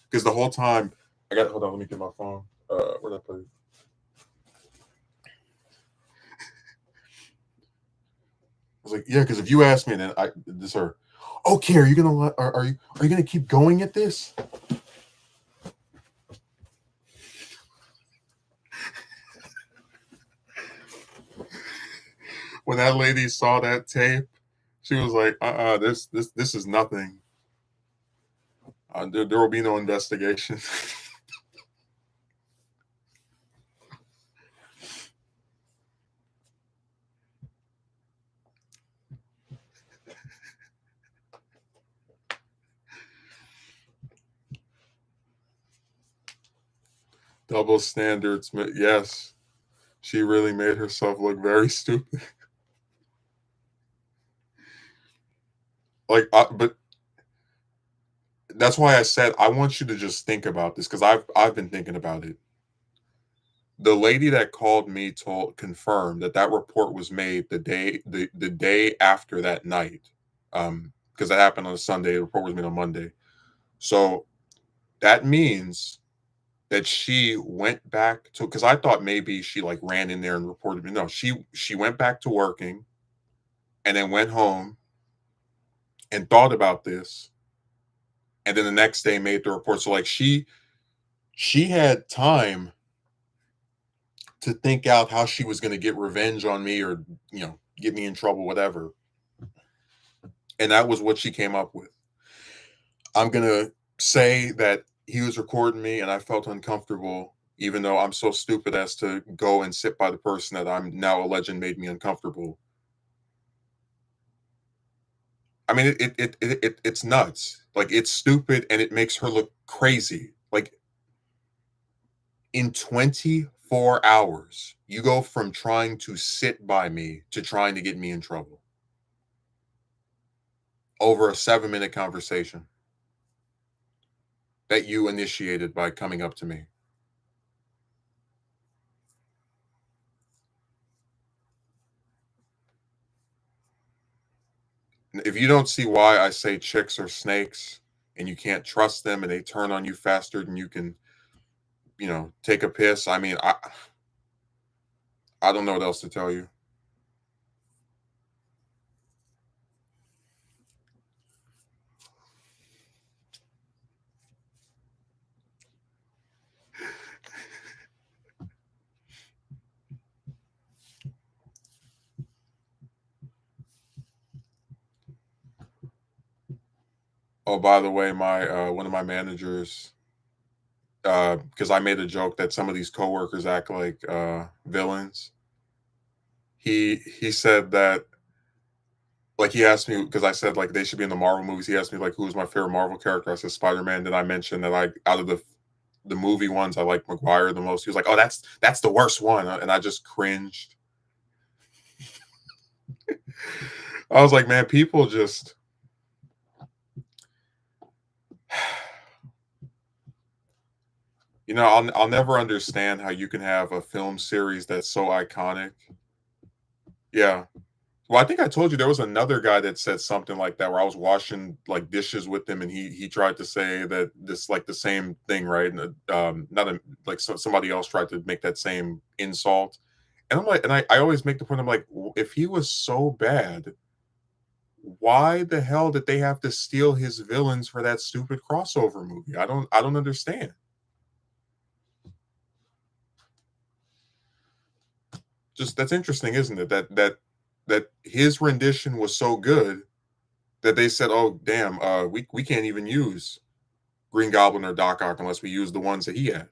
because the whole time I got. Hold on, let me get my phone. Where did I put it? I was like, yeah, because if you ask me, then I this her. Okay, are you gonna are you gonna keep going at this? When that lady saw that tape, she was like, this is nothing. There will be no investigation. Double standards. Yes, she really made herself look very stupid. But that's why I said I want you to just think about this, because I've been thinking about it. The lady that called me told confirmed that that report was made the day after that night, because that happened on a Sunday. The report was made on Monday, so that means that she went back to, because I thought maybe she like ran in there and reported me. No, she went back to working and then went home and thought about this, and then the next day made the report. So like she had time to think out how she was going to get revenge on me, or get me in trouble, whatever. And that was what she came up with. I'm going to say that he was recording me and I felt uncomfortable, even though I'm so stupid as to go and sit by the person that I'm now alleging made me uncomfortable. I mean, it's nuts. Like, it's stupid and it makes her look crazy. Like, in 24 hours, you go from trying to sit by me to trying to get me in trouble over a 7-minute conversation that you initiated by coming up to me. If you don't see why I say chicks are snakes and you can't trust them and they turn on you faster than you can, take a piss, I mean, I don't know what else to tell you. Oh, by the way, my one of my managers, because I made a joke that some of these coworkers act like villains. He said that, like, he asked me, because I said like they should be in the Marvel movies. He asked me like who was my favorite Marvel character. I said Spider-Man. Then I mentioned that I out of the movie ones, I like Maguire the most. He was like, "Oh, that's the worst one," and I just cringed. I was like, "Man, people just." I'll never understand how you can have a film series that's so iconic. Yeah. Well, I think I told you there was another guy that said something like that, where I was washing like dishes with him, and he tried to say that this like the same thing, right? And not a, like somebody else tried to make that same insult, and I'm like, and I always make the point, I'm like, if he was so bad, why the hell did they have to steal his villains for that stupid crossover movie? I don't understand. Just that's interesting, isn't it? That his rendition was so good that they said, "Oh, damn, we can't even use Green Goblin or Doc Ock unless we use the ones that he had."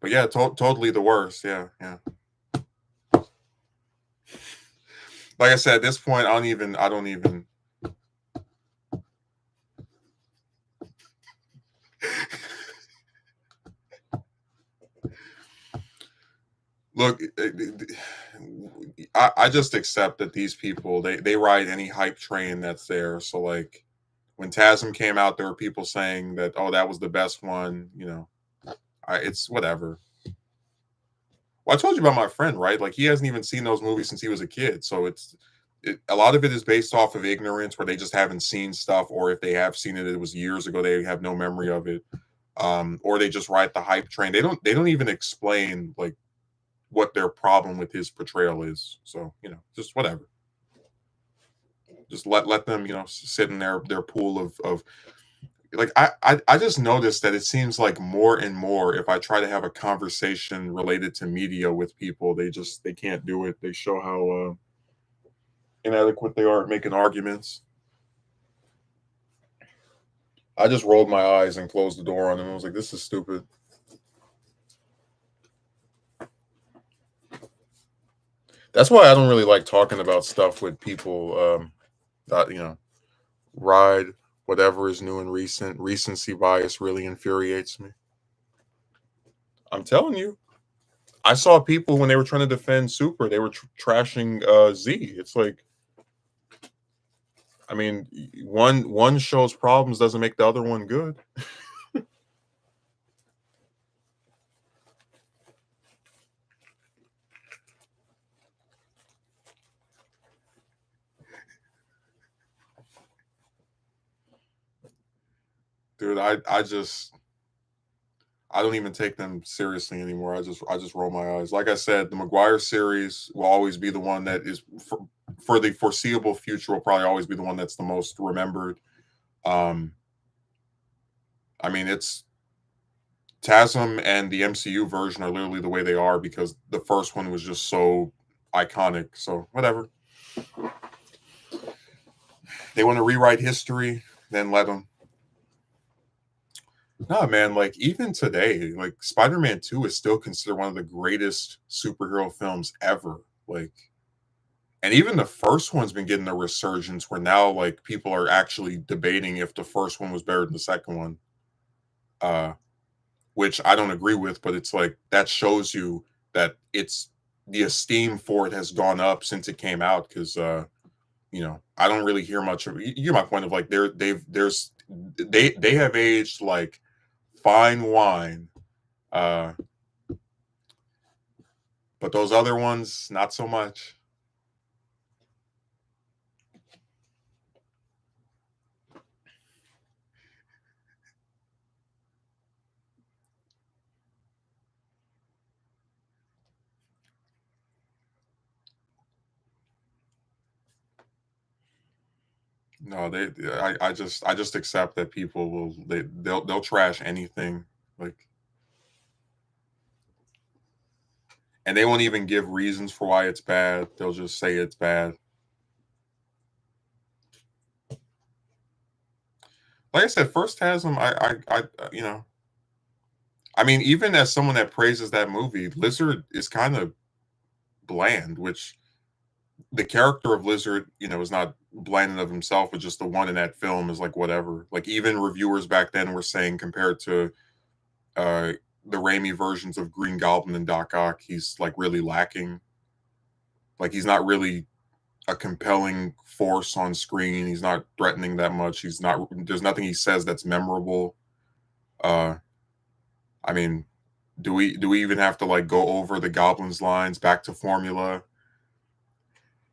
But yeah, totally the worst. Yeah, yeah. Like I said, at this point, I don't even. Look. I just accept that these people they ride any hype train that's there. So like, when Tasm came out, there were people saying that, oh, that was the best one. It's whatever. Well, I told you about my friend, right? Like he hasn't even seen those movies since he was a kid. So a lot of it is based off of ignorance, where they just haven't seen stuff, or if they have seen it, it was years ago. They have no memory of it, or they just ride the hype train. They don't even explain like what their problem with his portrayal is. So just whatever. Just let them sit in their pool of like I just noticed that it seems like more and more if I try to have a conversation related to media with people, they can't do it. They show how inadequate they are at making arguments. I just rolled my eyes and closed the door on them. I was like, this is stupid. That's why I don't really like talking about stuff with people that ride whatever is new and recent. Recency bias really infuriates me. I'm telling you. I saw people when they were trying to defend Super, they were trashing Z. It's like, I mean, one show's problems doesn't make the other one good. Dude, I don't even take them seriously anymore. I just roll my eyes. Like I said, the McGuire series will always be the one that is for the foreseeable future will probably always be the one that's the most remembered. Um, I mean, it's TASM and the MCU version are literally the way they are because the first one was just so iconic. So whatever. They want to rewrite history, then let them. No, man, like even today, like Spider-Man 2 is still considered one of the greatest superhero films ever. Like, and even the first one's been getting a resurgence where now like people are actually debating if the first one was better than the second one. Uh, which I don't agree with, but it's like that shows you that it's the esteem for it has gone up since it came out because I don't really hear much of you hear my point of like they have aged like fine wine. Uh, but those other ones, not so much. No, I just accept that people they'll trash anything like, and they won't even give reasons for why it's bad. They'll just say it's bad. Like I said, first Tasm, I mean, even as someone that praises that movie, Lizard is kind of bland, which the character of Lizard, is not bland of himself, but just the one in that film is like whatever. Like even reviewers back then were saying compared to uh the Raimi versions of Green Goblin and Doc Ock, he's like really lacking. Like he's not really a compelling force on screen. He's not threatening that much. He's not there's nothing he says that's memorable. Uh I mean, do we even have to like go over the Goblin's lines back to formula?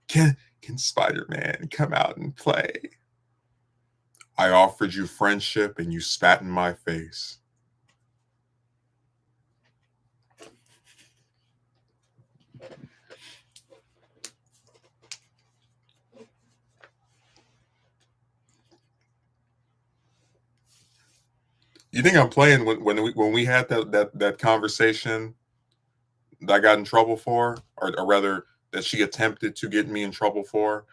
Can Spider-Man come out and play? I offered you friendship and you spat in my face. You think I'm playing when we had that conversation that I got in trouble for, or rather that she attempted to get me in trouble for?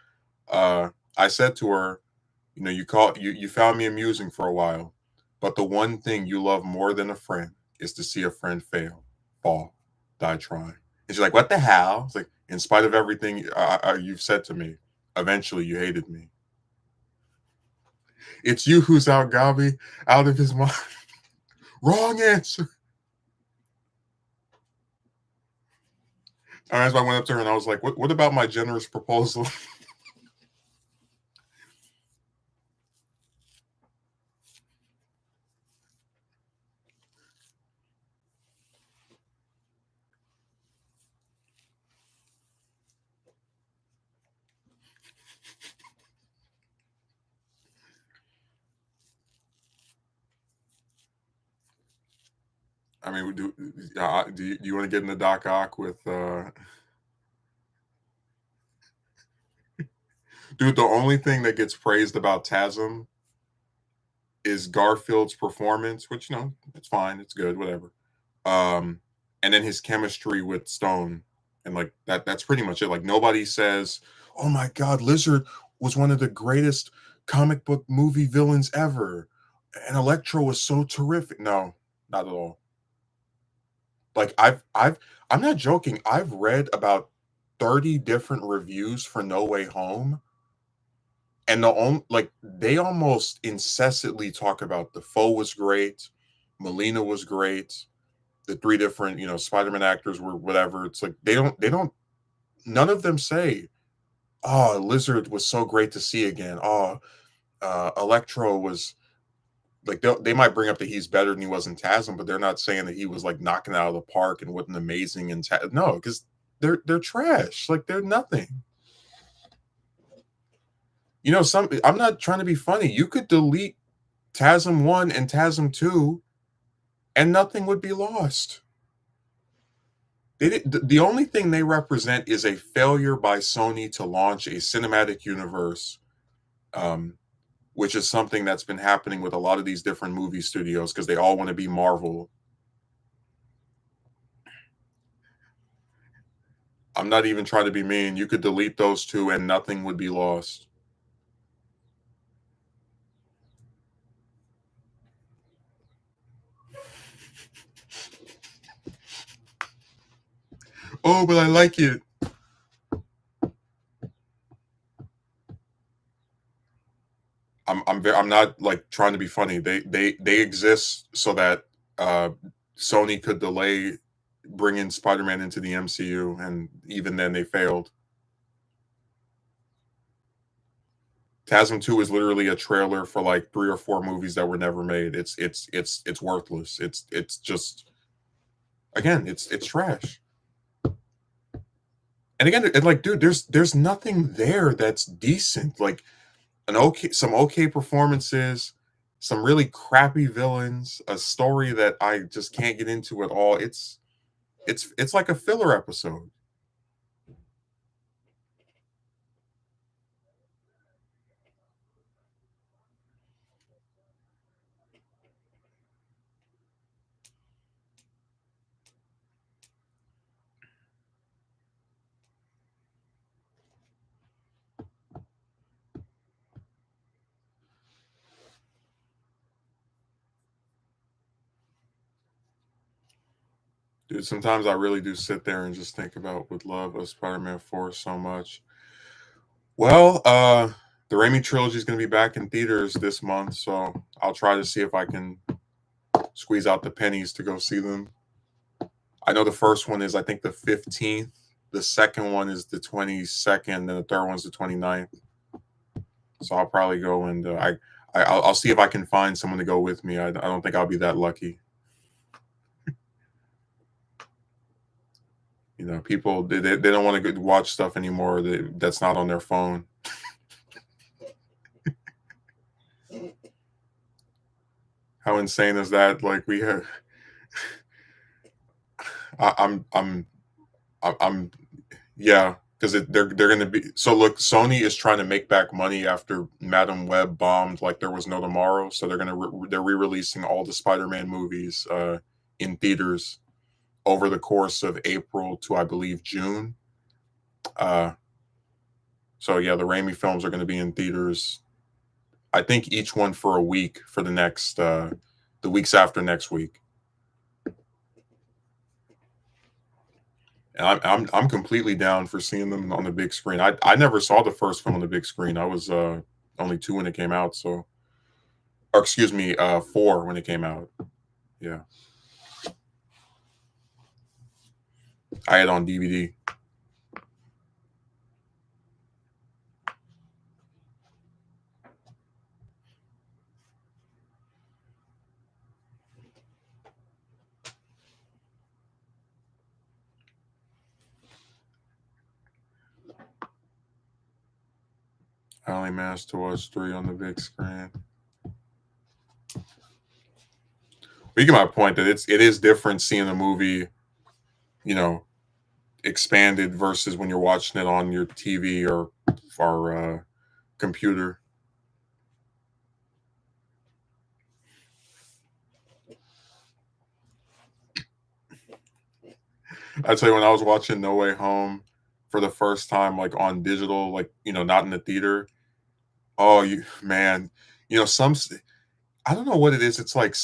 I said to her, you found me amusing for a while, but the one thing you love more than a friend is to see a friend fail, fall, die trying. And she's like, "What the hell?" It's like, in spite of everything you've said to me, eventually you hated me. It's you who's out Gabi, out of his mind. Wrong answer. And as I went up to her and I was like, "What about my generous proposal?" I mean, do you want to get into Doc Ock with dude? The only thing that gets praised about TASM is Garfield's performance, which it's fine, it's good, whatever. Um, and then his chemistry with Stone, and like that's pretty much it. Like nobody says, "Oh my God, Lizard was one of the greatest comic book movie villains ever," and Electro was so terrific. No, not at all. Like I'm not joking. I've read about 30 different reviews for No Way Home, and they almost incessantly talk about the Foe was great, Melina was great, the three different Spider-Man actors were whatever. It's like they don't none of them say, "Oh, Lizard was so great to see again." Oh, Electro was like they might bring up that he's better than he was in Tasm, but they're not saying that he was like knocking it out of the park and wasn't amazing in no, because they're trash. Like they're nothing. I'm not trying to be funny. You could delete TASM 1 and TASM 2 and nothing would be lost. The only thing they represent is a failure by Sony to launch a cinematic universe, um, which is something that's been happening with a lot of these different movie studios because they all want to be Marvel. I'm not even trying to be mean. You could delete those two and nothing would be lost. Oh, but I like it. I'm not like trying to be funny. They exist so that uh, Sony could delay bringing Spider-Man into the MCU, and even then they failed. TASM 2 is literally a trailer for like 3 or 4 movies that were never made. It's worthless. It's just, again, it's trash. And again, like, dude, there's nothing there that's decent. Like some okay performances, some really crappy villains, a story that I just can't get into at all. It's like a filler episode. Dude, sometimes I really do sit there and just think about with love of Spider-Man 4 so much. Well, the Raimi trilogy is going to be back in theaters this month, so I'll try to see if I can squeeze out the pennies to go see them. I know the first one is, I think, the 15th. The second one is the 22nd, and the third one's the 29th. So I'll probably go and I'll see if I can find someone to go with me. I don't think I'll be that lucky. People they don't want to watch stuff anymore that's not on their phone. How insane is that? Like we have, I, I'm yeah, because they're going to be. So look, Sony is trying to make back money after Madam Web bombed like there was no tomorrow. So they're re-releasing all the Spider-Man movies in theaters over the course of April to, I believe, June. Uh, so yeah, the Raimi films are going to be in theaters. I think each one for a week for the weeks after next week. And I'm completely down for seeing them on the big screen. I never saw the first film on the big screen. I was only 2 when it came out, so, or excuse me, 4 when it came out. Yeah, I had on DVD. I only managed to watch 3 on the big screen. But you get my point that it is different seeing a movie, you know, expanded versus when you're watching it on your TV or computer. I tell you, when I was watching No Way Home for the first time, like on digital, like not in the theater. Oh, you man, some I don't know what it is. It's like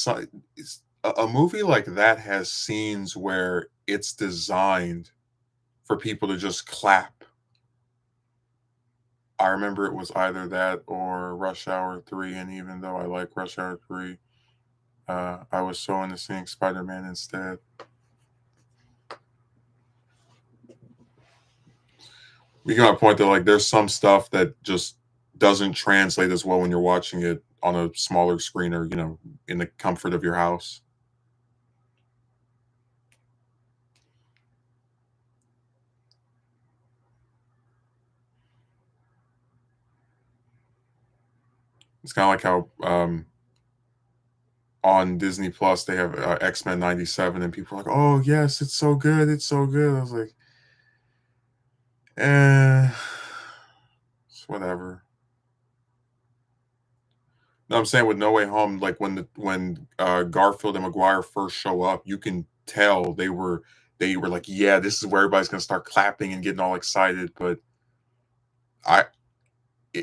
a movie like that has scenes where it's designed for people to just clap. I remember it was either that or Rush Hour 3, and even though I like Rush Hour 3, I was so into seeing Spider-Man instead. You get my point that like there's some stuff that just doesn't translate as well when you're watching it on a smaller screen or in the comfort of your house. It's kind of like how on Disney Plus they have X-Men 97, and people are like, "Oh yes, it's so good, it's so good." I was like, "Eh, it's whatever." No, I'm saying with No Way Home, like when Garfield and Maguire first show up, you can tell they were like, "Yeah, this is where everybody's gonna start clapping and getting all excited." But I,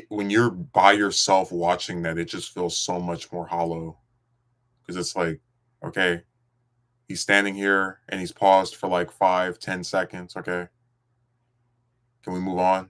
when you're by yourself watching that, it just feels so much more hollow because it's like, okay, he's standing here and he's paused for like 5, 10 seconds. Okay, can we move on?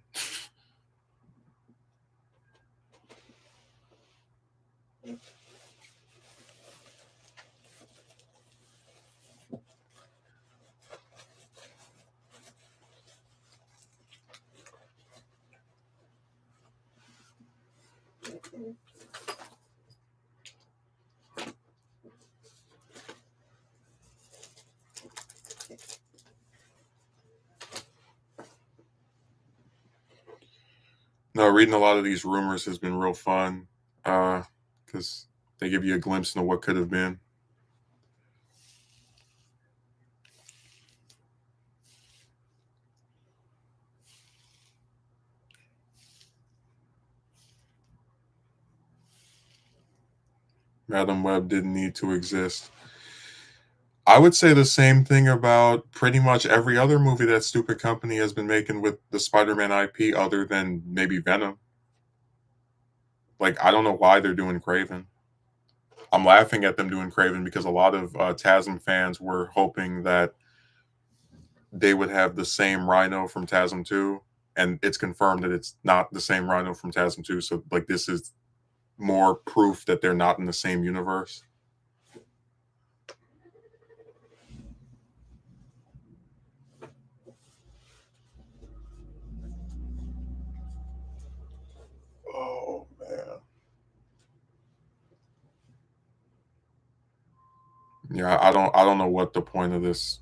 No, reading a lot of these rumors has been real fun because they give you a glimpse into what could have been. Madam Web didn't need to exist. I would say the same thing about pretty much every other movie that stupid company has been making with the Spider-Man IP, other than maybe Venom. Like, I don't know why they're doing Craven. I'm laughing at them doing Craven because a lot of TASM fans were hoping that they would have the same Rhino from TASM 2, and it's confirmed that it's not the same Rhino from TASM 2. So, like, this is more proof that they're not in the same universe. Oh man. Yeah, I don't know what the point of this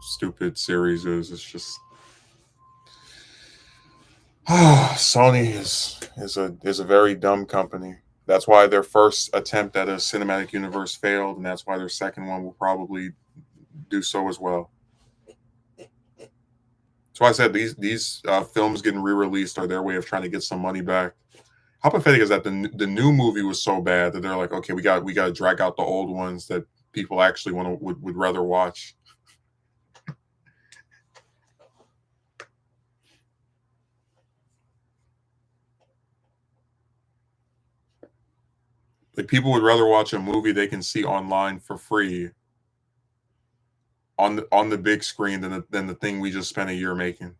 stupid series is. It's just Sony is a very dumb company. That's why their first attempt at a cinematic universe failed, and that's why their second one will probably do so as well. That's why I said these films getting re-released are their way of trying to get some money back. How pathetic is that the new movie was so bad that they're like, okay, we got to drag out the old ones that people actually would rather watch. Like people would rather watch a movie they can see online for free on the big screen than the thing we just spent a year making.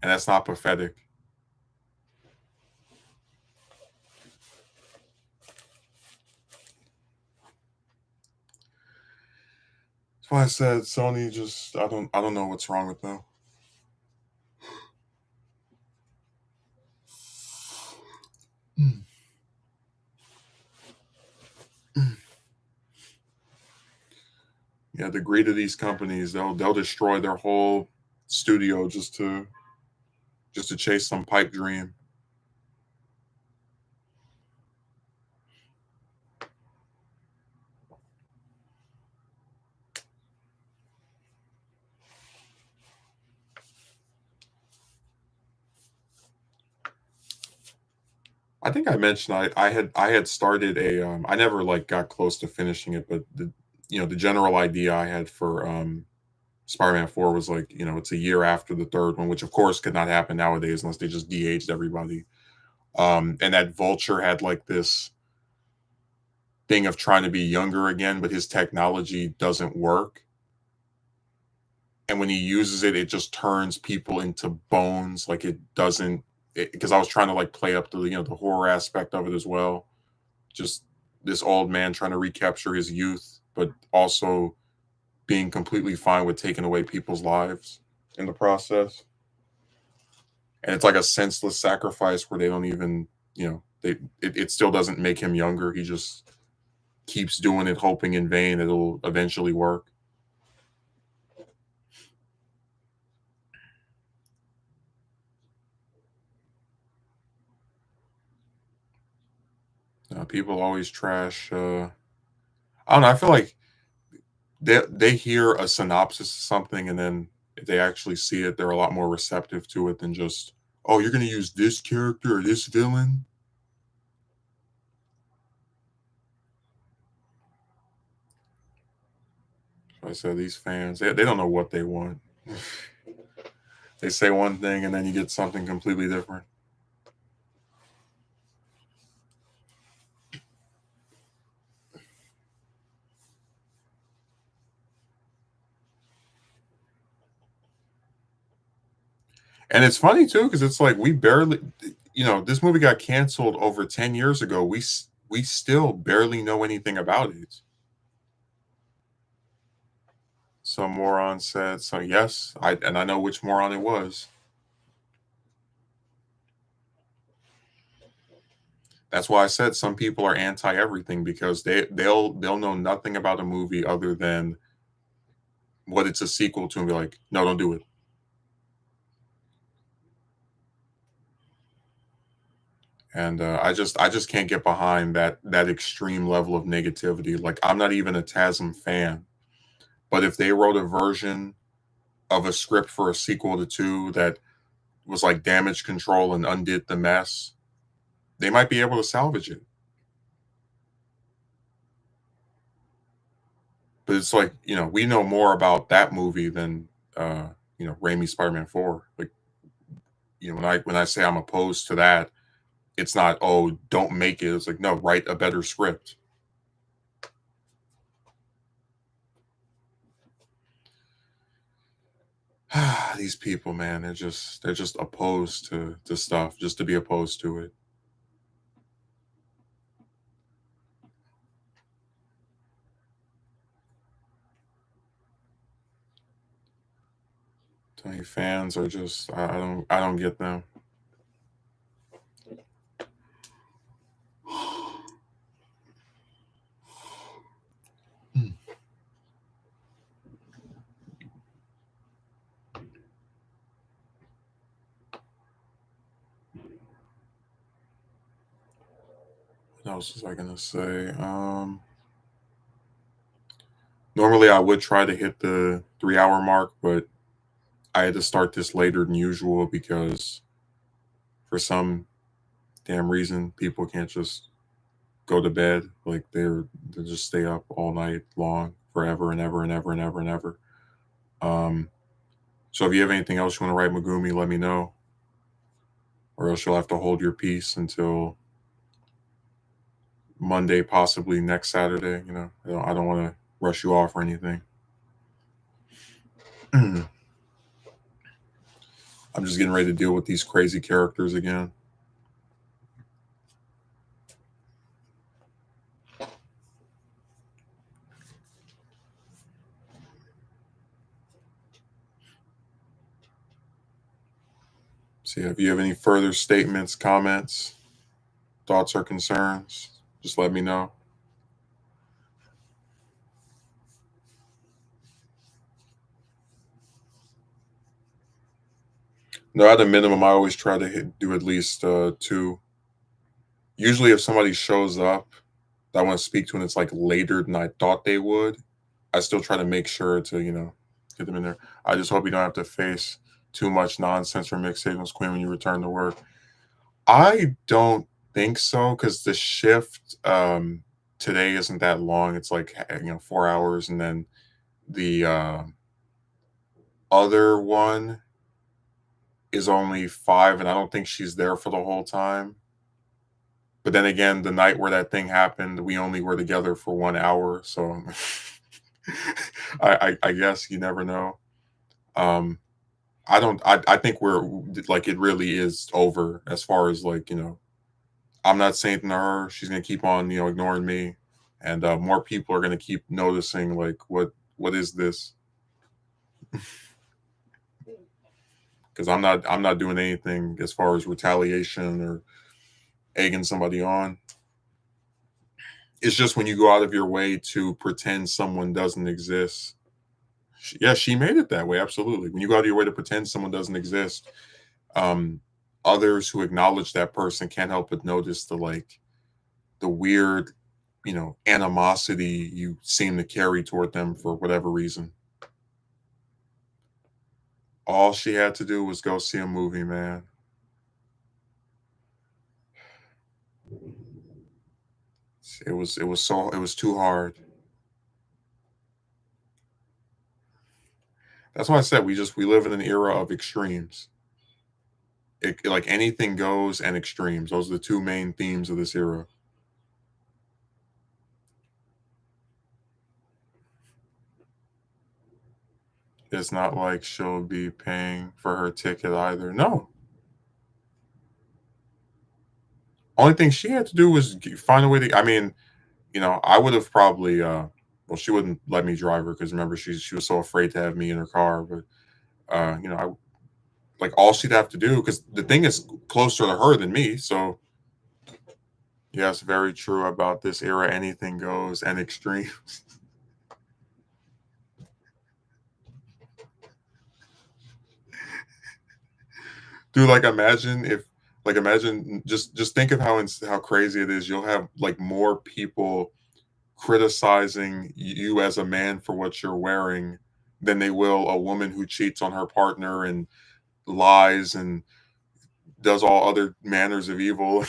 And that's not pathetic. That's why I said Sony just I don't know what's wrong with them. Yeah, the greed of these companies, they'll destroy their whole studio just to chase some pipe dream. I think I mentioned I had started a I never like got close to finishing it, but the general idea I had for Spider-Man 4 was like, it's a year after the third one, which of course could not happen nowadays unless they just de-aged everybody. And that Vulture had like this thing of trying to be younger again, but his technology doesn't work. And when he uses it, it just turns people into bones. Like it doesn't, because I was trying to like play up the horror aspect of it as well. Just this old man trying to recapture his youth, but also being completely fine with taking away people's lives in the process. And it's like a senseless sacrifice where they don't even, it still doesn't make him younger. He just keeps doing it, hoping in vain it'll eventually work. People always trash. I don't know. I feel like they hear a synopsis of something, and then if they actually see it, they're a lot more receptive to it than just, oh, you're going to use this character or this villain. So I said these fans, they don't know what they want. They say one thing, and then you get something completely different. And it's funny too because it's like we barely, this movie got canceled over 10 years ago. We still barely know anything about it. Some moron said so. Yes, I know which moron it was. That's why I said some people are anti everything because they'll know nothing about a movie other than what it's a sequel to and be like, no, don't do it. And I just can't get behind that extreme level of negativity. Like I'm not even a TASM fan, but if they wrote a version of a script for a sequel to two that was like damage control and undid the mess, they might be able to salvage it. But it's like, we know more about that movie than Raimi Spider-Man 4. Like, when I say I'm opposed to that, it's not, oh, don't make it. It's like, no, write a better script. These people, man, they're just opposed to stuff just to be opposed to it. Tony fans are just I don't get them. What else was I gonna say? Normally I would try to hit the 3 hour mark, but I had to start this later than usual because for some damn reason people can't just go to bed. Like they just stay up all night long forever and ever and ever and ever and ever. Um, so if you have anything else you want to write Megumi, let me know, or else you'll have to hold your peace until Monday, possibly next Saturday. I don't want to rush you off or anything. I'm just getting ready to deal with these crazy characters again. So yeah, if you have any further statements, comments, thoughts, or concerns, just let me know. No, at a minimum, I always try to do at least two. Usually, if somebody shows up that I want to speak to and it's like later than I thought they would, I still try to make sure to, get them in there. I just hope you don't have to face too much nonsense from Mixed Signals Queen when you return to work. I don't think so because the shift today isn't that long. It's like 4 hours, and then the other one is only 5, and I don't think she's there for the whole time. But then again, the night where that thing happened, we only were together for 1 hour, so I guess you never know. Um, I don't. I think we're like it really is over as far as like I'm not saying to her. She's gonna keep on ignoring me, and more people are gonna keep noticing like what is this? Because I'm not doing anything as far as retaliation or egging somebody on. It's just when you go out of your way to pretend someone doesn't exist. Yeah, she made it that way. Absolutely. When you go out of your way to pretend someone doesn't exist, um, others who acknowledge that person can't help but notice the weird, animosity you seem to carry toward them for whatever reason. All she had to do was go see a movie, man. It was too hard. That's why I said we live in an era of extremes. Like anything goes and extremes. Those are the two main themes of this era. It's not like she'll be paying for her ticket either. No. Only thing she had to do was find a way to. I mean, I would have probably. Well, she wouldn't let me drive her because remember she was so afraid to have me in her car. But I like all she'd have to do because the thing is closer to her than me. So yes, very true about this era. Anything goes and extreme. Dude, like imagine just think of how crazy it is. You'll have like more people criticizing you as a man for what you're wearing than they will a woman who cheats on her partner and lies and does all other manners of evil.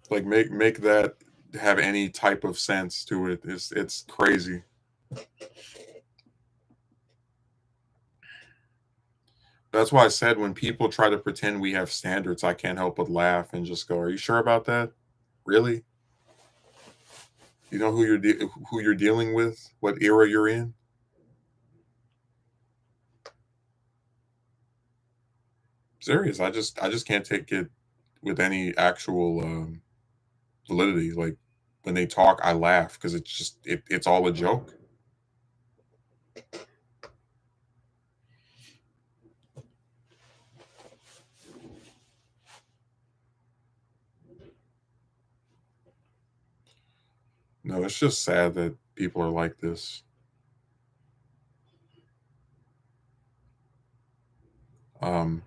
Like make that have any type of sense to it. It's crazy. That's why I said when people try to pretend we have standards, I can't help but laugh and just go, "Are you sure about that? Really? You know who you're dealing with? What era you're in?" Serious. I just can't take it with any actual validity. Like when they talk, I laugh because it's all a joke. No, it's just sad that people are like this. I mean,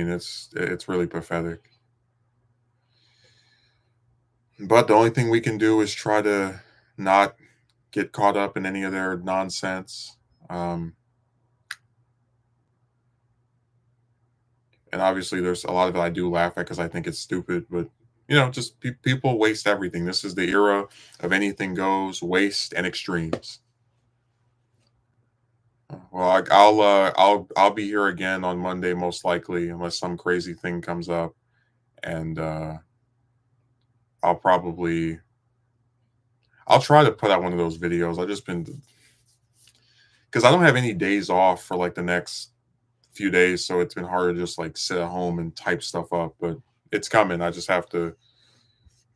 it's really pathetic. But the only thing we can do is try to not get caught up in any of their nonsense. Um, and obviously, there's a lot of it I do laugh at because I think it's stupid. But just people waste everything. This is the era of anything goes, waste, and extremes. Well, I'll be here again on Monday most likely, unless some crazy thing comes up, and I'll probably I'll try to put out one of those videos. I've just been because I don't have any days off for like the next few days, so it's been hard to just like sit at home and type stuff up. But it's coming. I just have to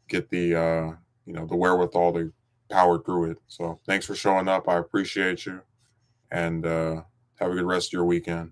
get the wherewithal to power through it. So thanks for showing up. I appreciate you, and have a good rest of your weekend.